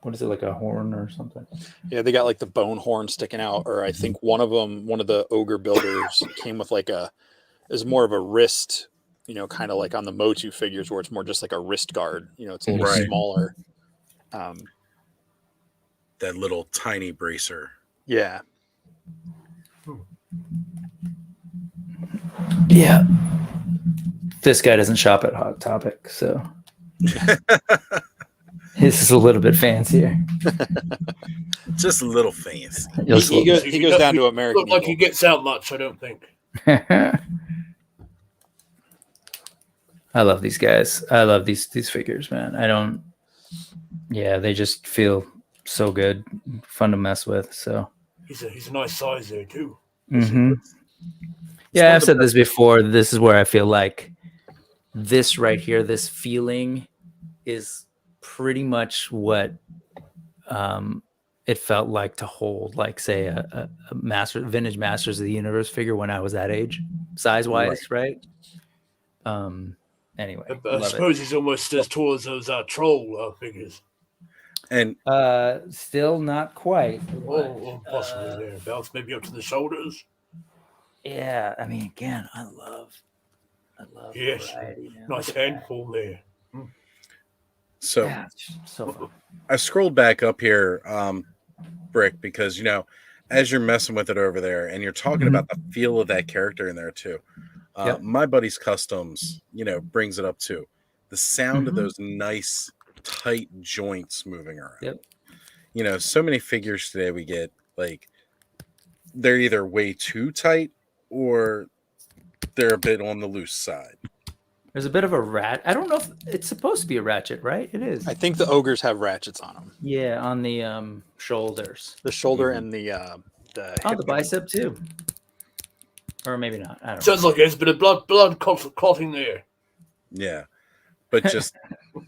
what is it, like a horn or something? Yeah, they got like the bone horn sticking out, or I think one of the ogre builders came with is more of a wrist, kind of like on the Motu figures where it's more just like a wrist guard. It's a little smaller. That little tiny bracer. Yeah. Yeah. This guy doesn't shop at Hot Topic, so this is a little bit fancier. Just a little fancy. He goes down to American Look like Eagle. he gets out much, I don't think. I love these guys. I love these figures, man. They just feel so good, fun to mess with. So he's a nice size there too. Mm-hmm. Yeah, one I've of the said this before. This is where I feel like this right here, this feeling is pretty much what it felt like to hold, like, say, a vintage Masters of the Universe figure when I was that age, size wise, right? Anyway, I love it. suppose he's almost as tall as those troll figures. And Still not quite. Or possibly thereabouts, maybe up to the shoulders. Yeah, I mean, again, I love Yes, variety, man. nice Look at that. handful there. so Yeah, it's so fun. I scrolled back up here, Brick, because as you're messing with it over there, and you're talking about the feel of that character in there too. Yep. My buddy's customs, brings it up too. The sound of those nice tight joints moving around. Yep. So many figures today we get, like, they're either way too tight or they're a bit on the loose side. There's a bit of a rat. I don't know if it's supposed to be a ratchet, right? It is. I think the ogres have ratchets on them. Yeah, on the shoulders. The shoulder and the hip the bicep too. Or maybe not. I don't know. Sounds like there's a bit of blood clotting there. Yeah. But just,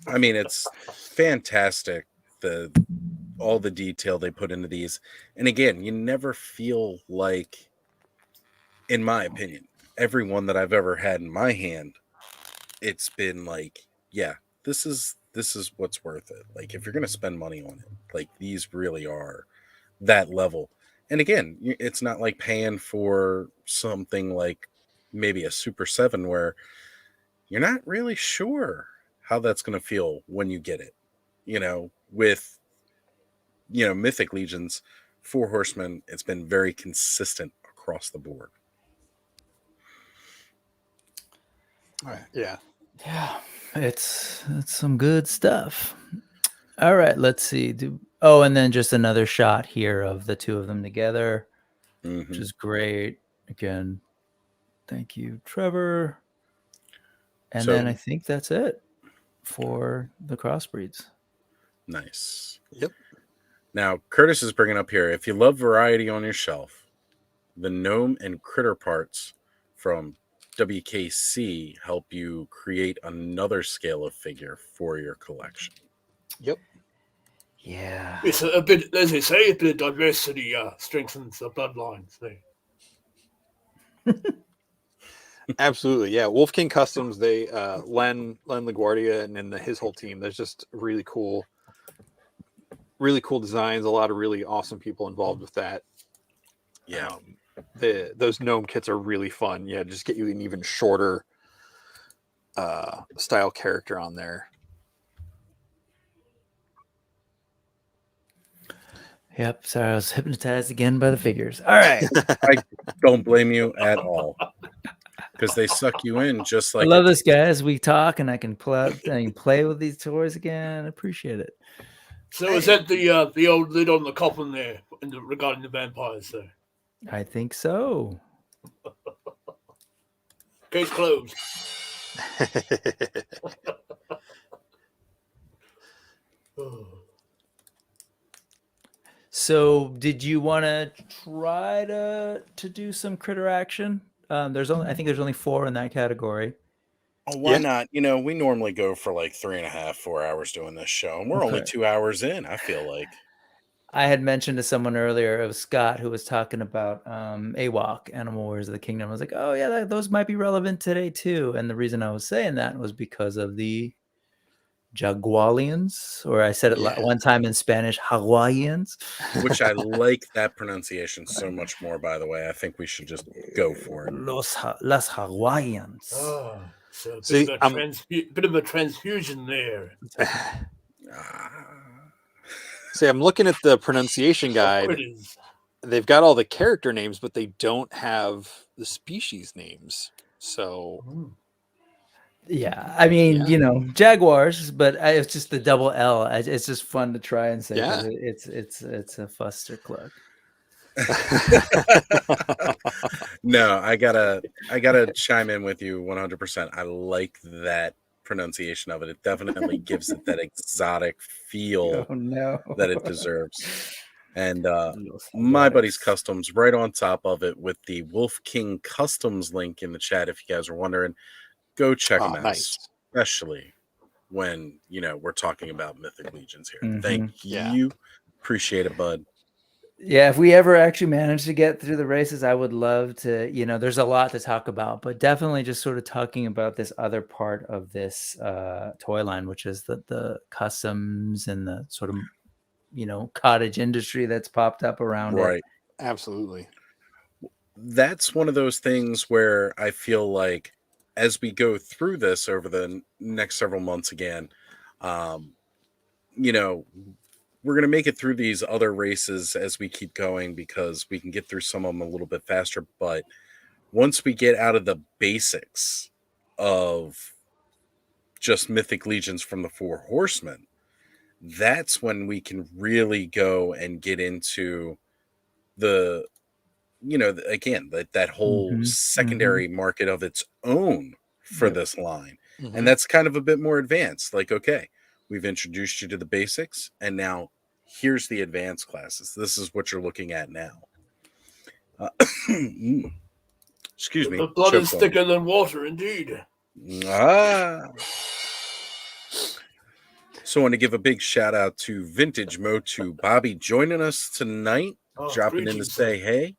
I mean, it's fantastic, all the detail they put into these. And again, you never feel like, in my opinion, every one that I've ever had in my hand, it's been like, yeah, this is what's worth it. Like, if you're going to spend money on it, like, these really are that level. And again, it's not like paying for something like maybe a Super 7 where you're not really sure how that's going to feel when you get it. With, Mythic Legions, 4 Horsemen, it's been very consistent across the board. Yeah. Yeah, it's some good stuff. All right, let's see. And then just another shot here of the two of them together, which is great. Again, thank you, Trevor. And then I think that's it for the crossbreeds. Nice. Yep. Now, Curtis is bringing up here, if you love variety on your shelf, the gnome and critter parts from WKC help you create another scale of figure for your collection. Yep. Yeah. It's a bit, as they say, a bit of diversity strengthens the bloodlines there. Absolutely. Yeah. Wolf King Customs, they Len LaGuardia and then his whole team, there's just really cool designs, a lot of really awesome people involved with that. Yeah. Those gnome kits are really fun. Yeah, just get you an even shorter style character on there. Yep. Sorry, I was hypnotized again by the figures. All right. I don't blame you at all, because they suck you in just like. I love this, guys. We talk, and I can play with these toys again. I appreciate it. So is that the old lid on the coffin there regarding the vampires there? I think so. Case closed. So, did you want to try to do some critter action? I think there's only 4 in that category. Oh, why not? We normally go for like 3.5, 4 hours doing this show, and we're only 2 hours in. I feel like I had mentioned to someone earlier, it was Scott, who was talking about AWOC, Animal Warriors of the Kingdom. I was like, oh yeah, those might be relevant today too. And the reason I was saying that was because of the Jagualians, or I said it one time in Spanish, Hawaiians. Which I like that pronunciation so much more, by the way. I think we should just go for it. Las Hawaiians. Oh, so a bit of a transfusion there. See, I'm looking at the pronunciation guide. They've got all the character names, but they don't have the species names. So, yeah, I mean, jaguars, but it's just the double L. It's just fun to try and say. Yeah, it's a fuster cluck. No, I gotta chime in with you 100%. I like that pronunciation of it. It definitely gives it that exotic feel that it deserves. And Los my buddy's Jaguares. Customs right on top of it with the Wolf King Customs link in the chat. If you guys are wondering, go check them out, Nice. especially when we're talking about Mythic Legions here. Mhm. Thank Yeah. you, appreciate it, bud. Yeah, if we ever actually manage to get through the races, I would love to, there's a lot to talk about, but definitely just sort of talking about this other part of this toy line, which is the customs and the sort of, cottage industry that's popped up around it. Absolutely. That's one of those things where I feel like as we go through this over the next several months again, we're going to make it through these other races as we keep going because we can get through some of them a little bit faster. But once we get out of the basics of just Mythic Legions from the Four Horsemen, that's when we can really go and get into the, again, that whole secondary market of its own for this line. Mhm. And that's kind of a bit more advanced. Like, okay, we've introduced you to the basics, and now here's the advanced classes. This is what you're looking at now. Excuse me. The blood is choked on thicker than water, indeed. So I want to give a big shout out to Vintage Motu Bobby joining us tonight, dropping in to greetings. say hey.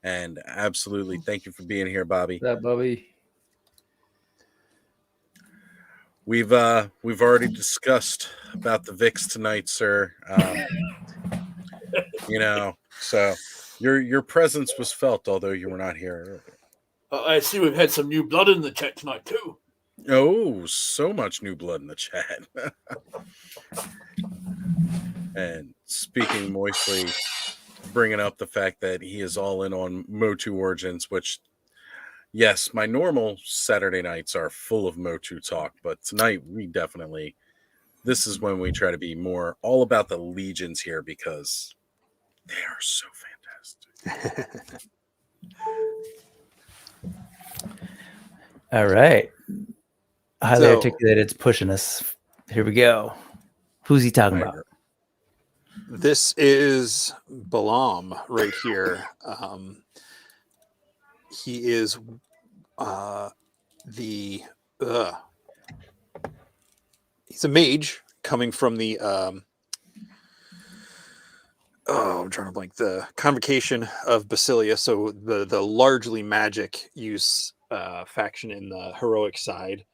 And absolutely, thank you for being here, Bobby. What's up, Bobby? We've already discussed about the VIX tonight, sir. So your presence was felt, although you were not here earlier. I see we've had some new blood in the chat tonight too. Oh, so much new blood in the chat. And speaking moistly, bringing up the fact that he is all in on Motu Origins, which, yes, my normal Saturday nights are full of Motu talk, but tonight this is when we try to be more all about the Legions here because they are so fantastic. All right. Highly articulated. It's pushing us. Here we go. Who's he talking about? This is Balam right here. He is he's a mage coming from the I'm trying to blank, the Convocation of Basilia, so the largely magic use faction in the heroic side.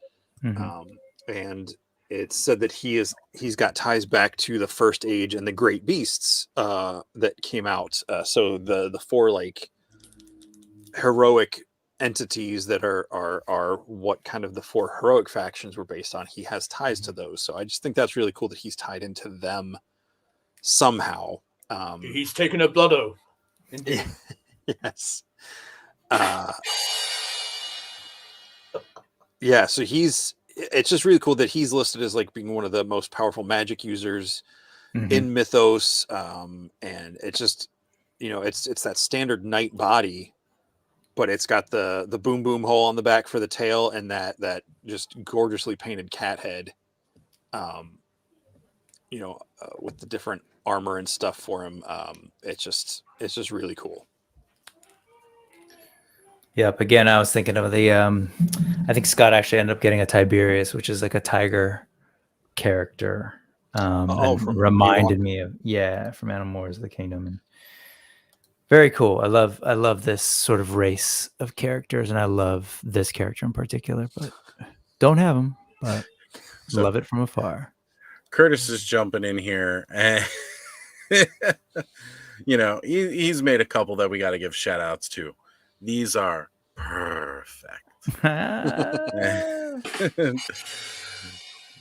And it's said that he's got ties back to the First Age and the Great Beasts that came out. So the four like heroic entities that are what kind of the four heroic factions were based on. He has ties to those. So I just think that's really cool that he's tied into them somehow. He's taken a blood oath. Indeed. Yes. Yeah, so it's just really cool that he's listed as like being one of the most powerful magic users in Mythos. And it's just, it's that standard knight body, but it's got the boom boom hole on the back for the tail and that just gorgeously painted cat head. With the different armor and stuff for him. It's just really cool. Yep. Again, I was thinking of the I think Scott actually ended up getting a Tiberius, which is like a tiger character. Reminded me of from Animal Wars of the Kingdom. And very cool. I love this sort of race of characters, and I love this character in particular, but don't have him, but love it from afar. Curtis is jumping in here, and he's made a couple that we got to give shout outs to. These are perfect.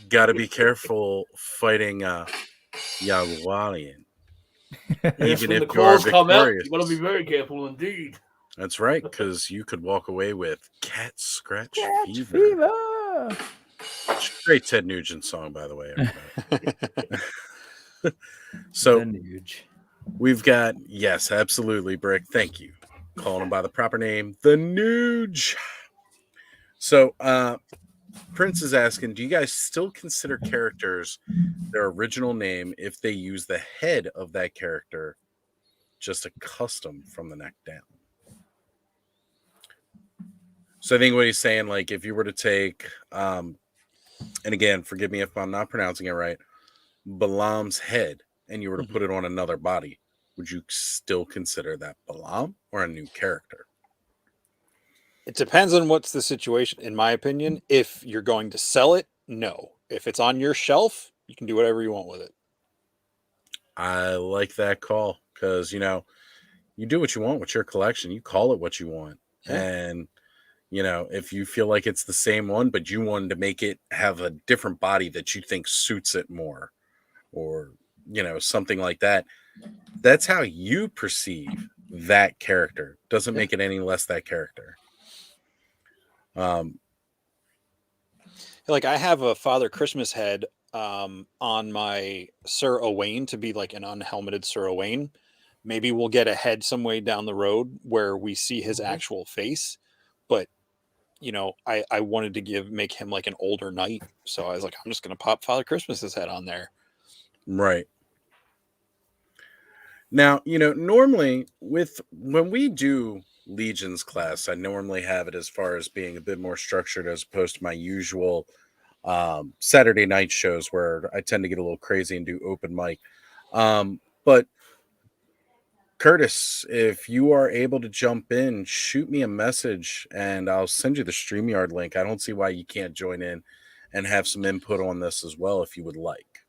Got to be careful fighting Yaguarian. Yes, Even when if the claws come out, victorious. you got to be very careful indeed. That's right, because you could walk away with Cat Scratch Fever. Great Ted Nugent song, by the way. So we've got, yes, absolutely, Brick. Thank you. Calling him by the proper name, the Nuge. So Prince is asking, do you guys still consider characters their original name if they use the head of that character just a custom from the neck down. So I think what he's saying, like, if you were to take, and again, forgive me if I'm not pronouncing it right, Balaam's head, and you were to put it on another body, would you still consider that Balaam or a new character? It depends on what's the situation, in my opinion. If you're going to sell it, no. If it's on your shelf, you can do whatever you want with it. I like that call because, you know, you do what you want with your collection. You call it what you want. Yeah. And, you know, if you feel like it's the same one, but you wanted to make it have a different body that you think suits it more, or, you know, something like that, that's how you perceive that character. Doesn't make it any less that character. Like, I have a Father Christmas head on my Sir Owain to be like an unhelmeted Sir Owain. Maybe we'll get a head some way down the road where we see his actual face. But, you know, I wanted to make him like an older knight. So I was like, I'm just going to pop Father Christmas's head on there. Right. Now, you know, normally when we do Legions class, I normally have it as far as being a bit more structured as opposed to my usual Saturday night shows where I tend to get a little crazy and do open mic. But Curtis, if you are able to jump in, shoot me a message and I'll send you the StreamYard link. I don't see why you can't join in and have some input on this as well if you would like.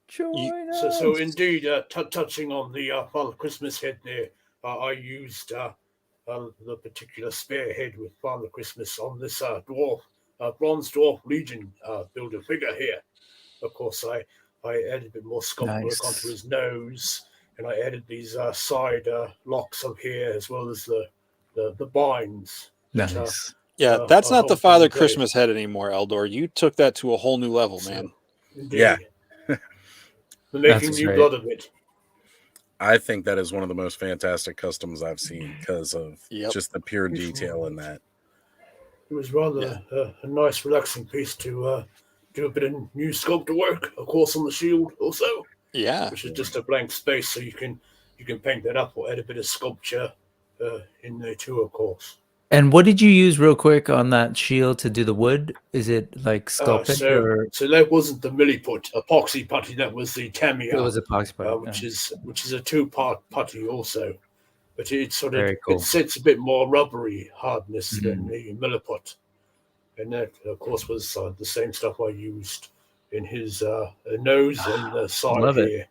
Join us. So indeed, touching on the Father Christmas head there, I used the particular spearhead with Father Christmas on this bronze dwarf Legion builder figure here. Of course, I added a bit more sculpt work onto his nose, and I added these side locks up here as well as the binds. Nice. Yeah, that's not the Father Christmas head anymore, Eldor. You took that to a whole new level, man. Indeed. Yeah. We're making new blood of it. I think that is one of the most fantastic customs I've seen because of just the pure detail in that. It was rather a nice, relaxing piece to do a bit of new sculptor work, of course, on the shield also. Yeah. Which is just a blank space, so you can paint that up or add a bit of sculpture in there too, of course. And what did you use real quick on that shield to do the wood? Is it like sculpted so that wasn't the milliput, epoxy putty. That was the Tamiya. It was epoxy putty, which is a 2-part putty also, but it sort of cool. It sets a bit more rubbery hardness than the milliput, and that of course was the same stuff I used in his nose and the side Love here. it.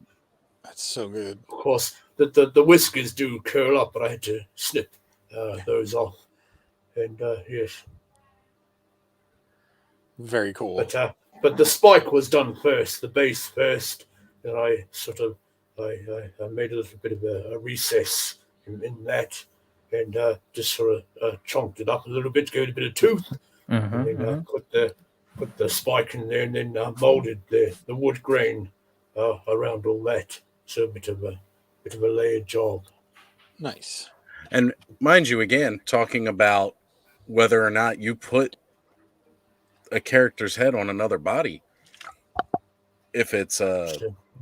That's so good. Of course, the whiskers do curl up, but I had to snip those off. And yes, very cool. But the spike was done first, the base first, and I sort of I made a little bit of a recess in that, and just sort of chunked it up a little bit, gave it a bit of tooth, and then put the spike in there, and then molded the wood grain around all that. So a bit of a layered job. Nice. And mind you, again, talking about whether or not you put a character's head on another body, if it's a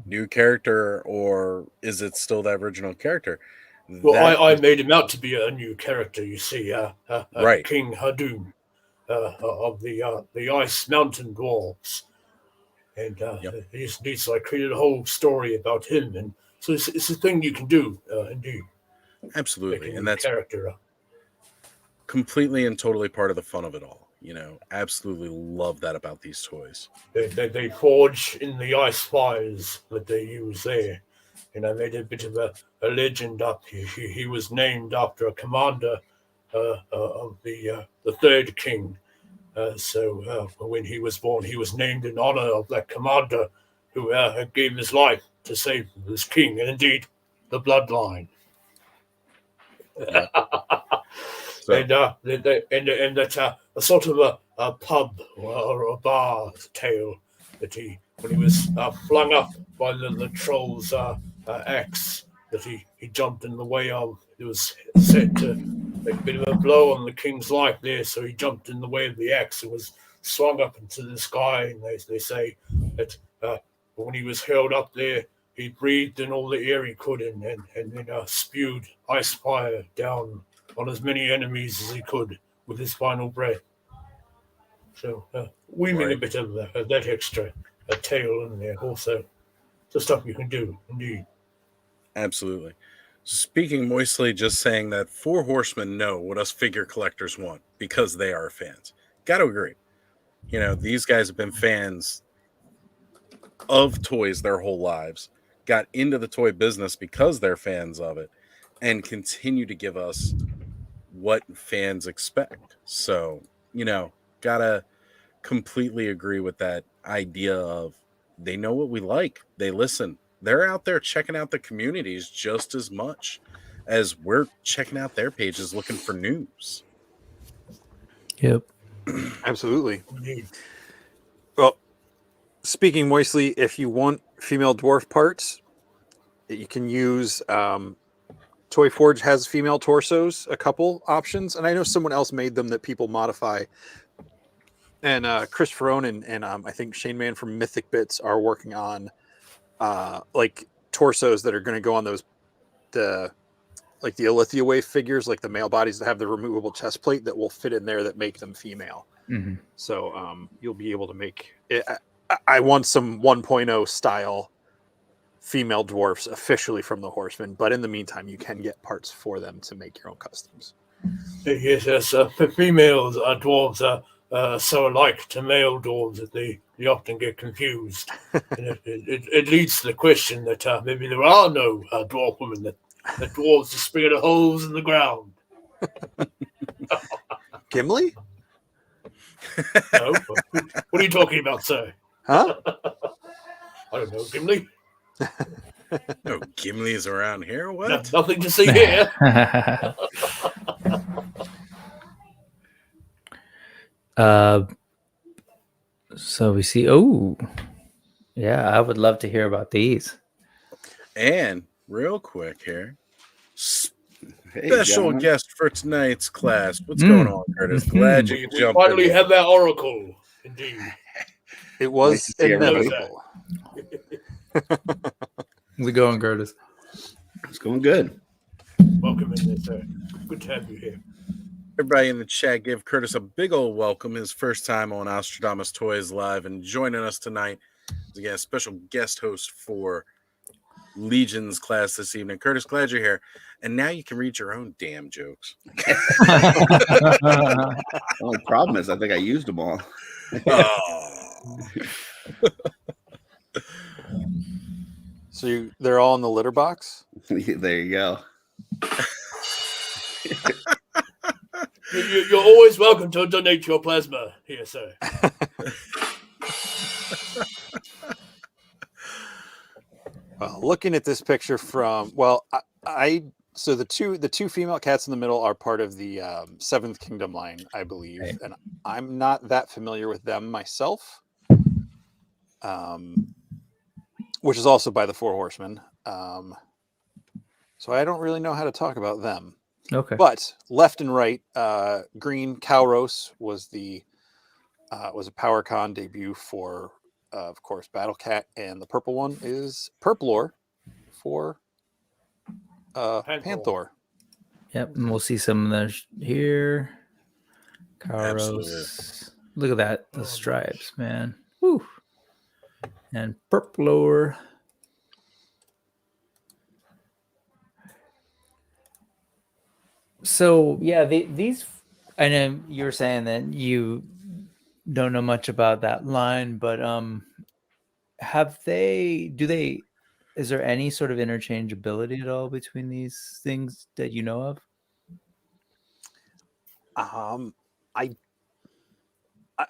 new character or is it still that original character? Well, I made him out to be a new character, you see, right. King Hadun of the Ice Mountain Dwarves. And so I created a whole story about him, and so it's a thing you can do, indeed. Absolutely, and that's character completely and totally part of the fun of it all. You know, absolutely love that about these toys. They forge in the ice fires that they use there, and I made a bit of a legend up. He was named after a commander of the third king. So when he was born, he was named in honor of that commander who gave his life to save this king, and indeed the bloodline. Yeah. And that's a sort of a pub or a bar tale that when he was flung up by the troll's axe that he jumped in the way of. It was set to make a bit of a blow on the king's life there, so he jumped in the way of the axe and was swung up into the sky. And they say that when he was held up there, he breathed in all the air he could and then spewed ice fire down on as many enemies as he could with his final breath. So weaving a Right. bit of that extra tail in there also. The stuff you can do, indeed. Absolutely. Speaking moistly, just saying that 4 Horsemen know what us figure collectors want because they are fans. Got to agree. You know, these guys have been fans of toys their whole lives, got into the toy business because they're fans of it, and continue to give us what fans expect. So, you know, gotta completely agree with that idea of they know what we like. They listen. They're out there checking out the communities just as much as we're checking out their pages looking for news. Yep. Absolutely. Indeed. Well, speaking moistly, if you want female dwarf parts, you can use Toy Forge has female torsos, a couple options, and I know someone else made them that people modify. And Chris Ferone and I think Shane Mann from Mythic Bits are working on like torsos that are going to go on those the Alithia Wave figures, like the male bodies that have the removable chest plate that will fit in there that make them female. Mm-hmm. So you'll be able to make it. I want some 1.0 style female dwarfs officially from the Horsemen, but in the meantime, you can get parts for them to make your own customs. Yes, females are dwarves are so alike to male dwarves that they often get confused. And it leads to the question that maybe there are no dwarf women, that dwarves just spring out of holes in the ground. Gimli? No? What are you talking about, sir? Huh? I don't know, Gimli? No Gimli's around here. What? No, nothing to see here. So we see. Oh, yeah. I would love to hear about these. And real quick here, Hey, special gentlemen. guest for tonight's class. What's going on, Curtis? Glad you We could jump finally in. have that oracle, indeed. It was Nice to see everybody. inevitable. How's it going, Curtis? It's going good. Welcome in there, sir. Good to have you here. Everybody in the chat, give Curtis a big old welcome. His first time on Nostradamus Toys Live, and joining us tonight is again a special guest host for Legion's class this evening. Curtis, glad you're here. And now you can read your own damn jokes. The only problem is I think I used them all. Oh. So they're all in the litter box? There you go. You're always welcome to donate your plasma here, sir. Well, looking at this picture from so the two female cats in the middle are part of the Seventh Kingdom line, I believe, Right. and I'm not that familiar with them myself. Which is also by the 4 Horsemen. So I don't really know how to talk about them. Okay. But left and right, green Calros was a PowerCon debut for, of course, Battle Cat, and the purple one is Purplor for Panther. Yep. And we'll see some of those here. Absolutely. Caros. Look at that. The stripes, man. Woo. And Purplor. So yeah, these. I know you were saying that you don't know much about that line, but is there any sort of interchangeability at all between these things that you know of?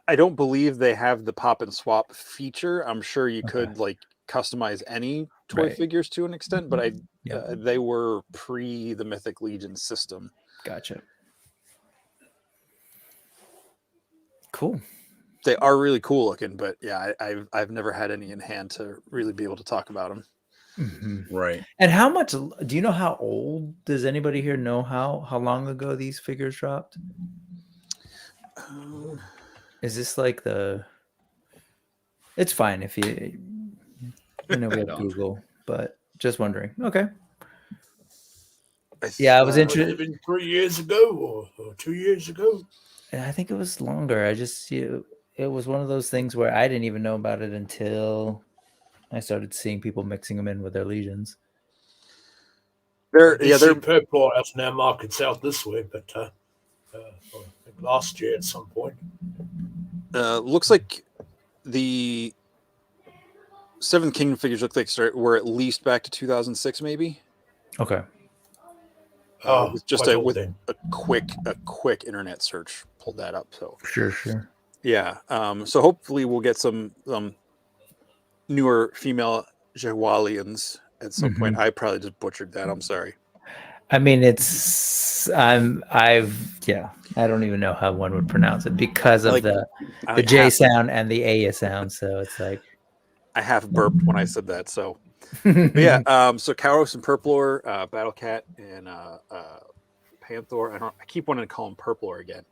I don't believe they have the pop and swap feature. I'm sure you could like customize any toy Right. figures to an extent, but Yep. they were pre the Mythic Legion system. Gotcha. Cool. They are really cool looking, but yeah, I've never had any in hand to really be able to talk about them. Mm-hmm. Right. And how much? Do you know how old? Does anybody here know how long ago these figures dropped? Is this like the? It's fine if you. I know we I have don't. Google. but just wondering. Okay. Yeah, I was Would it have interested. been 3 years ago or 2 years ago? I think it was longer. It was one of those things where I didn't even know about it until I started seeing people mixing them in with their legions. They're purple out in our markets out this way, but I think last year at some point. looks like the Seventh Kingdom figures look like we're at least back to 2006, maybe. Okay. With just quite a old with then. a quick internet search pulled that up. So Sure. yeah. So hopefully we'll get some newer female Jagualians at some point. I probably just butchered that. I'm sorry. I mean, I don't even know how one would pronounce it because of Like, the I J half, sound and the A sound. So it's like, I half burped when I said that. So but yeah. So Kauros and Purplor, Battle Cat and Panther. I keep wanting to call them Purplor again.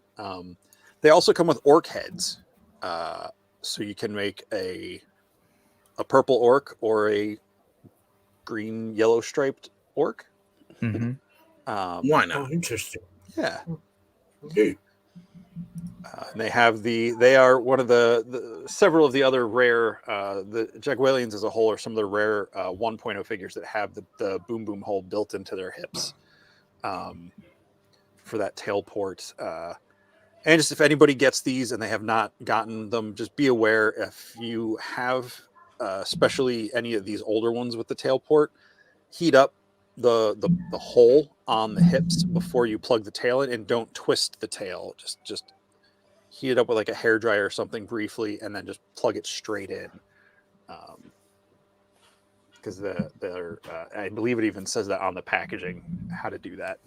They also come with orc heads, so you can make a purple orc or a green yellow striped orc. Mhm. Why not? Oh, interesting. Yeah. Okay. And they are one of the several of the other rare, the Jagualians as a whole are some of the rare 1.0 figures that have the boom boom hole built into their hips for that tail port. And just if anybody gets these and they have not gotten them, just be aware if you have, especially any of these older ones with the tail port, heat up the hole on the hips before you plug the tail in, and don't twist the tail. Just heat it up with like a hairdryer or something briefly, and then just plug it straight in. Because I believe it even says that on the packaging how to do that,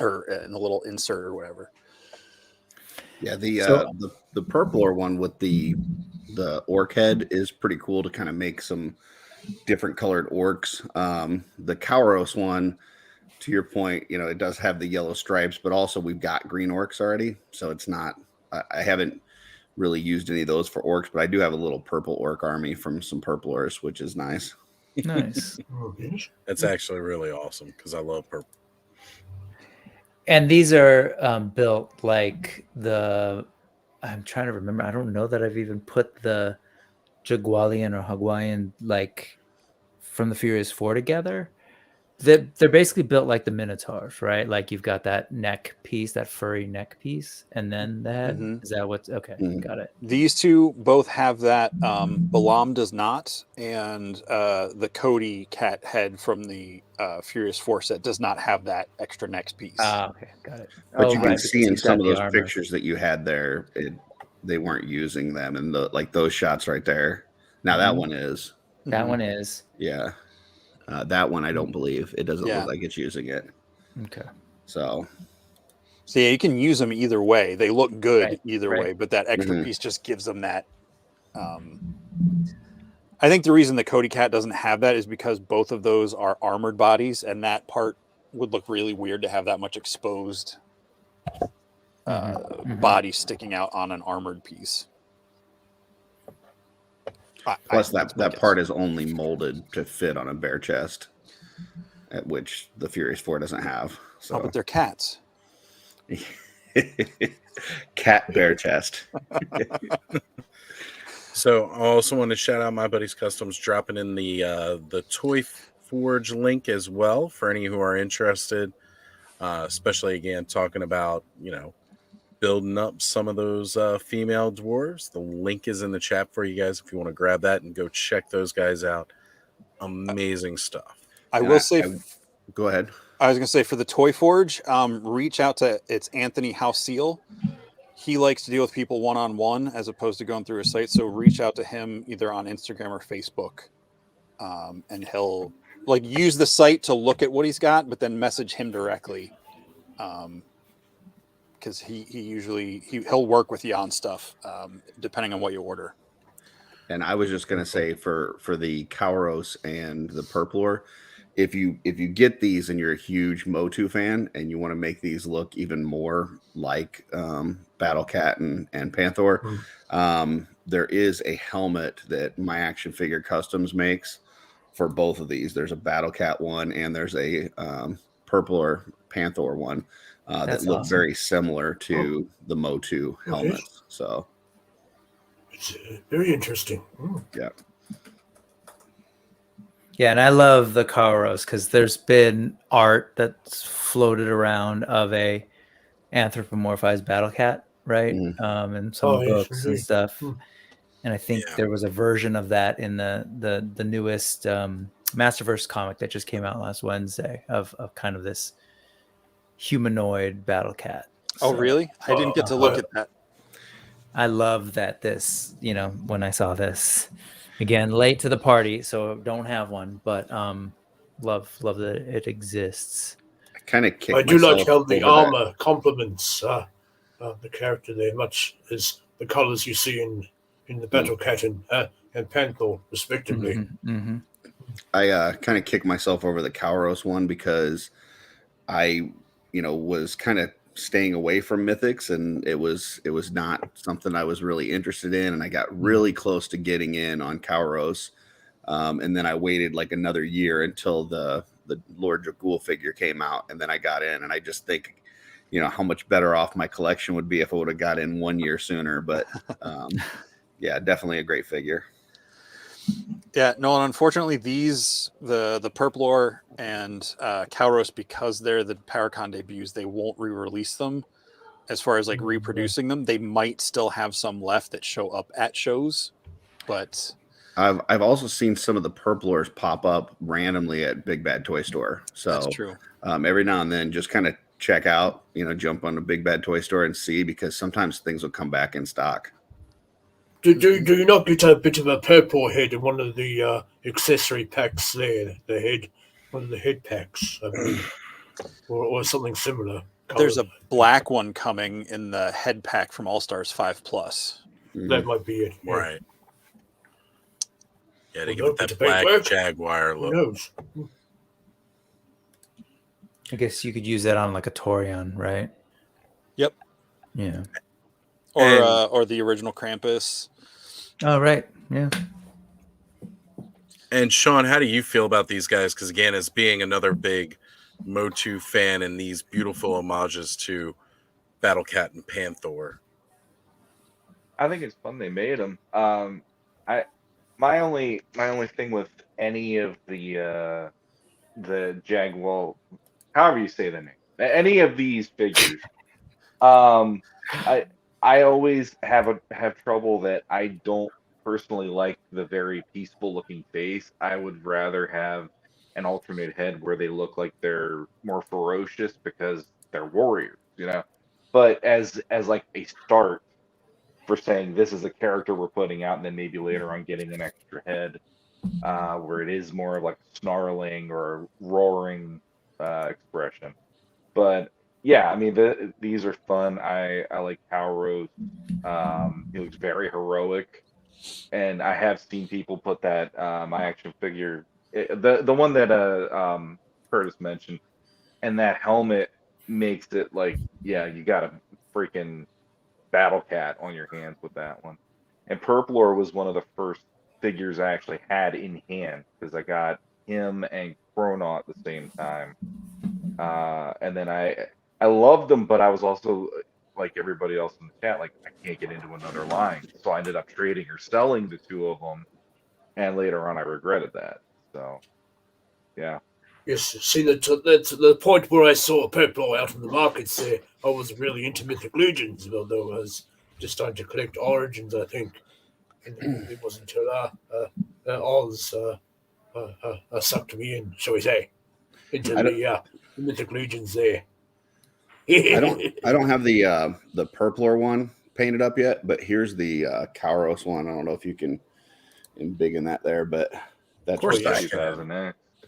or in the little insert or whatever. Yeah, the purpler one with the orc head is pretty cool to kind of make some different colored orcs. The Kauros one, to your point, it does have the yellow stripes, but also we've got green orcs already, so it's not. I haven't really used any of those for orcs, but I do have a little purple orc army from some purplers, which is nice. Nice. That's actually really awesome because I love purple. And these are built like I'm trying to remember. I don't know that I've even put the Jagualian or Hawaiian like from the Furious Four together. They're basically built like the Minotaurs, right? Like you've got that neck piece, that furry neck piece, and then the head. Mhm. Is that what's okay? Got it. These two both have that. Balam does not, and the Cody cat head from the Furious Four set does not have that extra neck piece. Okay, got it. But you can because see in he's some got of the those armor. pictures that you had there, they weren't using them, and those shots right there. Now that one is. That one is. Yeah. That one I don't believe. It doesn't look like it's using it. Okay. So yeah, you can use them either way. They look good either right. way, but that extra piece just gives them that. I think the reason the Cody cat doesn't have that is because both of those are armored bodies, and that part would look really weird to have that much exposed body sticking out on an armored piece. plus that part is only molded to fit on a bear chest, at which the Furious Four doesn't have. So but they're cats. Cat bear chest. So I also want to shout out my buddy's Customs dropping in the Toy Forge link as well for any who are interested, especially again talking about building up some of those female dwarves. The link is in the chat for you guys if you want to grab that and go check those guys out. Amazing stuff. I will say, go ahead. I was going to say for the Toy Forge, reach out to Anthony House-Seal. He likes to deal with people one-on-one as opposed to going through a site. So reach out to him either on Instagram or Facebook, and he'll use the site to look at what he's got, but then message him directly. Because he'll work with you on stuff, depending on what you order. And I was just gonna say for the Kauros and the Purplor, if you get these and you're a huge Motu fan and you want to make these look even more like Battle Cat and Panther, there is a helmet that My Action Figure Customs makes for both of these. There's a Battle Cat one and there's a Purple or Panther one that look awesome. very similar to the Motu helmets. So It's very interesting. yeah. Yeah, and I love the Karos because there's been art that's floated around of a anthropomorphized battle cat, right? And some books and stuff. And I think there was a version of that in the newest Masterverse comic that just came out last Wednesday of kind of this humanoid battle cat. Oh, really? I didn't get to look at that. I love that this, when I saw this, again, late to the party, so don't have one, but love that it exists. I kind of kick I do like how the over armor complements the character there, much as the colors you see in the Battle Cat and Panther, respectively. I kind of kick myself over the Kauros one because I, was kind of staying away from mythics, and it was not something I was really interested in, and I got really close to getting in on Kauros, and then I waited like another year until the Lord Dragul figure came out, and then I got in, and I just think, how much better off my collection would be if I would have got in 1 year sooner. But yeah, definitely a great figure. Yeah, no, and unfortunately, the Purplor and Kauros, because they're the Paracon debuts, they won't re-release them. As far as like reproducing them, they might still have some left that show up at shows, but I've also seen some of the Purplors pop up randomly at Big Bad Toy Store. So that's true. Every now and then, just kind of check out, jump on a Big Bad Toy Store and see, because sometimes things will come back in stock. Do you not get a bit of a purple head in one of the accessory packs there? One of the head packs, I believe, or something similar. There's a black one coming in the head pack from All Stars 5+. That might be it. Yeah. Right. Yeah, to give it that black Jaguar look. Who knows? I guess you could use that on like a Torion, right? Yep. Yeah. Or the original Krampus. Oh, right. Yeah. And Sean, how do you feel about these guys? Because again, as being another big Motu fan and these beautiful homages to Battle Cat and Panther. I think it's fun they made them. My only thing with any of the Jaguar, however you say the name, any of these figures, I always have trouble that I don't personally like the very peaceful looking face. I would rather have an alternate head where they look like they're more ferocious because they're warriors, But as like a start for saying this is a character we're putting out, and then maybe later on getting an extra head where it is more of like a snarling or roaring expression. But yeah, I mean, these are fun. I like Kauros. He looks very heroic, and I have seen people put that my action figure, the one that Curtis mentioned, and that helmet makes it like, yeah, you got a freaking Battle Cat on your hands with that one. And Purplor was one of the first figures I actually had in hand, because I got him and Chrono at the same time. And then I loved them, but I was also like everybody else in the chat, like, I can't get into another line. So I ended up trading or selling the two of them, and later on I regretted that. So yeah. Yes, see, that's the point where I saw Purple out in the markets there. I was really into Mythic Legions, although I was just starting to collect Origins, I think. And it wasn't until Oz sucked me in, shall we say, into the Mythic Legions there. I don't have the Purpler one painted up yet, but here's the Kauros one. I don't know if you can embiggen that there, but that's what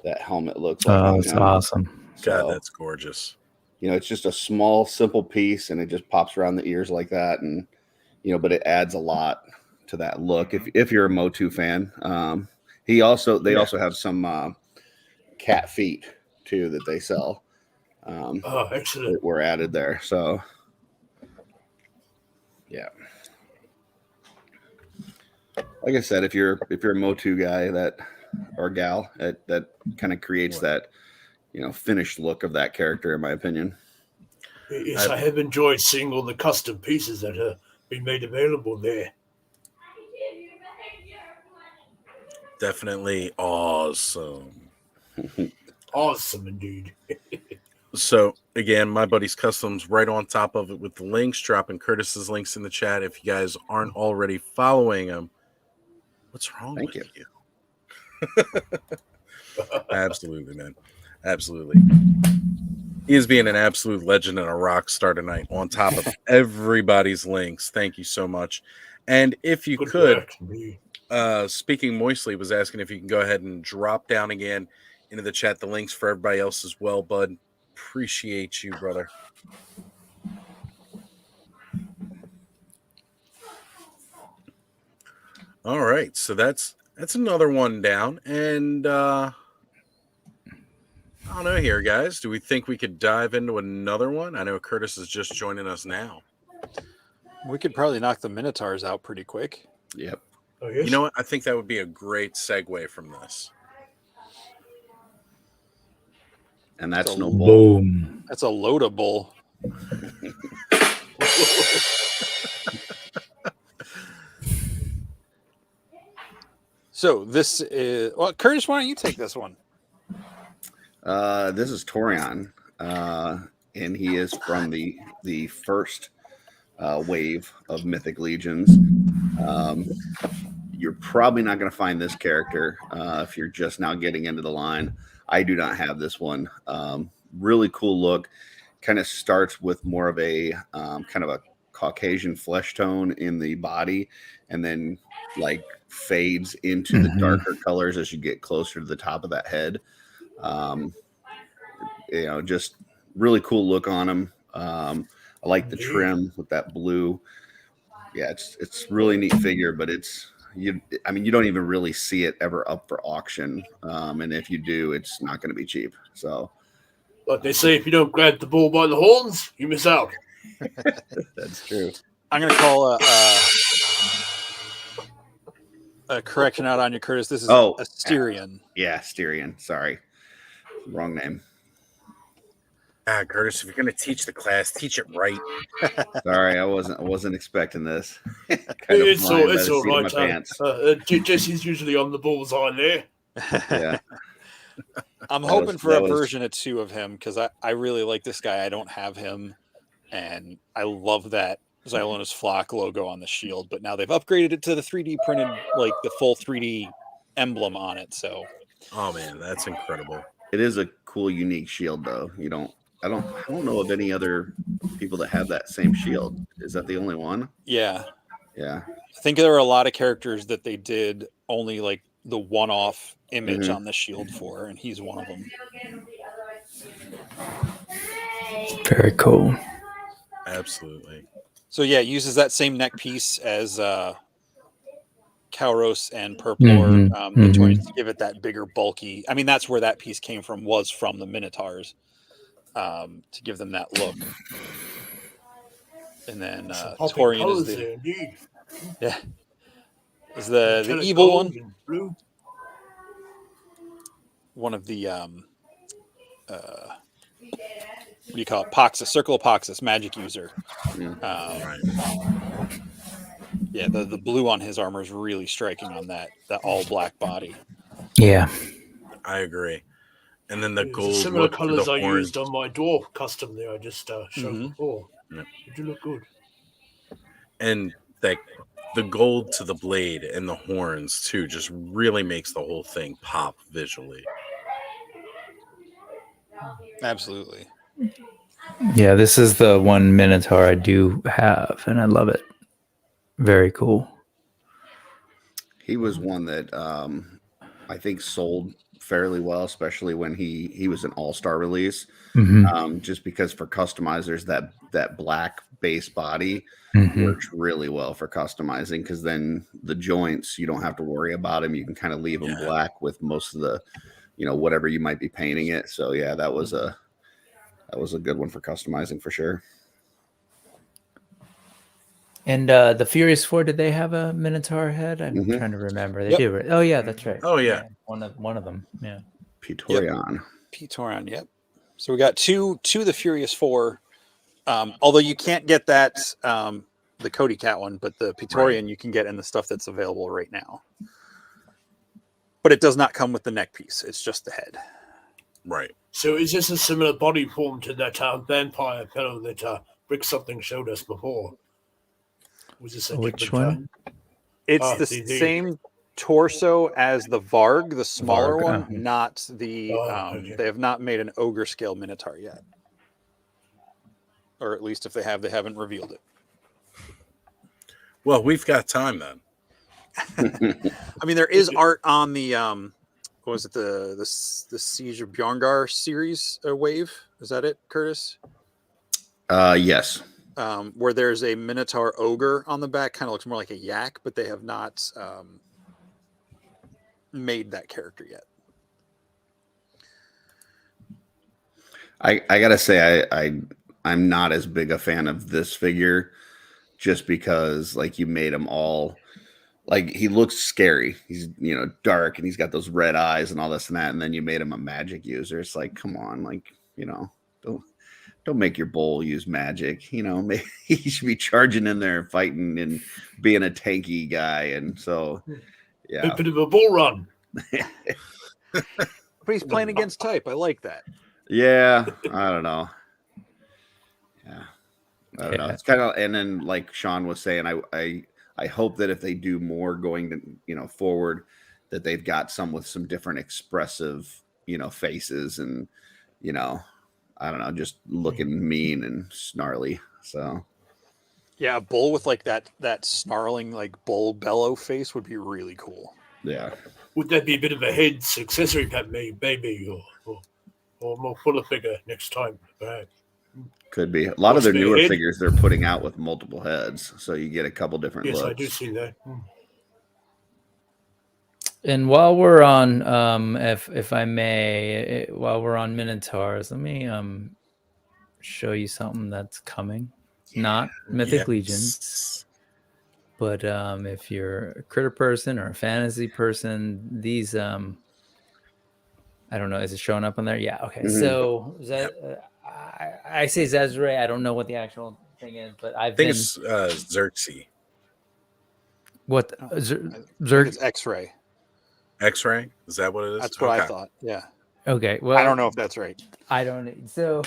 that helmet looks like. Oh, it's awesome. God, that's gorgeous. It's just a small, simple piece, and it just pops around the ears like that, and but it adds a lot to that look. If you're a Motu fan, they also have some cat feet too that they sell. Excellent. That were added there. So yeah, like I said, if you're a Motu guy, or gal. That kind of creates that, finished look of that character, in my opinion. Yes, I have enjoyed seeing all the custom pieces that have been made available there. Definitely awesome. Awesome indeed. So again, my buddy's customs right on top of it with the links, dropping Curtis's links in the chat. If you guys aren't already following him, what's wrong Thank with you. Absolutely, man. Absolutely. He is being an absolute legend and a rock star tonight on top of everybody's links. Thank you so much. And if you Good could, work, indeed. Speaking Moistly was asking if you can go ahead and drop down again into the chat the links for everybody else as well, bud. Appreciate you, brother. All right, so that's another one down, and I don't know here, guys. Do we think we could dive into another one? I know Curtis is just joining us now. We could probably knock the Minotaurs out pretty quick. Yep. Oh, yes? You know what? I think that would be a great segue from this. And that's It's a no bull. Boom. That's a load of bull. So this is Curtis. Why don't you take this one? This is Torion, and he is from the first wave of Mythic Legions. You're probably not going to find this character if you're just now getting into the line. I do not have this one. Really cool look. Kind of starts with more of a kind of a Caucasian flesh tone in the body, and then like fades into the darker colors as you get closer to the top of that head. Just really cool look on him. I like the trim with that blue. Yeah, it's really neat figure, but you don't even really see it ever up for auction. And if you do, it's not going to be cheap. So, Like they say, if you don't grab the bull by the horns, you miss out. that's true. I'm going to call a correction out on you, Curtis. This is Asterion. Yeah, Styrian. Sorry, wrong name. Curtis, if you're going to teach the class, teach it right. Sorry, I wasn't expecting this. It's all right. Jesse's usually on the bullseye there. Yeah. I'm hoping for a version of 2 of him because I really like this guy. I don't have him, and I love that Xylonis Flock logo on the shield. But now they've upgraded it to the 3D printed, like the full 3D emblem on it. So, oh man, that's incredible. It is a cool, unique shield, though. I don't know of any other people that have that same shield. Is that the only one? Yeah. Yeah. I think there were a lot of characters that they did only like the one-off image on the shield for, and he's one of them. Very cool. Absolutely. So yeah, it uses that same neck piece as Kauros and Purplor to give it that bigger, bulky. I mean, that's where that piece came from, was from the Minotaurs, to give them that look. And then Torian is the evil one. One of the what do you call it? Poxus, Circle of Poxus, magic user. Yeah, the blue on his armor is really striking on that all black body. Yeah, I agree. And then the gold, similar colors I used on my dwarf custom there. I just showed before. Yep. Did you look good? And the gold to the blade and the horns too just really makes the whole thing pop visually. Absolutely. Yeah, this is the one Minotaur I do have, and I love it. Very cool. He was one that I think sold fairly well, especially when he was an all-star release. Just because for customizers, that black base body works really well for customizing, because then the joints, you don't have to worry about them. You can kind of leave them black with most of the, whatever you might be painting it. So yeah, that was a good one for customizing for sure. And the Furious Four, did they have a Minotaur head? I'm Mhm. trying to remember. They Yep. do. Right? Oh yeah, that's right. Oh, yeah. One of them. Yeah. Pitorion. Pitoran, yep. So we got two of the Furious Four. Although you can't get that the Cody Cat one, but the Pitorian you can get in the stuff that's available right now. But it does not come with the neck piece. It's just the head. Right. So is this a similar body form to that vampire fellow that Rick something showed us before? Was this a Which different, one? It's the same torso as the Varg, the smaller Varg, one, not the. okay. They have not made an ogre scale Minotaur yet, or at least if they have, they haven't revealed it. Well, we've got time then. I mean, there is art on the what was it, the Siege of Bjorngar series wave? Is that it, Curtis? Yes. Where there's a Minotaur ogre on the back, kind of looks more like a yak, but they have not made that character yet. I gotta say I'm not as big a fan of this figure, just because like you made him all like he looks scary. He's dark and he's got those red eyes and all this and that, and then you made him a magic user. It's like, come on, like don't make your bull use magic. Maybe he should be charging in there and fighting and being a tanky guy. And so, yeah, A bit of a bull run. But he's playing against type. I like that. yeah. I don't know. Yeah, I don't know. It's kind of, and then like Sean was saying, I hope that if they do more going to forward, that they've got some with some different expressive faces and I don't know, just looking mean and snarly. So Yeah, a bull with like that snarling like bull bellow face would be really cool. yeah. Would that be a bit of a head's accessory pack, maybe, or more fuller figure next time, perhaps? Could be. A lot of their What's the newer head? figures they're putting out with multiple heads, so you get a couple different Yes, looks. I do see that. And while we're on, if I may, while we're on Minotaurs, let me show you something that's coming. Not Mythic Legions, but if you're a critter person or a fantasy person, these I don't know, is it showing up on there? Yeah. Okay. Mhm. So I say Zezre. I don't know what the actual thing is, but I think it's Xerxes. What I think Zerg? it's X-ray. X-ray? Is that what it is? That's what I thought. Yeah. Okay. Well, I don't know if that's right. I don't. So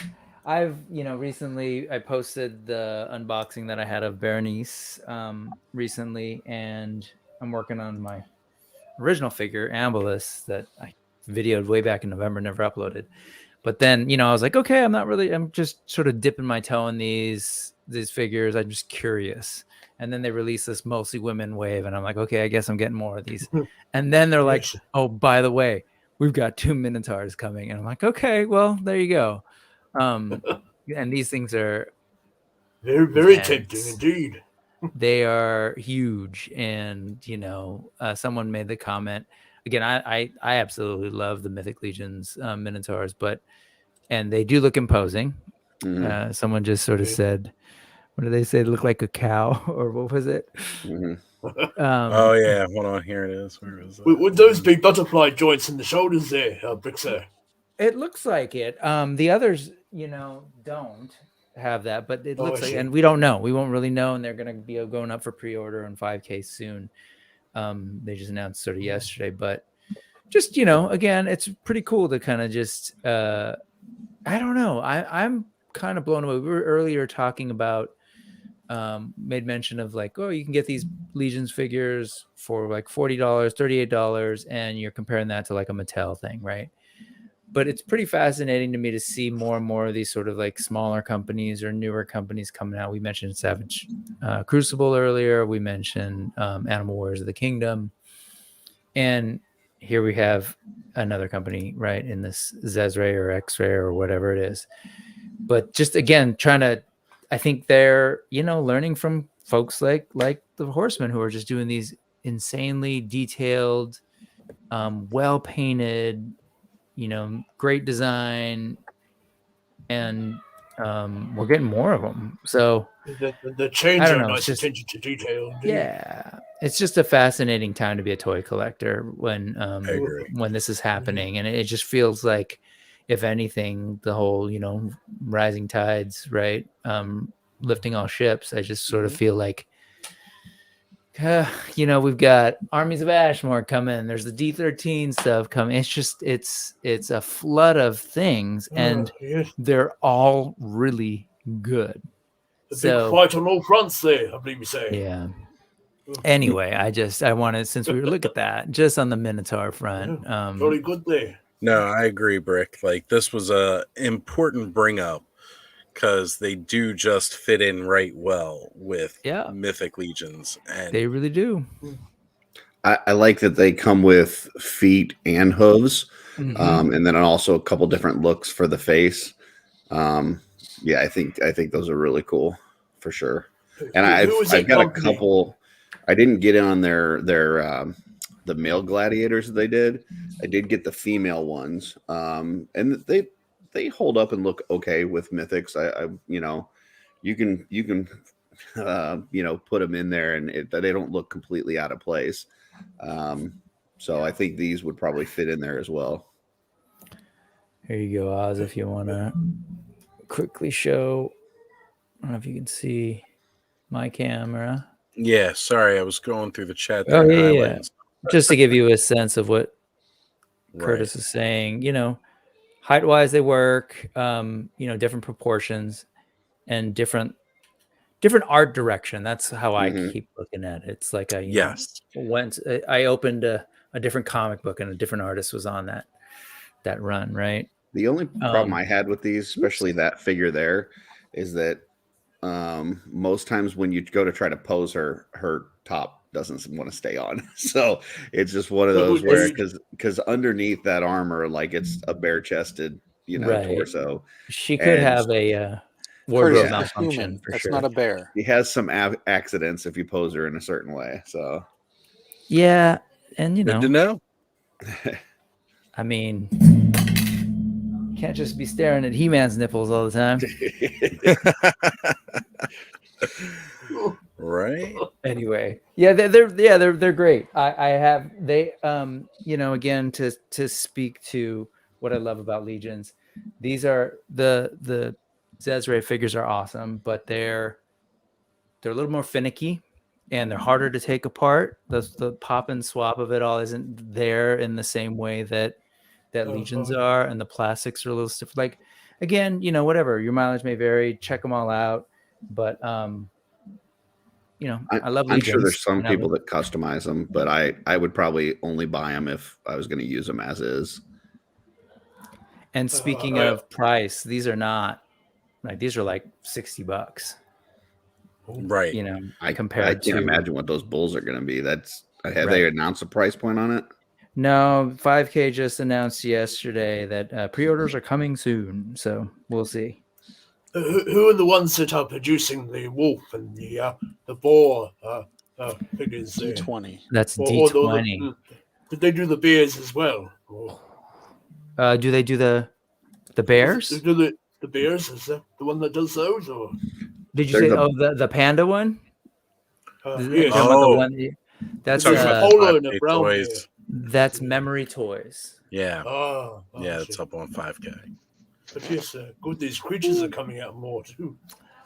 I've, recently I posted the unboxing that I had of Berenice recently, and I'm working on my original figure, Ambulis, that I videoed way back in November, never uploaded. But then, I was like, okay, I'm just sort of dipping my toe in these figures. I'm just curious. And then they released this mostly women wave, and I'm like, okay, I guess I'm getting more of these. And then they're like, oh, by the way, we've got 2 Minotaurs coming. And I'm like, okay, well, there you go. And these things are very, very tempting indeed. They are huge. And, someone made the comment. Again, I absolutely love the Mythic Legions Minotaurs, and they do look imposing. Mhm. Someone just sort of said, what did they say? They look like a cow, or what was it? Mhm. Oh yeah, hold on, here it is. Where is it? With those big butterfly joints in the shoulders there, Brixer. It looks like it. The others, don't have that, but it looks like, and we don't know. We won't really know, and they're going to be going up for pre-order on 5K soon. They just announced sort of yesterday, but just, again, it's pretty cool to kind of just, I don't know. I'm kind of blown away. We were earlier talking about, made mention of like, oh, you can get these Legions figures for like $40, $38, and you're comparing that to like a Mattel thing, right? But it's pretty fascinating to me to see more and more of these sort of like smaller companies or newer companies coming out. We mentioned Savage Crucible earlier. We mentioned Animal Wars of the Kingdom. And here we have another company, right, in this Zezre or X-Ray or whatever it is. But just, again, I think they're, learning from folks like the Horsemen, who are just doing these insanely detailed, well-painted, great design, and we're getting more of them. So The chains I don't are know, it's nice just- attention to detail. Indeed. yeah, it's just a fascinating time to be a toy collector when I agree. when this is happening, and it just feels like, if anything, the whole rising tides, right, lifting all ships. I just sort of feel like, we've got Armies of Ashmore coming. There's the D13 stuff coming. It's just it's a flood of things, and Yes, they're all really good. a big So fight on all fronts there, I believe you say. yeah. Anyway, I wanted, since we were look at that just on the Minotaur front. Very good there. No, I agree, Brick. Like, this was a important bring up because they do just fit in right well with Yeah. Mythic Legions, and They really do. I like that they come with feet and hooves, Mhm. and then also a couple different looks for the face. Yeah, I think those are really cool for sure. And Who is I've that got a company? couple. I didn't get in on their the male gladiators that they did. I did get the female ones, and they hold up and look okay with mythics. I you can put them in there and they don't look completely out of place. So I think these would probably fit in there as well. Here you go, Oz, if you want to quickly show. I don't know if you can see my camera. yeah, sorry, I was going through the chat there Oh, and yeah. highlighting. Just to give you a sense of what Right. Curtis is saying, height wise, they work, different proportions and different art direction. That's how I Mhm. keep looking at it. It's like Yes. I opened a different comic book and a different artist was on that run, right? The only problem I had with these, especially that figure there, is that most times when you go to try to pose her top doesn't want to stay on. So it's just one of those where because underneath that armor, like it's a bare chested, Right. torso. She could And have a Curtis wardrobe is a malfunction human. for That's sure. not a bear. He has some accidents if you pose her in a certain way. So Yeah, and Good to know. I mean, can't just be staring at He-Man's nipples all the time. Right? Anyway, yeah, they're great. I have they again to speak to what I love about Legions. These are the Zezre figures are awesome, but they're a little more finicky and they're harder to take apart. The pop and swap of it all isn't there in the same way that Legions are, and the plastics are a little stiff. Like, again, whatever, your mileage may vary, check them all out, but I love Legions. I'm sure there's some people that customize them, but I would probably only buy them if I was going to use them as is. And speaking of price, these are not like, these are like $60, Right. compared I can't to imagine what those bulls are going to be. Have they announced a price point on it? No, 5K just announced yesterday that pre-orders are coming soon, so we'll see. Who are the ones that are producing the wolf and the boar figures? D20. That's D20. Did they do the bears as well? Or, do they do the bears? do the bears? Is that the one that does those? Or did you say the panda one? yes. The one, that's polo and a brown bear. That's Memory Toys. Yeah. Yeah, it's up on 5K. But yes, good. These creatures are coming out more too.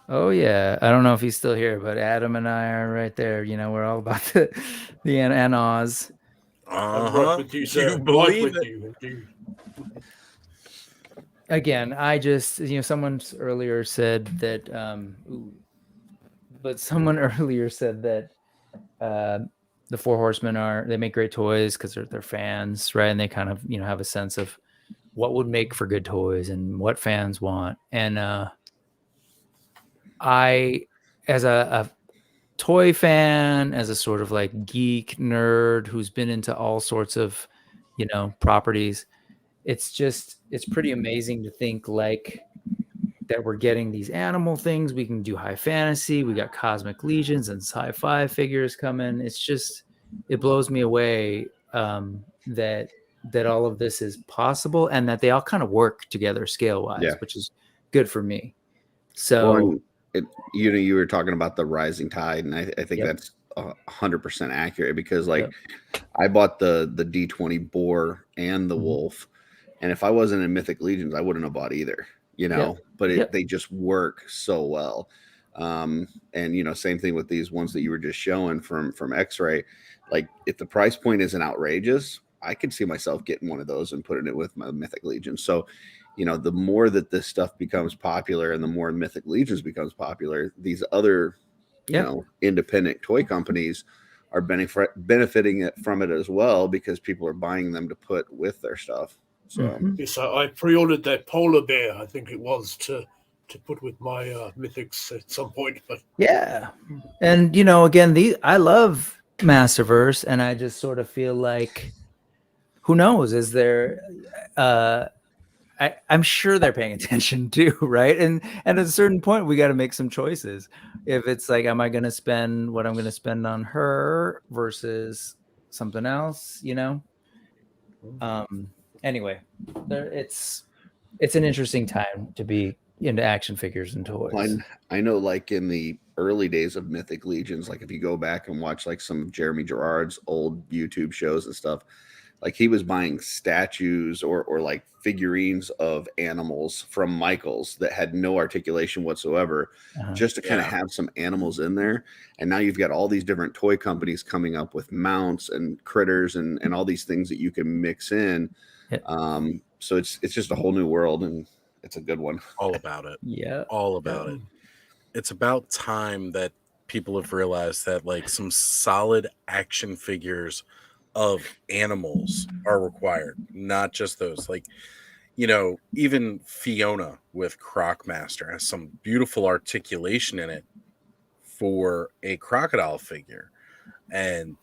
Oh yeah, I don't know if he's still here, but Adam and I are right there. We're all about the NOS. I'm right with you, sir. You believe it? You. Again, I just someone earlier said that the Four Horsemen they make great toys because they're fans, right? And they kind of have a sense of what would make for good toys and what fans want. And I, as a toy fan, as a sort of like geek nerd who's been into all sorts of properties, it's pretty amazing to think like that we're getting these animal things. We can do high fantasy. We got cosmic legions and sci-fi figures coming. It blows me away that all of this is possible and that they all kind of work together scale wise, which is good for me. So Well, you were talking about the rising tide, and I think Yep. that's 100% accurate because like Yep. I bought the D20 boar and the Mhm. wolf, and if I wasn't in Mythic Legions, I wouldn't have bought either. But Yep. they just work so well. And same thing with these ones that you were just showing from X-Ray. Like if the price point isn't outrageous, I could see myself getting one of those and putting it with my Mythic Legion. So the more that this stuff becomes popular and the more Mythic Legions becomes popular, these other, independent toy companies are benefiting from it as well because people are buying them to put with their stuff. So Mhm. Yes, I pre-ordered that polar bear. I think it was to put with my mythics at some point. But Yeah. And again, I love Masterverse, and I just sort of feel like, who knows? Is there I'm sure they're paying attention too, right? And at a certain point, we got to make some choices. If it's like, am I going to spend what I'm going to spend on her versus something else? Anyway, it's an interesting time to be into action figures and toys. I know, like in the early days of Mythic Legions, like if you go back and watch like some of Jeremy Gerard's old YouTube shows and stuff, like he was buying statues or like figurines of animals from Michaels that had no articulation whatsoever, just to kind of have some animals in there. And now you've got all these different toy companies coming up with mounts and critters and all these things that you can mix in. So it's just a whole new world, and it's a good one. All about it. Yeah. All about it. It's about time that people have realized that like some solid action figures of animals are required, not just those. Like, even Fiona with Crocmaster has some beautiful articulation in it for a crocodile figure. And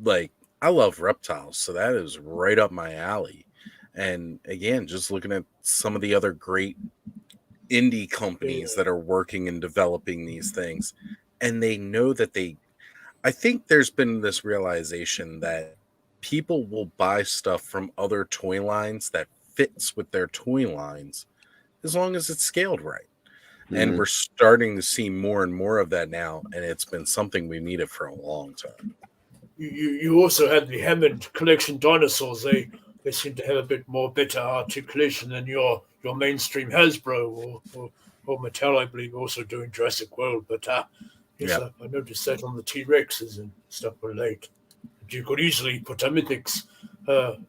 like, I love reptiles, so that is right up my alley. And again, just looking at some of the other great indie companies that are working and developing these things, and they know that I think there's been this realization that people will buy stuff from other toy lines that fits with their toy lines as long as it's scaled right. And we're starting to see more and more of that now, and it's been something we needed for a long time. You also had the Hammond collection dinosaurs. They seem to have a bit more better articulation than your mainstream Hasbro or Mattel, I believe, also doing Jurassic World. But yes, I noticed that on the T-Rexes and stuff were late. You could easily put a Mythics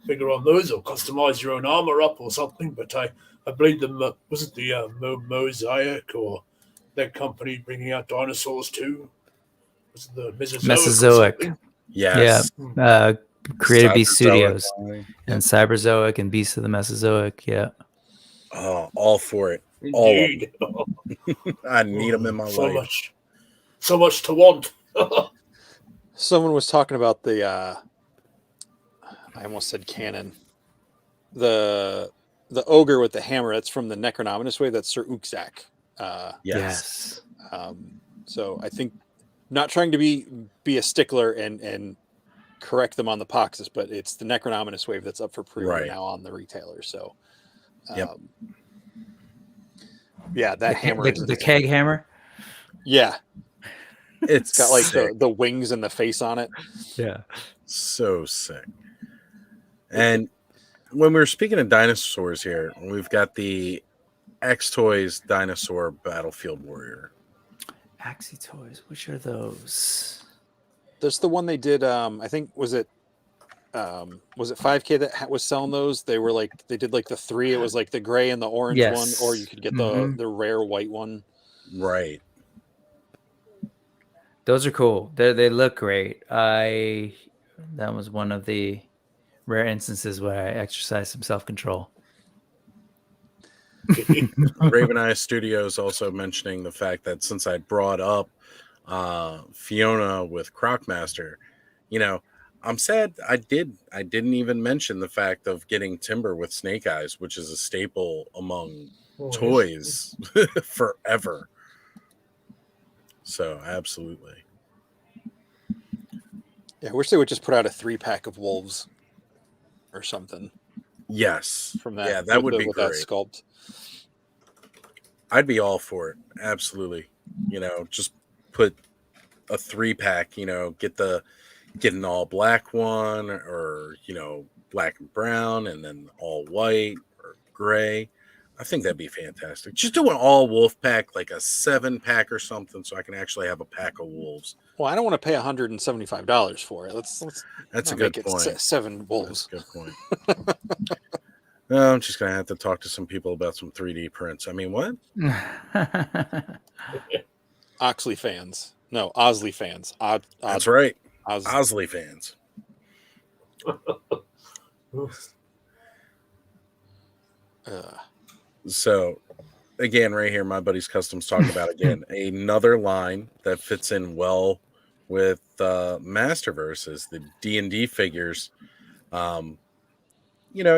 figure on those or customize your own armor up or something. But I believe them, was it the Mosaic or that company bringing out dinosaurs too? Was it the Mesozoic. Yes. Yeah. Creative Beast Studios and Yep. Cyberzoic and Beasts of the Mesozoic. Yeah. Oh, all for it. Indeed. All of them. I need them in my life. So much to want. Someone was talking about the I almost said cannon. The ogre with the hammer, that's from the Necronominous wave, that's Sir Uxak. Yes. So I think, not trying to be a stickler and correct them on the boxes, but it's the Necronominous wave that's up for pre-order now on the retailer. So yeah, that hammer is the keg hammer. Yeah. It's got like sick. the wings and the face on it. Yeah. So sick. And when we were speaking of dinosaurs here, we've got the X Toys Dinosaur Battlefield Warrior. Axie Toys, which are those? That's the one they did. I think was it 5K that was selling those? They were like, they did like the 3. It was like the gray and the orange one, or you could get the rare white one. Right. Those are cool. They look great. That was one of the rare instances where I exercised some self-control. Raven Eye Studios also mentioning the fact that since I brought up Fiona with Crocmaster, I'm sad I didn't even mention the fact of getting Timber with Snake Eyes, which is a staple among toys forever. So absolutely. Yeah, I wish they would just put out a 3-pack of wolves or something. Yes. From that. Yeah, that would be with great. that sculpt. I'd be all for it. Absolutely. Just put a 3-pack, get an all black one, or black and brown, and then all white or gray. I think that'd be fantastic. Just do an all wolf pack, like a 7-pack or something, so I can actually have a pack of wolves. Well, I don't want to pay $175 for it. Let's That's a not good make it point. 7 wolves. That's a good point. No, I'm just gonna have to talk to some people about some 3D prints. I mean, what? Oxley fans. No, Osley fans. That's right. Oz. Osley fans. So, again, right here, my buddy's Customs talking about again another line that fits in well with Masterverse is the D&D figures. It's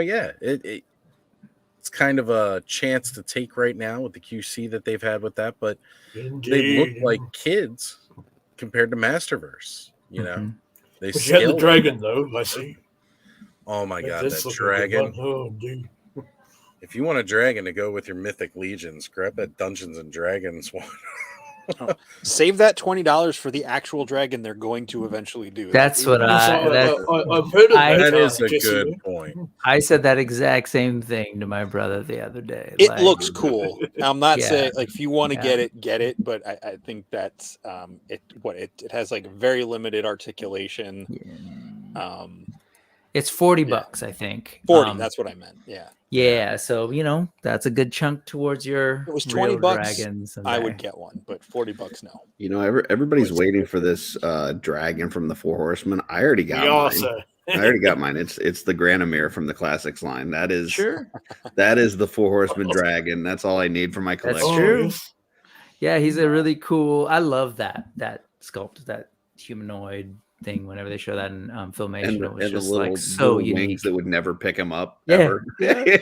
kind of a chance to take right now with the QC that they've had with that, but they look like kids compared to Masterverse. They But you had the scale dragon, though, I see. Oh my god, That's that looking like a dragon! good one. Oh, dude. If you want a dragon to go with your Mythic Legions, grab that Dungeons and Dragons one. Save that $20 for the actual dragon they're going to eventually do. That's what I've heard of That that. is a Jesse. good point. I said that exact same thing to my brother the other day. It looks cool. I'm not Yeah. saying like if you want to Yeah. get it, but I think that's it has like very limited articulation. It's $40, I think. 40, that's what I meant. Yeah. Yeah, so that's a good chunk towards your. If it was real $20, dragons someday. I would get one, but $40 no. Everybody's waiting for this dragon from the Four Horsemen. I already got mine. I already got mine. It's the Granomir from the Classics line. That is that is the Four Horsemen dragon. That's all I need for my collection. That's true. Yeah, he's a really cool. I love that sculpt, that humanoid thing. Whenever they show that in Filmation, And, it was and just the little, like so little unique. wings that would never pick him up. Yeah, Ever. yeah.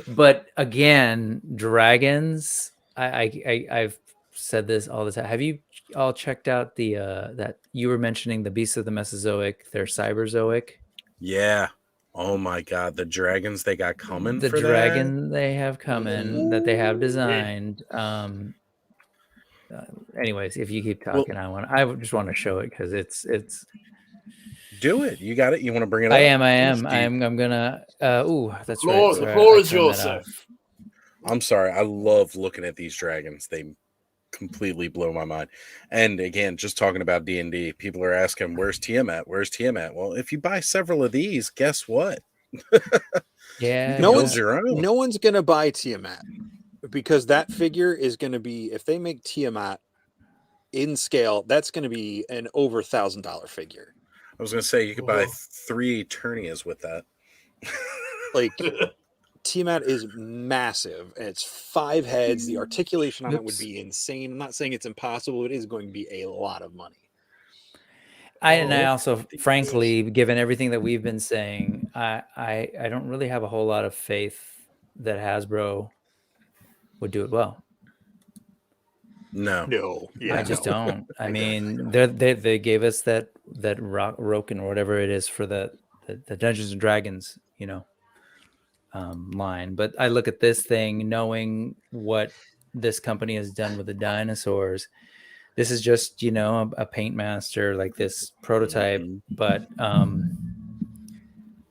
But again, dragons. I've said this all the time. Have you all checked out the that you were mentioning, the beasts of the Mesozoic? They're cyberzoic. Yeah. Oh my god, the dragons they got coming. The for dragon they have coming that they have designed. Anyways, if you keep talking, I just want to show it because it's. Do it. You got it. You want to bring it up? I am. I'm gonna. That's right. The Sorry, floor I is turned yours, that sir. off. I'm sorry. I love looking at these dragons. They completely blow my mind. And again, just talking about D&D, people are asking, "Where's Tiamat? Where's Tiamat?" Well, if you buy several of these, guess what? Yeah. No build one's your own. No one's gonna buy Tiamat because that figure is gonna be, if they make Tiamat in scale, that's gonna be an over $1,000 figure. I was going to say you could buy 3 Eternias with that. Like Tiamat is massive, and it's 5 heads. The articulation on it would be insane. I'm not saying it's impossible. It is going to be a lot of money. I also, frankly, given everything that we've been saying, I don't really have a whole lot of faith that Hasbro would do it well. No. Yeah, I just don't. I mean, they gave us that Roken or whatever it is for the Dungeons and Dragons, line. But I look at this thing, knowing what this company has done with the dinosaurs. This is just a paint master, like this prototype, but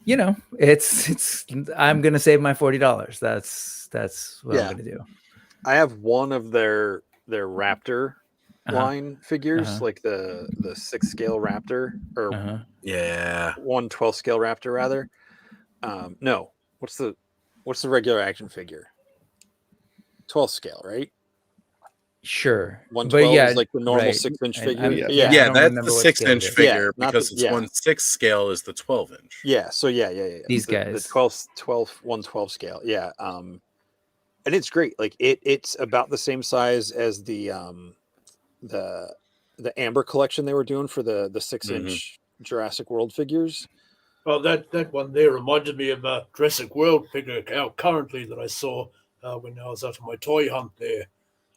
it's. I'm gonna save my $40. That's what I'm gonna do. I have one of their Raptor line figures, like the 6 scale Raptor, or 1/12 scale Raptor rather. No, what's the regular action figure? 12 scale, right? Sure, 1/12 is like the normal 6-inch figure. Yeah, that's the 6-inch figure because it's 1/6 scale is the 12-inch. Yeah, so yeah. These guys, the 1/12 scale. Yeah, and it's great. Like it's about the same size as the Amber collection they were doing for the 6-inch Jurassic World figures. Well, that one there reminded me of a Jurassic World figure out currently that I saw when I was out on my toy hunt there.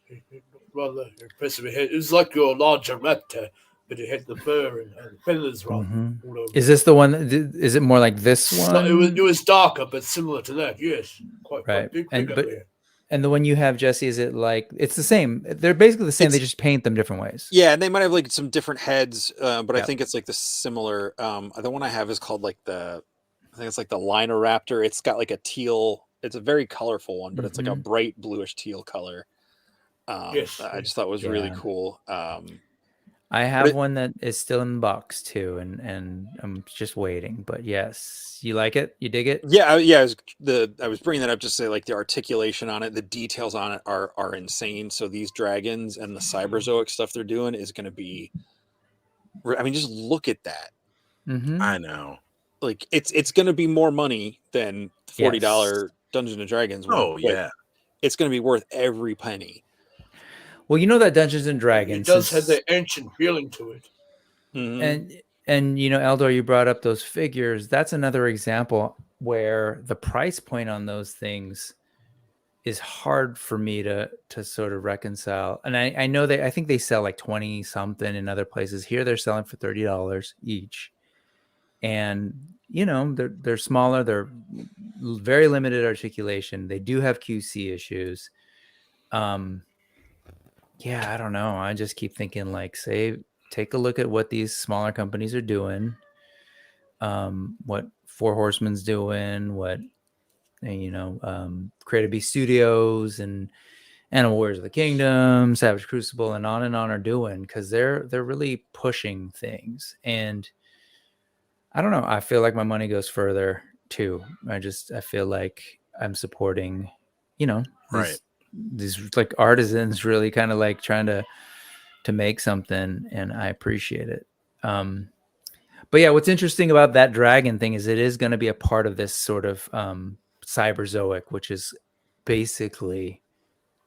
It rather impressive. It was like your larger raptor, but it had the fur and feathers all over. Is this the one? Is it more like this one? It was darker, but similar to that. Yes, quite big figure there. And the one you have, Jesse, is it like it's the same? They're basically the same. They just paint them different ways. Yeah, and they might have like some different heads, but I Yep. think it's like the similar. The one I have is called like I think it's like the Linoraptor. It's got like a teal. It's a very colorful one, but it's like a bright bluish teal color. Yes. I just thought was really cool. I have one that is still in the box too, and I'm just waiting. But yes, you like it? You dig it? Yeah, I was bringing that up just to say like the articulation on it, the details on it are insane. So these dragons and the cyberzoic stuff they're doing is going to be. I mean, just look at that. Mm-hmm. I know. Like it's going to be more money than $40 Dungeons and Dragons. Oh yeah, it's going to be worth every penny. Well, you know that Dungeons and Dragons It does have the ancient feeling to it. Mm-hmm. And you know, Eldor, you brought up those figures. That's another example where the price point on those things is hard for me to sort of reconcile. And I know I think they sell like 20 something in other places. Here they're selling for $30 each. And you know, they're smaller, they're very limited articulation. They do have QC issues. Yeah, I don't know. I just keep thinking like, take a look at what these smaller companies are doing. What Four Horsemen's doing, what Creative Beast Studios and Animal Warriors of the Kingdom, Savage Crucible, and on are doing, because they're really pushing things. And I don't know. I feel like my money goes further too. I feel like I'm supporting, these like artisans really kind of like trying to make something, and I appreciate it. But yeah, what's interesting about that dragon thing is it is going to be a part of this sort of cyberzoic, which is basically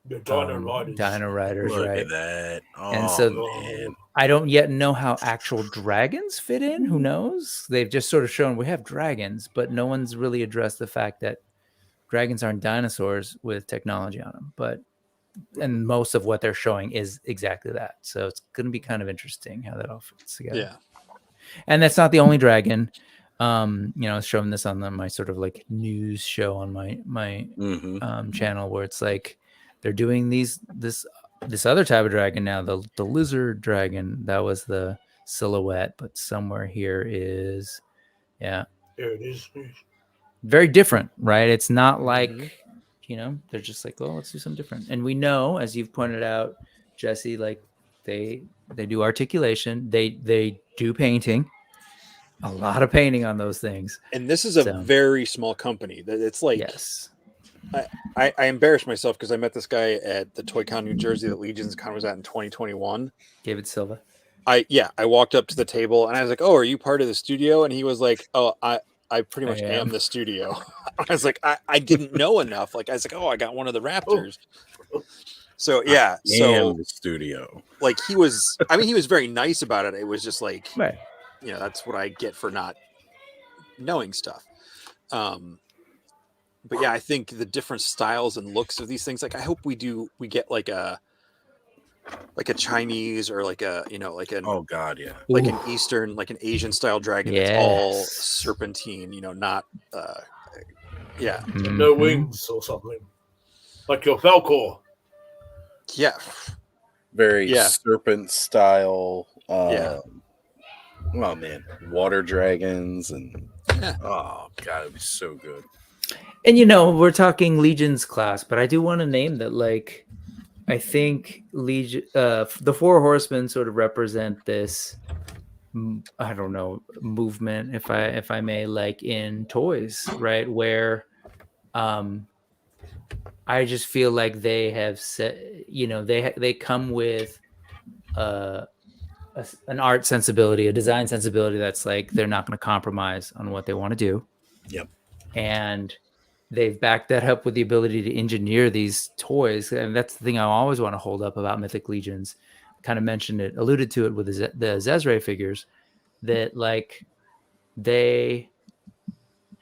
The Dino Riders, Look right? at that. Oh, And so man. I don't yet know how actual dragons fit in. Who knows? They've just sort of shown we have dragons, but no one's really addressed the fact that dragons aren't dinosaurs with technology on them. And most of what they're showing is exactly that. So it's going to be kind of interesting how that all fits together. Yeah. And that's not the only dragon. I was showing this on my sort of like news show on my channel, where it's like they're doing this other type of dragon now, the lizard dragon. That was the silhouette, but somewhere here is, There it is. very different, right? It's not like, they're just like, well, let's do something different. And we know, as you've pointed out, Jesse, like they do articulation, they do painting, a lot of painting on those things. And this is a very small company. It's like, yes, I embarrassed myself because I met this guy at the Toy Con New Jersey that Legion's Con was at in 2021. David Silva. I walked up to the table and I was like, "Oh, are you part of the studio?" And he was like, "Oh, I pretty much am the studio." I was like, I didn't know enough. Like I was like, "Oh, I got one of the Raptors." So yeah, the studio. Like he was very nice about it. It was just like, right. That's what I get for not knowing stuff. But yeah, I think the different styles and looks of these things, like I hope we get like a Chinese or like a, like an, oh god, yeah, like an Eastern, like an Asian style dragon that's all serpentine, not no wings or something, like your Falcor. Yeah, very serpent style. Oh man, water dragons and oh god, it'd be so good. And we're talking Legion's class, but I do want to name that, like, I think Legion, the Four Horsemen sort of represent this, I don't know, movement, if I may, like in toys, right? Where, I just feel like they have set, they come with, an art sensibility, a design sensibility that's like they're not going to compromise on what they want to do. Yep. And they've backed that up with the ability to engineer these toys. And that's the thing I always want to hold up about Mythic Legions. Kind of alluded to it with the Zezre figures, that like they've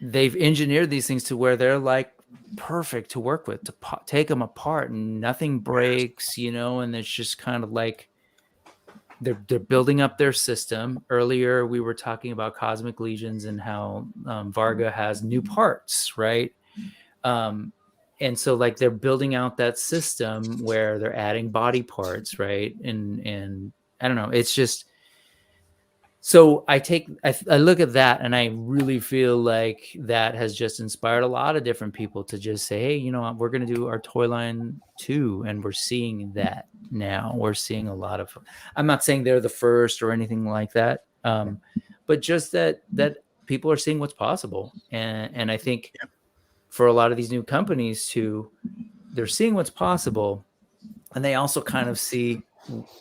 engineered these things to where they're like perfect to work with, to take them apart and nothing breaks, and it's just kind of like they're building up their system. Earlier we were talking about Cosmic Legions and how Varga has new parts, right? and so like they're building out that system where they're adding body parts, right? And I don't know, it's just, so I look at that and I really feel like that has just inspired a lot of different people to just say, hey, you know what, we're going to do our toy line too. And we're seeing that now. We're seeing a lot of, I'm not saying they're the first or anything like that, but just that people are seeing what's possible. And I think for a lot of these new companies too, they're seeing what's possible, and they also kind of see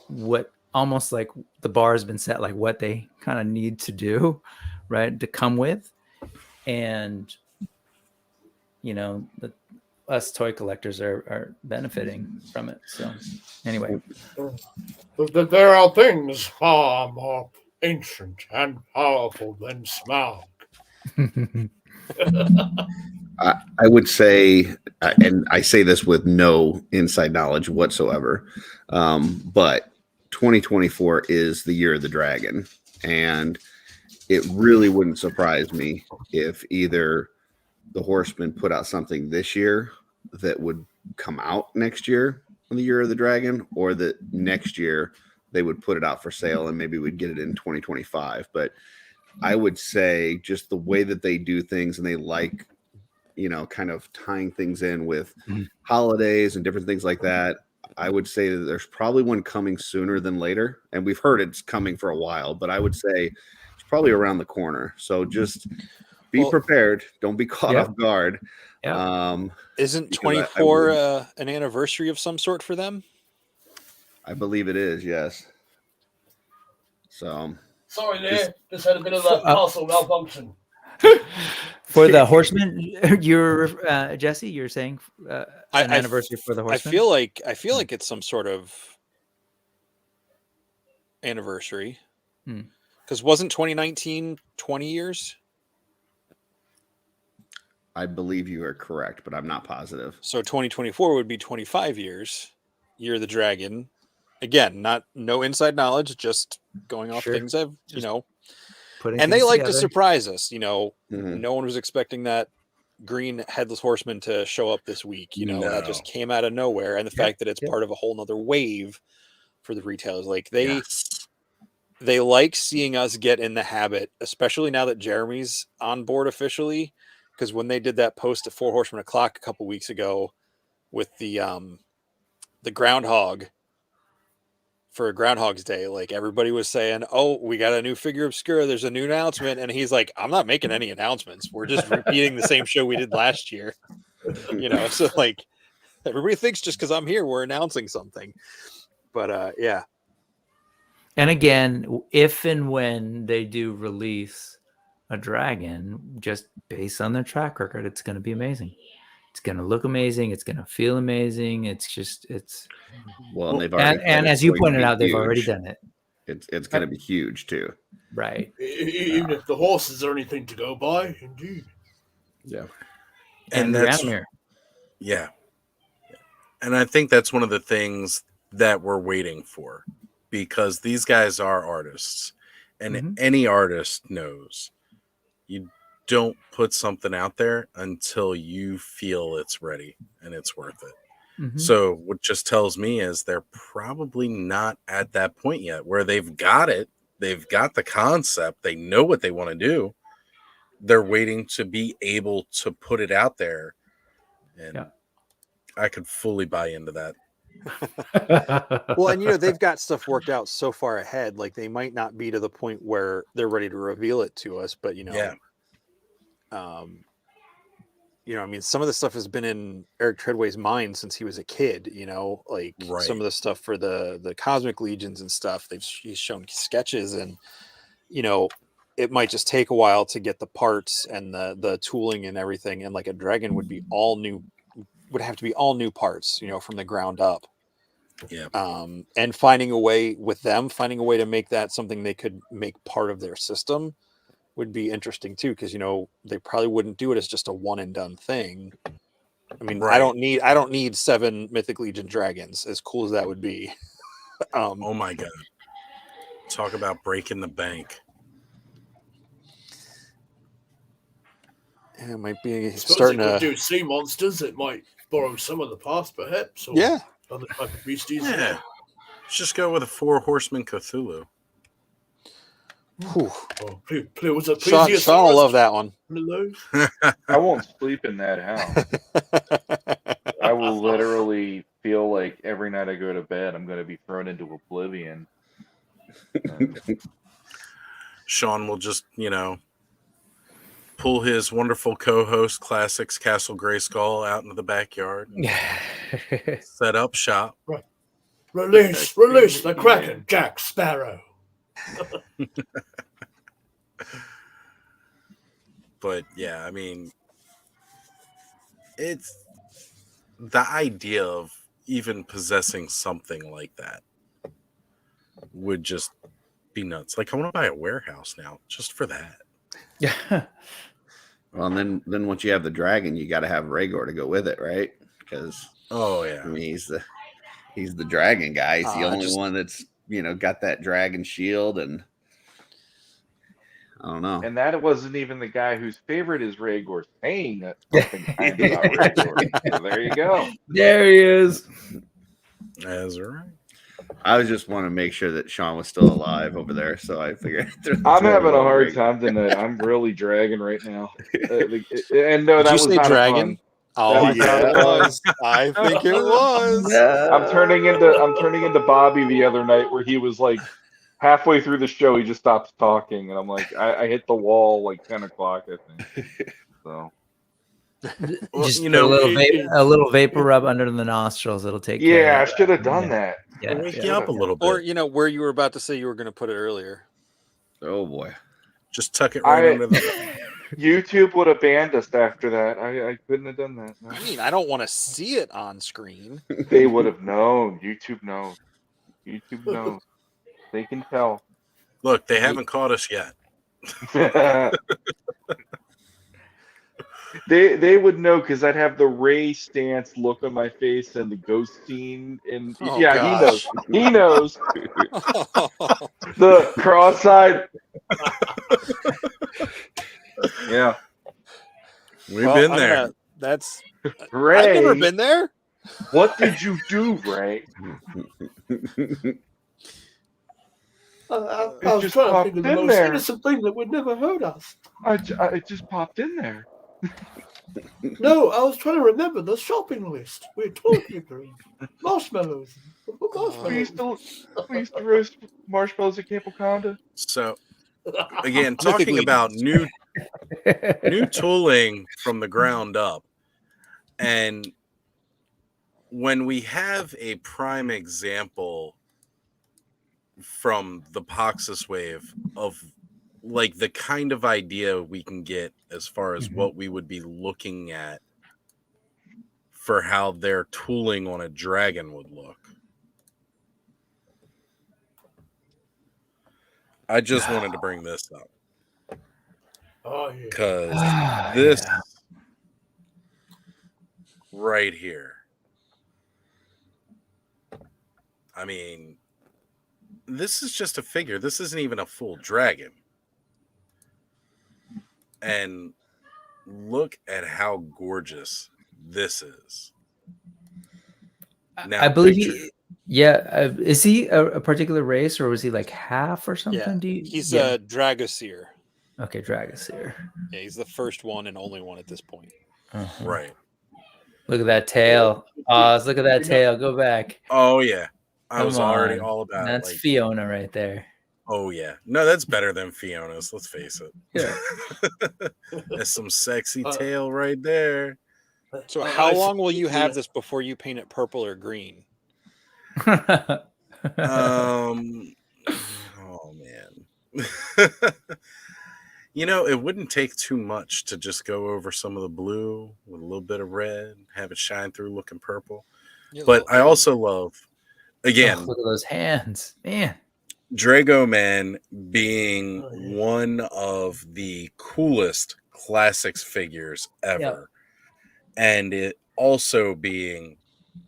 what, almost like the bar has been set, like what they kind of need to do, right, to come with. And you know, us toy collectors are benefiting from it. So anyway, There are things far more ancient and powerful than smog. I would say, and I say this with no inside knowledge whatsoever, but 2024 is the year of the dragon. And it really wouldn't surprise me if either the Horsemen put out something this year that would come out next year on the year of the dragon, or that next year they would put it out for sale and maybe we'd get it in 2025. But I would say just the way that they do things, and they like, you know, kind of tying things in with holidays and different things like that. I would say that there's probably one coming sooner than later. And we've heard it's coming for a while, but I would say it's probably around the corner. So just be prepared. Don't be caught off guard. Isn't 24 an anniversary of some sort for them? I believe it is, yes. So sorry there, just had a bit of a console malfunction. For the Horsemen, you're Jesse, you're saying an anniversary for the Horsemen? I feel like it's some sort of anniversary. Because wasn't 2019 20 years? I believe you are correct, but I'm not positive. So 2024 would be 25 years. Year of the Dragon. Again, no inside knowledge, just going off things I've, you know. And they like to surprise us, you know. No one was expecting that green headless horseman to show up this week, you know. That just came out of nowhere. And the fact that it's part of a whole nother wave for the retailers, like they like seeing us get in the habit, especially now that Jeremy's on board officially. Because when they did that post at 4 Horsemen O'Clock a couple weeks ago with the groundhog for Groundhog's Day, like everybody was saying, oh, we got a new figure obscura, there's a new announcement. And he's like, I'm not making any announcements. We're just repeating the same show we did last year. You know, so like everybody thinks just because I'm here, we're announcing something. But yeah. And again, if and when they do release a dragon, just based on their track record, it's going to be amazing. It's going to look amazing. It's going to feel amazing. It's just, it's well, and they've already, and as you pointed out, they've already done it. It's going to be huge too, right? Even if the horses are anything to go by, indeed. Yeah, and that's and I think that's one of the things that we're waiting for, because these guys are artists, and any artist knows you don't put something out there until you feel it's ready and it's worth it. So what just tells me is they're probably not at that point yet where they've got it. They've got the concept. They know what they want to do. They're waiting to be able to put it out there. And I could fully buy into that. Well, and you know, they've got stuff worked out so far ahead. Like they might not be to the point where they're ready to reveal it to us, but you know, I mean, some of the stuff has been in Eric Treadway's mind since he was a kid, you know, like some of the stuff for the Cosmic Legions and stuff. He's shown sketches, and, you know, it might just take a while to get the parts and the tooling and everything. And like a dragon would have to be all new parts, you know, from the ground up. Yeah. And finding a way to make that something they could make part of their system would be interesting too, because you know they probably wouldn't do it as just a one and done thing. I mean, I don't need 7 Mythic Legion dragons, as cool as that would be. Oh my god! Talk about breaking the bank. It might be Suppose starting you could to do sea monsters. It might borrow some of the parts, perhaps, or Yeah. other type of beasties. Yeah. Let's just go with a 4 Horsemen Cthulhu. Whew. Oh, was it Sean will love that one. One of those? I won't sleep in that house. I will literally feel like every night I go to bed, I'm going to be thrown into oblivion. Sean will just, pull his wonderful co-host Classics Castle Grayskull out into the backyard, set up shop. Release the Kraken, Jack Sparrow. But yeah, I mean, it's the idea of even possessing something like that would just be nuts. Like, I want to buy a warehouse now just for that. Yeah. Well, and then once you have the dragon, you got to have Rhaegar to go with it, right? Because yeah, I mean, he's the dragon guy. He's the only just- one that's got that dragon shield, and I don't know. And that wasn't even the guy whose favorite is Rhaegar saying that something kind about Rhaegar. So there you go. There he is. That's right. I was just want to make sure that Sean was still alive over there, so I figured. I'm having a hard time tonight. I'm really dragging right now. And no, Did that you was say not dragon? fun. Oh, That yeah, was it not was. I think it was. I'm turning into Bobby the other night where he was like halfway through the show he just stops talking and I'm like I hit the wall like 10 o'clock I think. So Well, Just put a little vapor rub under the nostrils. It'll take care yeah, I of should have done that. Yeah. Wake you up a little bit. Or where you were about to say you were going to put it earlier. Oh boy! Just tuck it right under the. YouTube would have banned us after that. I couldn't have done that. No. I mean, I don't want to see it on screen. They would have known. YouTube knows. YouTube knows. They can tell. Look, they haven't caught us yet. They would know because I'd have the Ray stance look on my face and the ghost scene and Oh, yeah, gosh. he knows the cross-eyed. Yeah, We've been there. That's Ray. I've never been there. What did you do, Ray? I It was just trying to popped think of the in most there. innocent thing that would never hurt us. It just popped in there. No, I was trying to remember the shopping list. We told you, marshmallows. We used to roast marshmallows at Camp Wakanda. So, again, talking about new tooling from the ground up, and when we have a prime example from the Poxus wave of like the kind of idea we can get as far as what we would be looking at for how their tooling on a dragon would look. I just wanted to bring this up Oh, yeah. because this right here, I mean, this is just a figure. This isn't even a full dragon. And look at how gorgeous this is. Now, I believe picture- is he a particular race or was he like half or something? Yeah, he's a Dragoseer. Okay, Dragoseer. Yeah, he's the first one and only one at this point. right. Look at that tail. Oz, look at that tail. Go back. Oh, yeah. I Come was already on. all about That's it. Like, Fiona right there. oh, yeah. No, that's better than Fiona's. Let's face it. Yeah. That's some sexy tail right there. So how long will you have this before you paint it purple or green? Oh, man. It wouldn't take too much to just go over some of the blue with a little bit of red, have it shine through looking purple. But I also love, again, look at those hands, man. Drago Man being one of the coolest classics figures ever. And it also being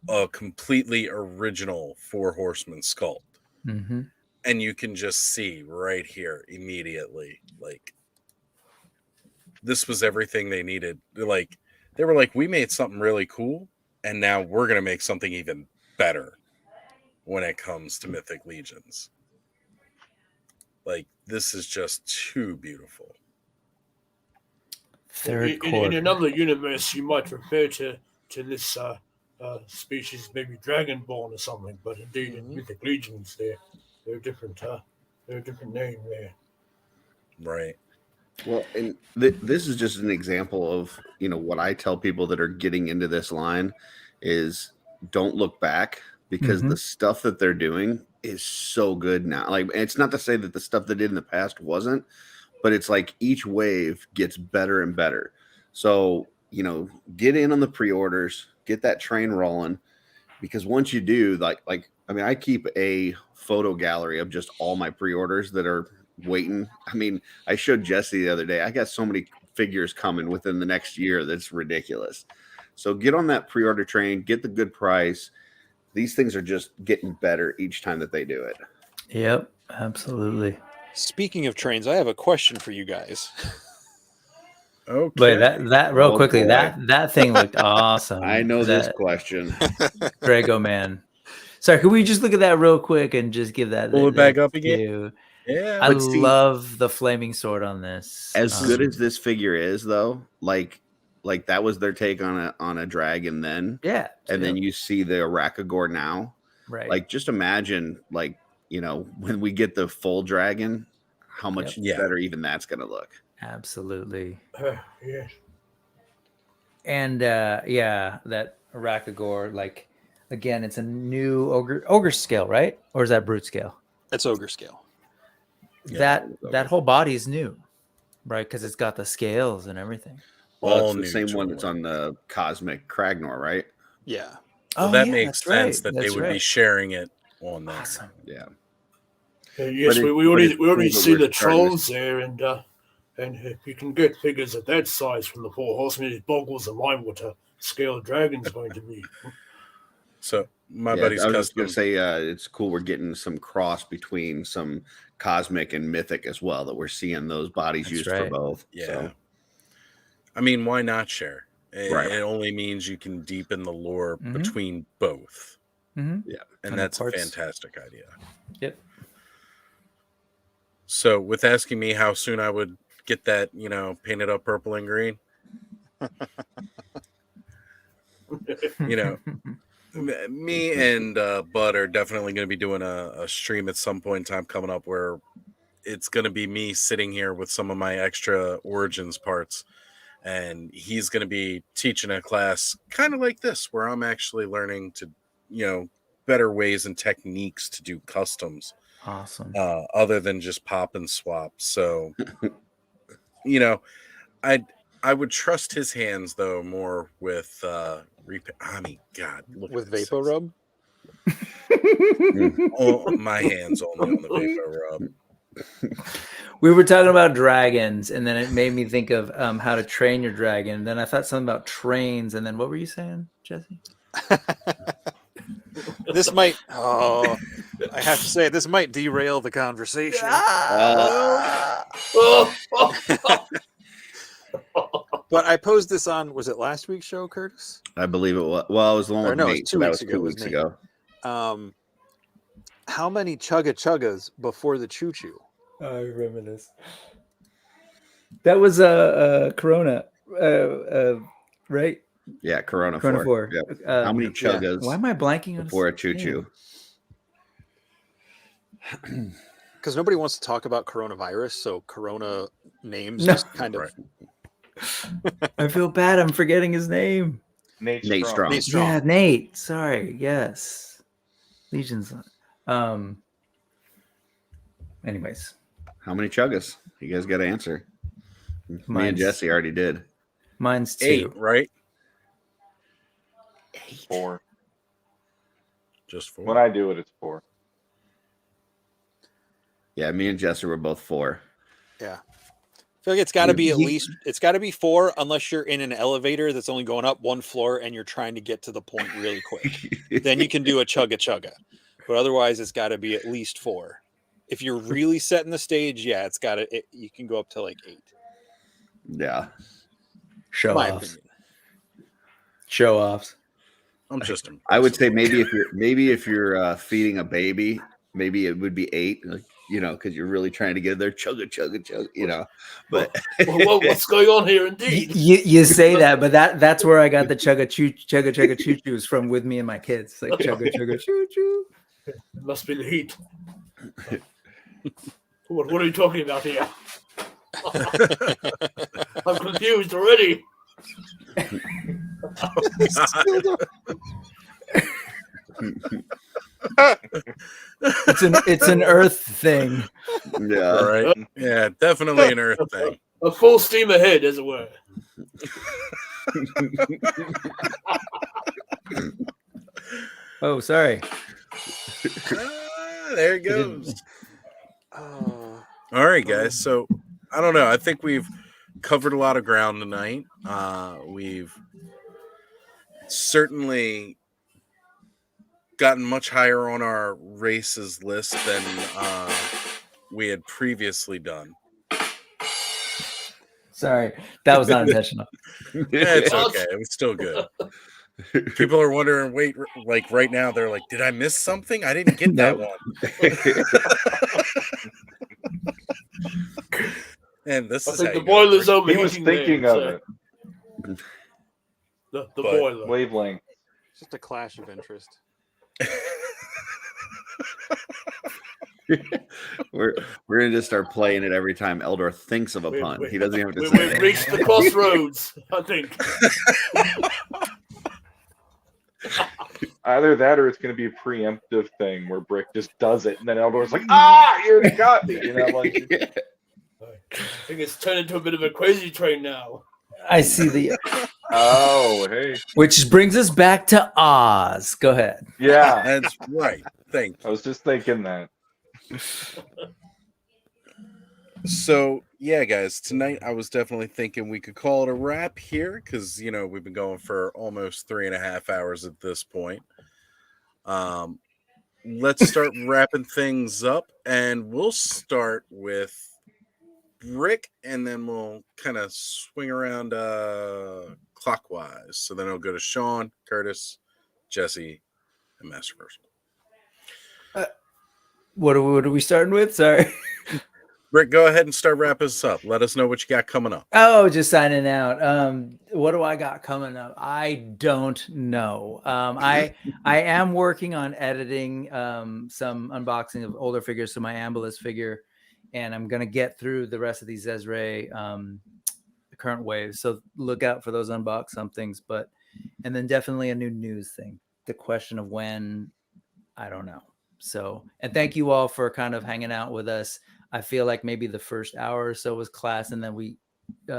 a completely original 4 Horsemen sculpt. Mm-hmm. And you can just see right here immediately, like, this was everything they needed. Like, they were like, we made something really cool, And now we're going to make something even better when it comes to Mythic Legions. Like, this is just too beautiful. Third In quarter. another universe, you might refer to this species maybe Dragonborn or something, but indeed in Mythic Legions, they're a different name there. Right. Well, and this is just an example of, what I tell people that are getting into this line is don't look back, because the stuff that they're doing is so good now. Like, it's not to say that the stuff they did in the past wasn't, but it's like each wave gets better and better. So, get in on the pre-orders, get that train rolling, because once you do, I keep a photo gallery of just all my pre-orders that are waiting. I mean, I showed Jesse the other day. I got so many figures coming within the next year that's ridiculous. So get on that pre-order train, get the good price. These things are just getting better each time that they do it. Yep, absolutely. Speaking of trains, I have a question for you guys. Okay. Wait, that real Oh, quickly. boy. That thing looked awesome. I know this That question. Drago man. Sorry, could we just look at that real quick and just give that? Pull it back up again? view? Yeah. I But see, love the flaming sword on this. As good as this figure is, though, like that was their take on a dragon then. Yeah. And then you see the Arakagor now. Right. Like, just imagine, when we get the full dragon, how much better even that's going to look. Absolutely. Yes. And that Arakagor, like, again, it's a new ogre scale, right? Or is that brute scale? That's ogre scale. That whole body is new, right? Because it's got the scales and everything. Well, it's the same one that's on the Cosmic Kragnor, right? Yeah. Well, that makes sense that they would be sharing it on there. Awesome. Yeah. Yes, we already see the trolls there, and if you can get figures of that size from the Four Horsemen, it boggles the mind what a scale dragon's going to be. So my buddy's I was just custom. gonna say it's cool. We're getting some cross between some cosmic and mythic as well. That we're seeing those bodies used for both. Yeah. So. I mean, why not share? Right. It only means you can deepen the lore between both. Mm-hmm. Yeah, and that's a fantastic idea. Yep. So, with asking me how soon I would get that, painted up purple and green, me and Bud are definitely going to be doing a stream at some point in time coming up where it's going to be me sitting here with some of my extra Origins parts, and he's going to be teaching a class kind of like this, where I'm actually learning to, better ways and techniques to do customs. Awesome. Other than just pop and swap. So, I would trust his hands though more with with Vapor Rub. My hands only on the Vapor Rub. We were talking about dragons, and then it made me think of how to train your dragon. Then I thought something about trains, and then what were you saying, Jesse? This might. I have to say, this might derail the conversation. But I posed this on. Was it last week's show, Curtis? I believe it was. Well, it was the one with Nate. 2 weeks ago. 2 weeks ago. How many chuggas before the choo choo? I remember this. That was a Corona, right? Yeah, Corona 4. Yep. How many chuggas? Why am I blanking on before a choo choo? Because nobody wants to talk about coronavirus, so Corona names just kind of. I feel bad. I'm forgetting his name. Nate Strong. Yeah, Nate. Sorry. Yes. Legions. Anyways. How many chuggas? You guys got to answer. Me and Jesse already did. Mine's 2. 8, right? 4. Just 4. When I do it, it's 4. Yeah, me and Jesse were both 4. Yeah. I feel like it's got to be it's got to be 4 unless you're in an elevator that's only going up 1 floor and you're trying to get to the point really quick. Then you can do a chugga. But otherwise, it's got to be at least 4. If you're really setting the stage, it's got to. You can go up to like 8. Yeah. Show offs. I'm just. I would say maybe if you're feeding a baby, maybe it would be 8. Because you're really trying to get there, chug, But What's going on here, indeed? You say that, but that's where I got the chugga choo choos from with me and my kids. It's like chugga choo choo. It must be the heat. What are you talking about here? I'm confused already. It's an Earth thing. Yeah. Right. Yeah, definitely an Earth thing. A full steam ahead, as it were. Oh, sorry. There it goes. All right, guys. So I don't know. I think we've covered a lot of ground tonight. We've certainly gotten much higher on our races list than we had previously done. Sorry, that was not intentional. Yeah, it's okay. It was still good. People are wondering, wait, like right now, they're like, did I miss something? I didn't get that one. And this is I think the boiler's over. He was thinking of it. The boiler. Wavelength. It's just a clash of interest. We're gonna just start playing it every time Eldor thinks of a pun. He doesn't even have to We've say it. reached the crossroads, I think. Either that or it's going to be a preemptive thing where Brick just does it and then Eldor's like, you already got me. Like, I think it's turned into a bit of a crazy train now. I see the. Oh, hey. Which brings us back to Oz. Go ahead. Yeah. That's right. Thank you. I was just thinking that. So, yeah, guys, tonight I was definitely thinking we could call it a wrap here because, we've been going for almost 3.5 hours at this point. Let's start wrapping things up, and we'll start with Rick, and then we'll kind of swing around clockwise. So then it'll go to Sean, Curtis, Jesse, and Masterverse. What are we starting with? Sorry. Rick, go ahead and start wrapping us up. Let us know what you got coming up. Oh, just signing out. What do I got coming up? I don't know. I am working on editing some unboxing of older figures, so my Ambulis figure, and I'm gonna get through the rest of these Ezra current waves. So look out for those unbox somethings. And then definitely a new news thing. The question of when, I don't know. So, and thank you all for kind of hanging out with us. I feel like maybe the first hour or so was class, and then we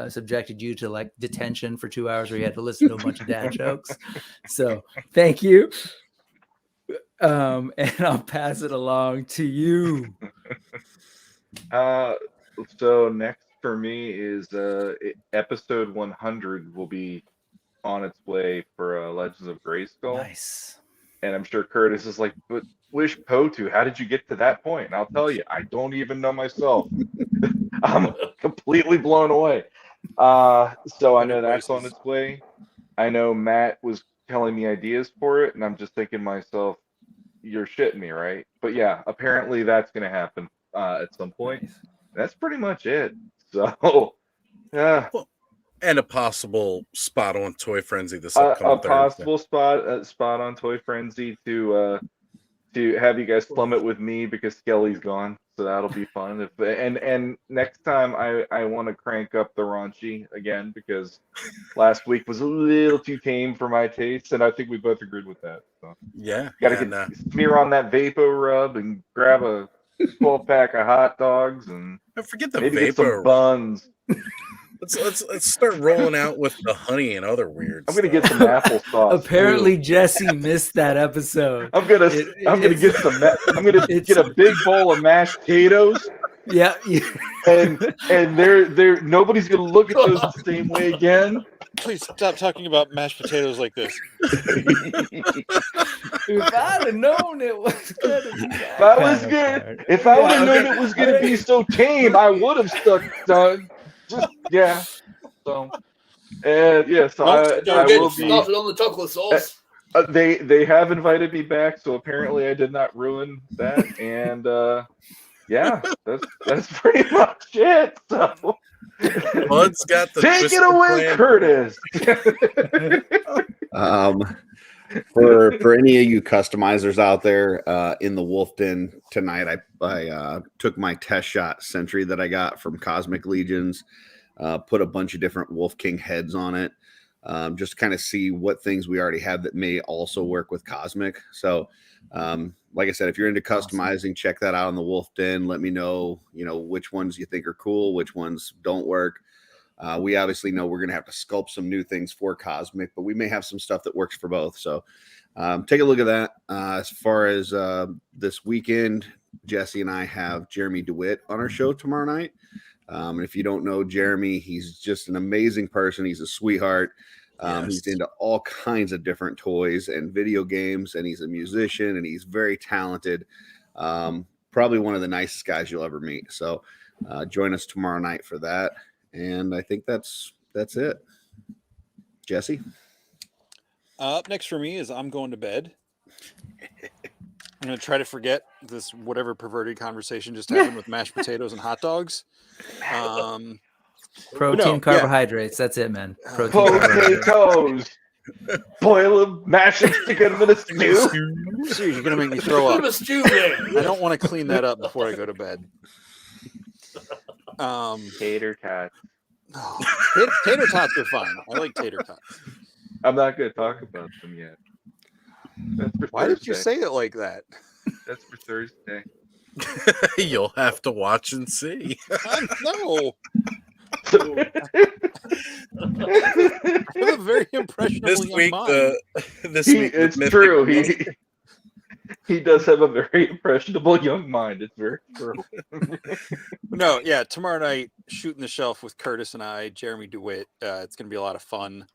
subjected you to like detention for 2 hours where you had to listen to a bunch of dad jokes. So thank you. And I'll pass it along to you. So next for me is episode 100 will be on its way for Legends of Grayskull. Nice. And I'm sure Curtis is like, but Wish Potu, how did you get to that point? And I'll tell you, I don't even know myself. I'm completely blown away. So I know that's on its way. I know Matt was telling me ideas for it, and I'm just thinking to myself, you're shitting me, right? But yeah, apparently that's going to happen at some point. Nice. That's pretty much it. So, yeah. And a possible spot on Toy Frenzy this upcoming Thursday. Possible spot on Toy Frenzy to have you guys plummet with me because Skelly's gone, so that'll be fun. And next time I want to crank up the raunchy again because last week was a little too tame for my taste, and I think we both agreed with that. So yeah, gotta smear on that Vapo rub and grab a 12-pack of hot dogs and forget the maybe Vapo get some buns. Let's start rolling out with the honey and other weird I'm gonna get some applesauce. Apparently, Jesse missed that episode. I'm gonna get a big bowl of mashed potatoes. Yeah. And they're nobody's gonna look at those the same way again. Please stop talking about mashed potatoes like this. If I'd have known it was gonna be if I would have known it was gonna be so tame, I would have stuck done. Yeah. So, yeah. So I will be started on the chocolate sauce. They have invited me back, so apparently I did not ruin that. And yeah, that's pretty much it. So Bud's got the take twisted it away, plan. Curtis. For any of you customizers out there in the Wolf Den tonight, I took my test shot sentry that I got from Cosmic Legions, put a bunch of different Wolf King heads on it, just to kind of see what things we already have that may also work with Cosmic. So, like I said, if you're into customizing, check that out on the Wolf Den. Let me know, which ones you think are cool, which ones don't work. We obviously know we're going to have to sculpt some new things for Cosmic, but we may have some stuff that works for both. So take a look at that. As far as this weekend, Jesse and I have Jeremy DeWitt on our show tomorrow night. And if you don't know Jeremy, he's just an amazing person. He's a sweetheart. He's into all kinds of different toys and video games, and he's a musician, and he's very talented. Probably one of the nicest guys you'll ever meet. So join us tomorrow night for that. And I think that's it. Jesse? Up next for me is I'm going to bed. I'm going to try to forget this whatever perverted conversation just happened with mashed potatoes and hot dogs. Protein, carbohydrates. That's it, man. Protein, Potatoes. Boil them, mash them, stick them in a stew. Seriously, you're going to make me throw up. Put a stew there. I don't want to clean that up before I go to bed. Tater tots. Oh, tater tots are fine. I like tater tots. I'm not going to talk about them yet. That's for Why did you Thursday. say it like that? That's for Thursday. You'll have to watch and see. No. I'm a very impressionable This young week, mind. It's true. He does have a very impressionable young mind. It's very true. No, yeah, tomorrow night, Shooting the Shelf with Curtis and I, Jeremy DeWitt. It's going to be a lot of fun.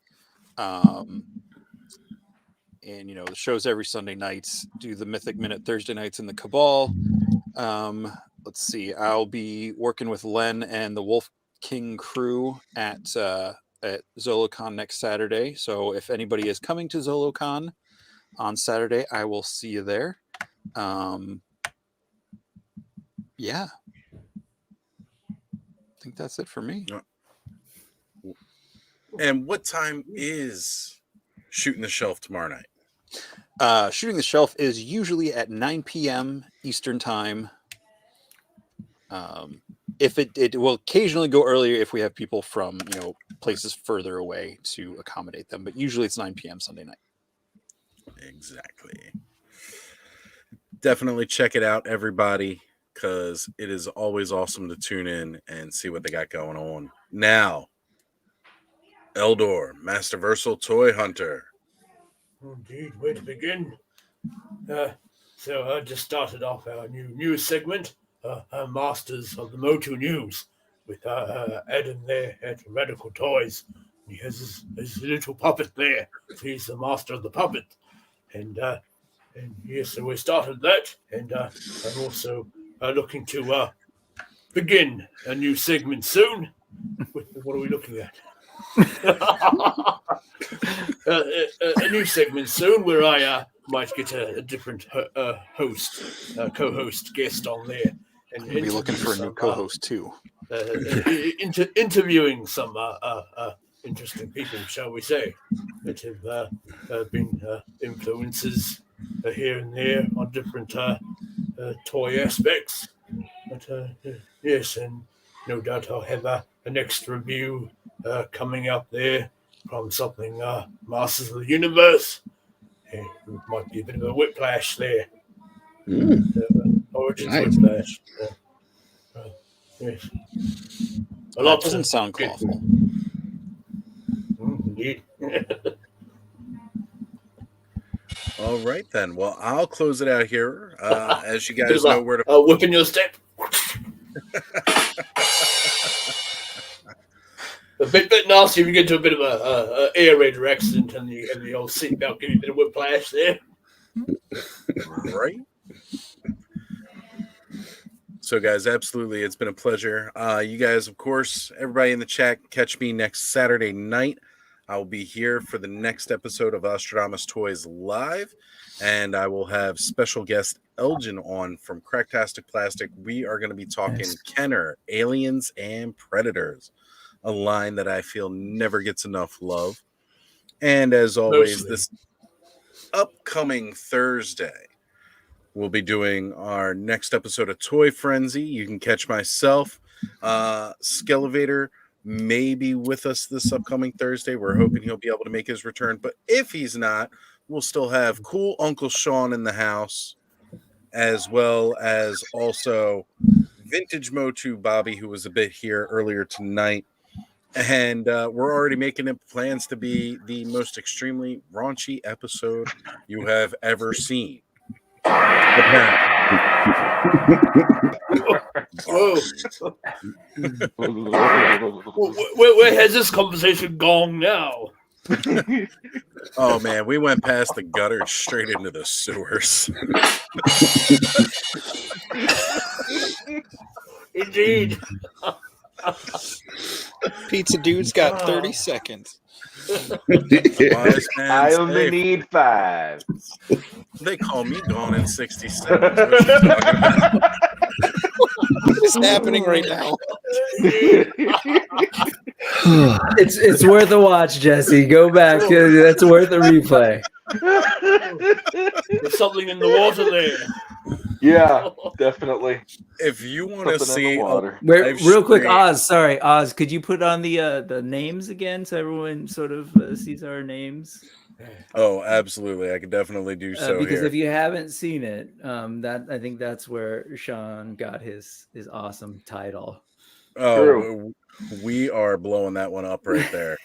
And, the show's every Sunday nights. Do the Mythic Minute Thursday nights in the Cabal. Let's see. I'll be working with Len and the Wolf King crew at ZoloCon next Saturday. So if anybody is coming to ZoloCon on Saturday, I will see you there. Yeah. I think that's it for me. And what time is Shooting the Shelf tomorrow night? Shooting the Shelf is usually at 9 p.m. Eastern time. If it will occasionally go earlier if we have people from places further away to accommodate them, but usually it's 9 p.m. Sunday night. Exactly. Definitely check it out, everybody, because it is always awesome to tune in and see what they got going on. Now, Eldor, Masterversal Toy Hunter. Indeed, where to begin? So I just started off our new news segment, Masters of the Motu News, with Adam there at Radical Toys. He has his little puppet there. So he's the master of the puppet. And yes, so we started that. And I'm also looking to begin a new segment soon. What are we looking at? A new segment soon where I might get a different co-host guest on there. And We'll be looking for a new co-host too. Interviewing some interesting people, shall we say, that have been influences here and there on different toy aspects. But yes, and no doubt I'll have a next review coming up there from something Masters of the Universe. It might be a bit of a whiplash there. Origins Nice. whiplash. Yes. A lot Doesn't sound awful. Indeed. All right, then. Well, I'll close it out here. As you guys know where to... whipping your step. A bit nasty if you get to a bit of a aerator accident and the old seatbelt give you a bit of whiplash there. Right. So, guys, absolutely, it's been a pleasure. You guys, of course, everybody in the chat, catch me next Saturday night. I will be here for the next episode of Ostradamus Toys Live, and I will have special guest Elgin on from Cracktastic Plastic. We are going to be talking Kenner, Aliens, and Predators, a line that I feel never gets enough love. And as always, this upcoming Thursday, we'll be doing our next episode of Toy Frenzy. You can catch myself, Skelevator, may be with us this upcoming Thursday. We're hoping he'll be able to make his return. But if he's not, we'll still have cool Uncle Sean in the house, as well as also Vintage Motu Bobby, who was a bit here earlier tonight. And we're already making plans to be the most extremely raunchy episode you have ever seen. Whoa. Where has this conversation gone now? Oh man, we went past the gutter straight into the sewers. Indeed. Pizza Dude's got 30 seconds. I only need 5. They call me gone in 60 seconds. What you talking about? What is happening right now? It's worth a watch, Jesse. Go back. That's worth a replay. There's something in the water there. Yeah, definitely. If you want to see, Real quick, Oz. Sorry, Oz. Could you put on the names again so everyone sort of sees our names? Oh, absolutely. I could definitely do so. Because here. if you haven't seen it, I think that's where Sean got his awesome title. Oh, True. We are blowing that one up right there.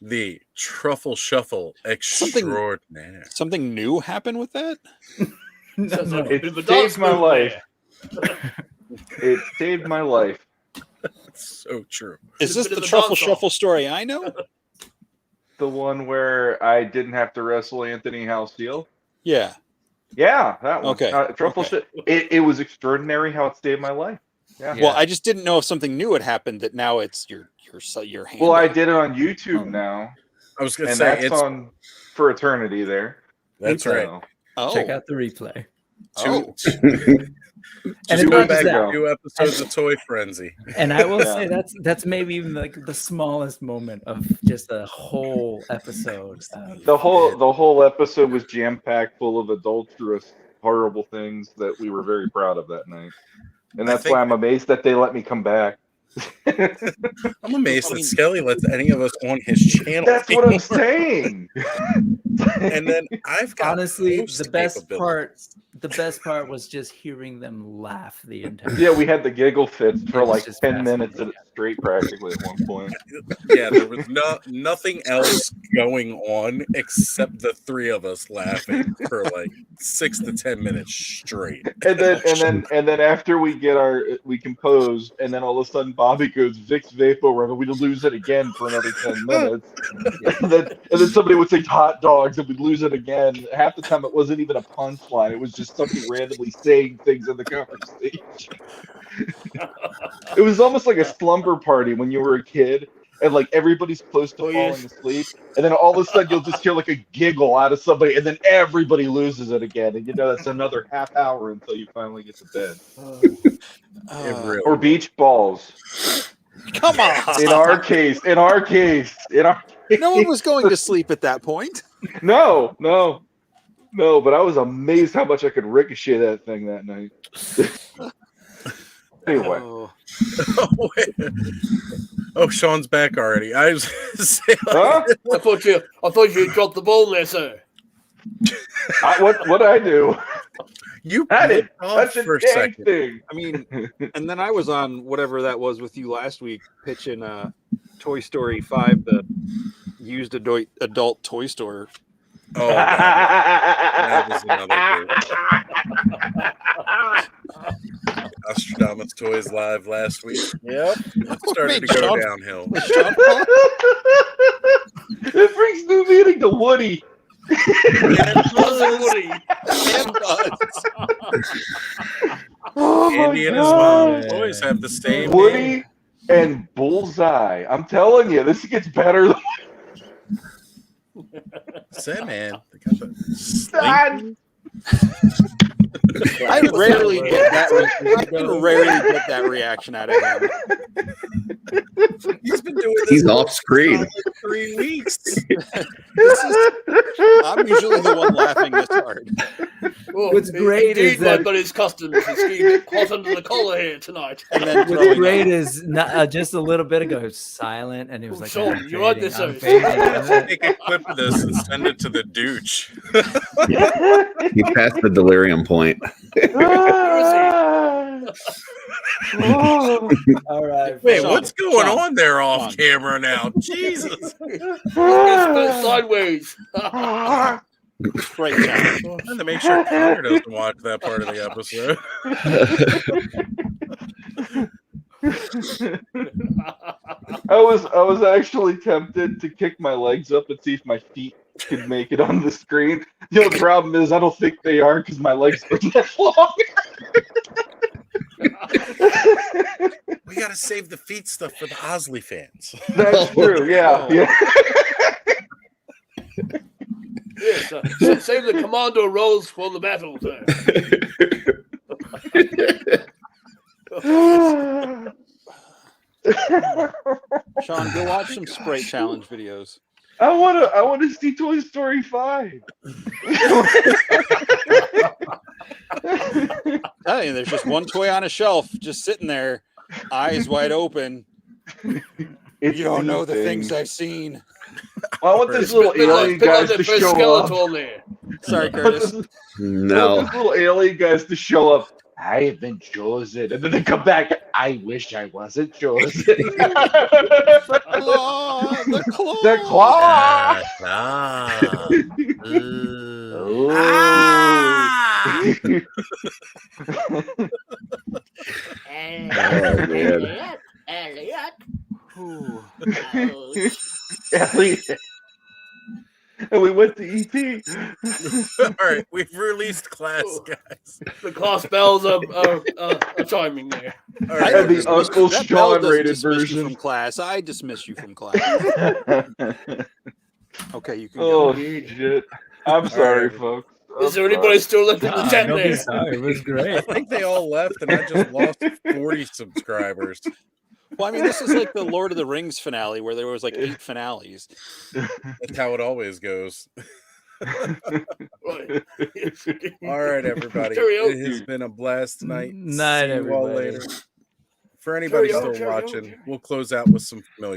The Truffle Shuffle Extraordinaire. Something new happened with that? No. It saved my life. It saved my life. That's so true. Is this the Truffle Shuffle story I know? The one where I didn't have to wrestle Anthony Halcyon? Yeah. Yeah, that one. Okay. Truffle Okay. It was extraordinary how it saved my life. Yeah. Well, I just didn't know if something new had happened that now it's your hand. Well, I did it on YouTube now. I was going to And say that's on for eternity there. That's right. Check out the replay. And it's go not back just to that. 2 episodes of Toy Frenzy. And I will say that's maybe even like the smallest moment of just a whole episode. The whole episode was jam packed full of adulterous, horrible things that we were very proud of that night. And that's why I'm amazed that they let me come back. I'm amazed that Skelly lets any of us on his channel. That's what I'm saying. And then I've got honestly the best part was just hearing them laugh the entire Yeah, we had the giggle fits for like just 10 minutes straight practically at one point. Yeah, there was nothing else going on except the 3 of us laughing for like 6 to 10 minutes straight. And then after we compose, and then all of a sudden Bobby goes Vicks Vapor and we'd lose it again for another 10 minutes. And then somebody would say hot dogs and we'd lose it again. Half the time it wasn't even a punchline. It was just somebody randomly saying things in the conversation. It was almost like a slumber party when you were a kid and like everybody's close to falling asleep, and then all of a sudden you'll just hear like a giggle out of somebody, and then everybody loses it again, and that's another half hour until you finally get to bed. Or beach balls. Come on. In our case. No one was going to sleep at that point. No, but I was amazed how much I could ricochet that thing that night. Anyway. Oh, Sean's back already. I was saying, Huh? I thought you dropped the ball there, sir. What did I do? You I didn't off touch a for a dang second. thing. I mean, and then I was on whatever that was with you last week, pitching Toy Story 5, the used adult toy store. Oh, that was another good. Nostradamus Toys Live last week. Yep. It started to go downhill. It brings new meaning to Woody. Woody. Oh my Andy and his God. mom always have the same Woody name. and Bullseye. I'm telling you, this gets better. Say, man, they got the God. slinky. I rarely get that reaction out of him. He's been doing this. He's for off screen. solid 3 weeks. I'm usually the one laughing this hard. What's great is my that buddy's customs is getting hot under the collar here tonight. And then what's throwing great up. is not, just a little bit ago, it was silent, and it was like, Sean, I'm you're right fading, this I'm service. fading. Take a clip of this and send it to the douche. He passed the delirium point. All right. Wait, Sean, what's going Sean, on there off Sean. camera now? Jesus. It's sideways. Right challenge. I'm trying to make sure Connor doesn't watch that part of the episode. I was actually tempted to kick my legs up and see if my feet could make it on the screen. The only problem is I don't think they are because my legs are that long. We got to save the feet stuff for the Osley fans. That's true. Yeah. Oh. Yeah. Yes, save the commando rolls for the battle. Sean, go watch some Sprite challenge videos. I wanna see Toy Story 5. Hey, there's just one toy on a shelf, just sitting there, eyes wide open. It's You don't know the thing. things I've seen. I want this little alien guys to show up. There. Sorry, I want Curtis. this No. little alien guys to show up. I have been chosen, and then they come back. I wish I wasn't chosen. The claw, the claw. The claw. Ooh. Oh, man. Ooh. Elliot. And we went to ET. All right, we've released class, guys. The class bells are chiming there. All I right, And the dismiss- Uncle that bell Sean doesn't rated dismiss you version. from class. I dismiss you from class. Okay, you can go. Oh shit! I'm sorry, folks. Is there anybody still left in the chat Don't be there? sorry. It was I great. think they all left, and I just lost 40 subscribers. Well, I mean, this is like the Lord of the Rings finale where there was like 8 finales. That's how it always goes. Right. All right, everybody. Cheerio. It has been a blast tonight. Night, See you all everybody. later. For anybody Cheerio, still cheerio, watching, cheerio. we'll close out with some familiar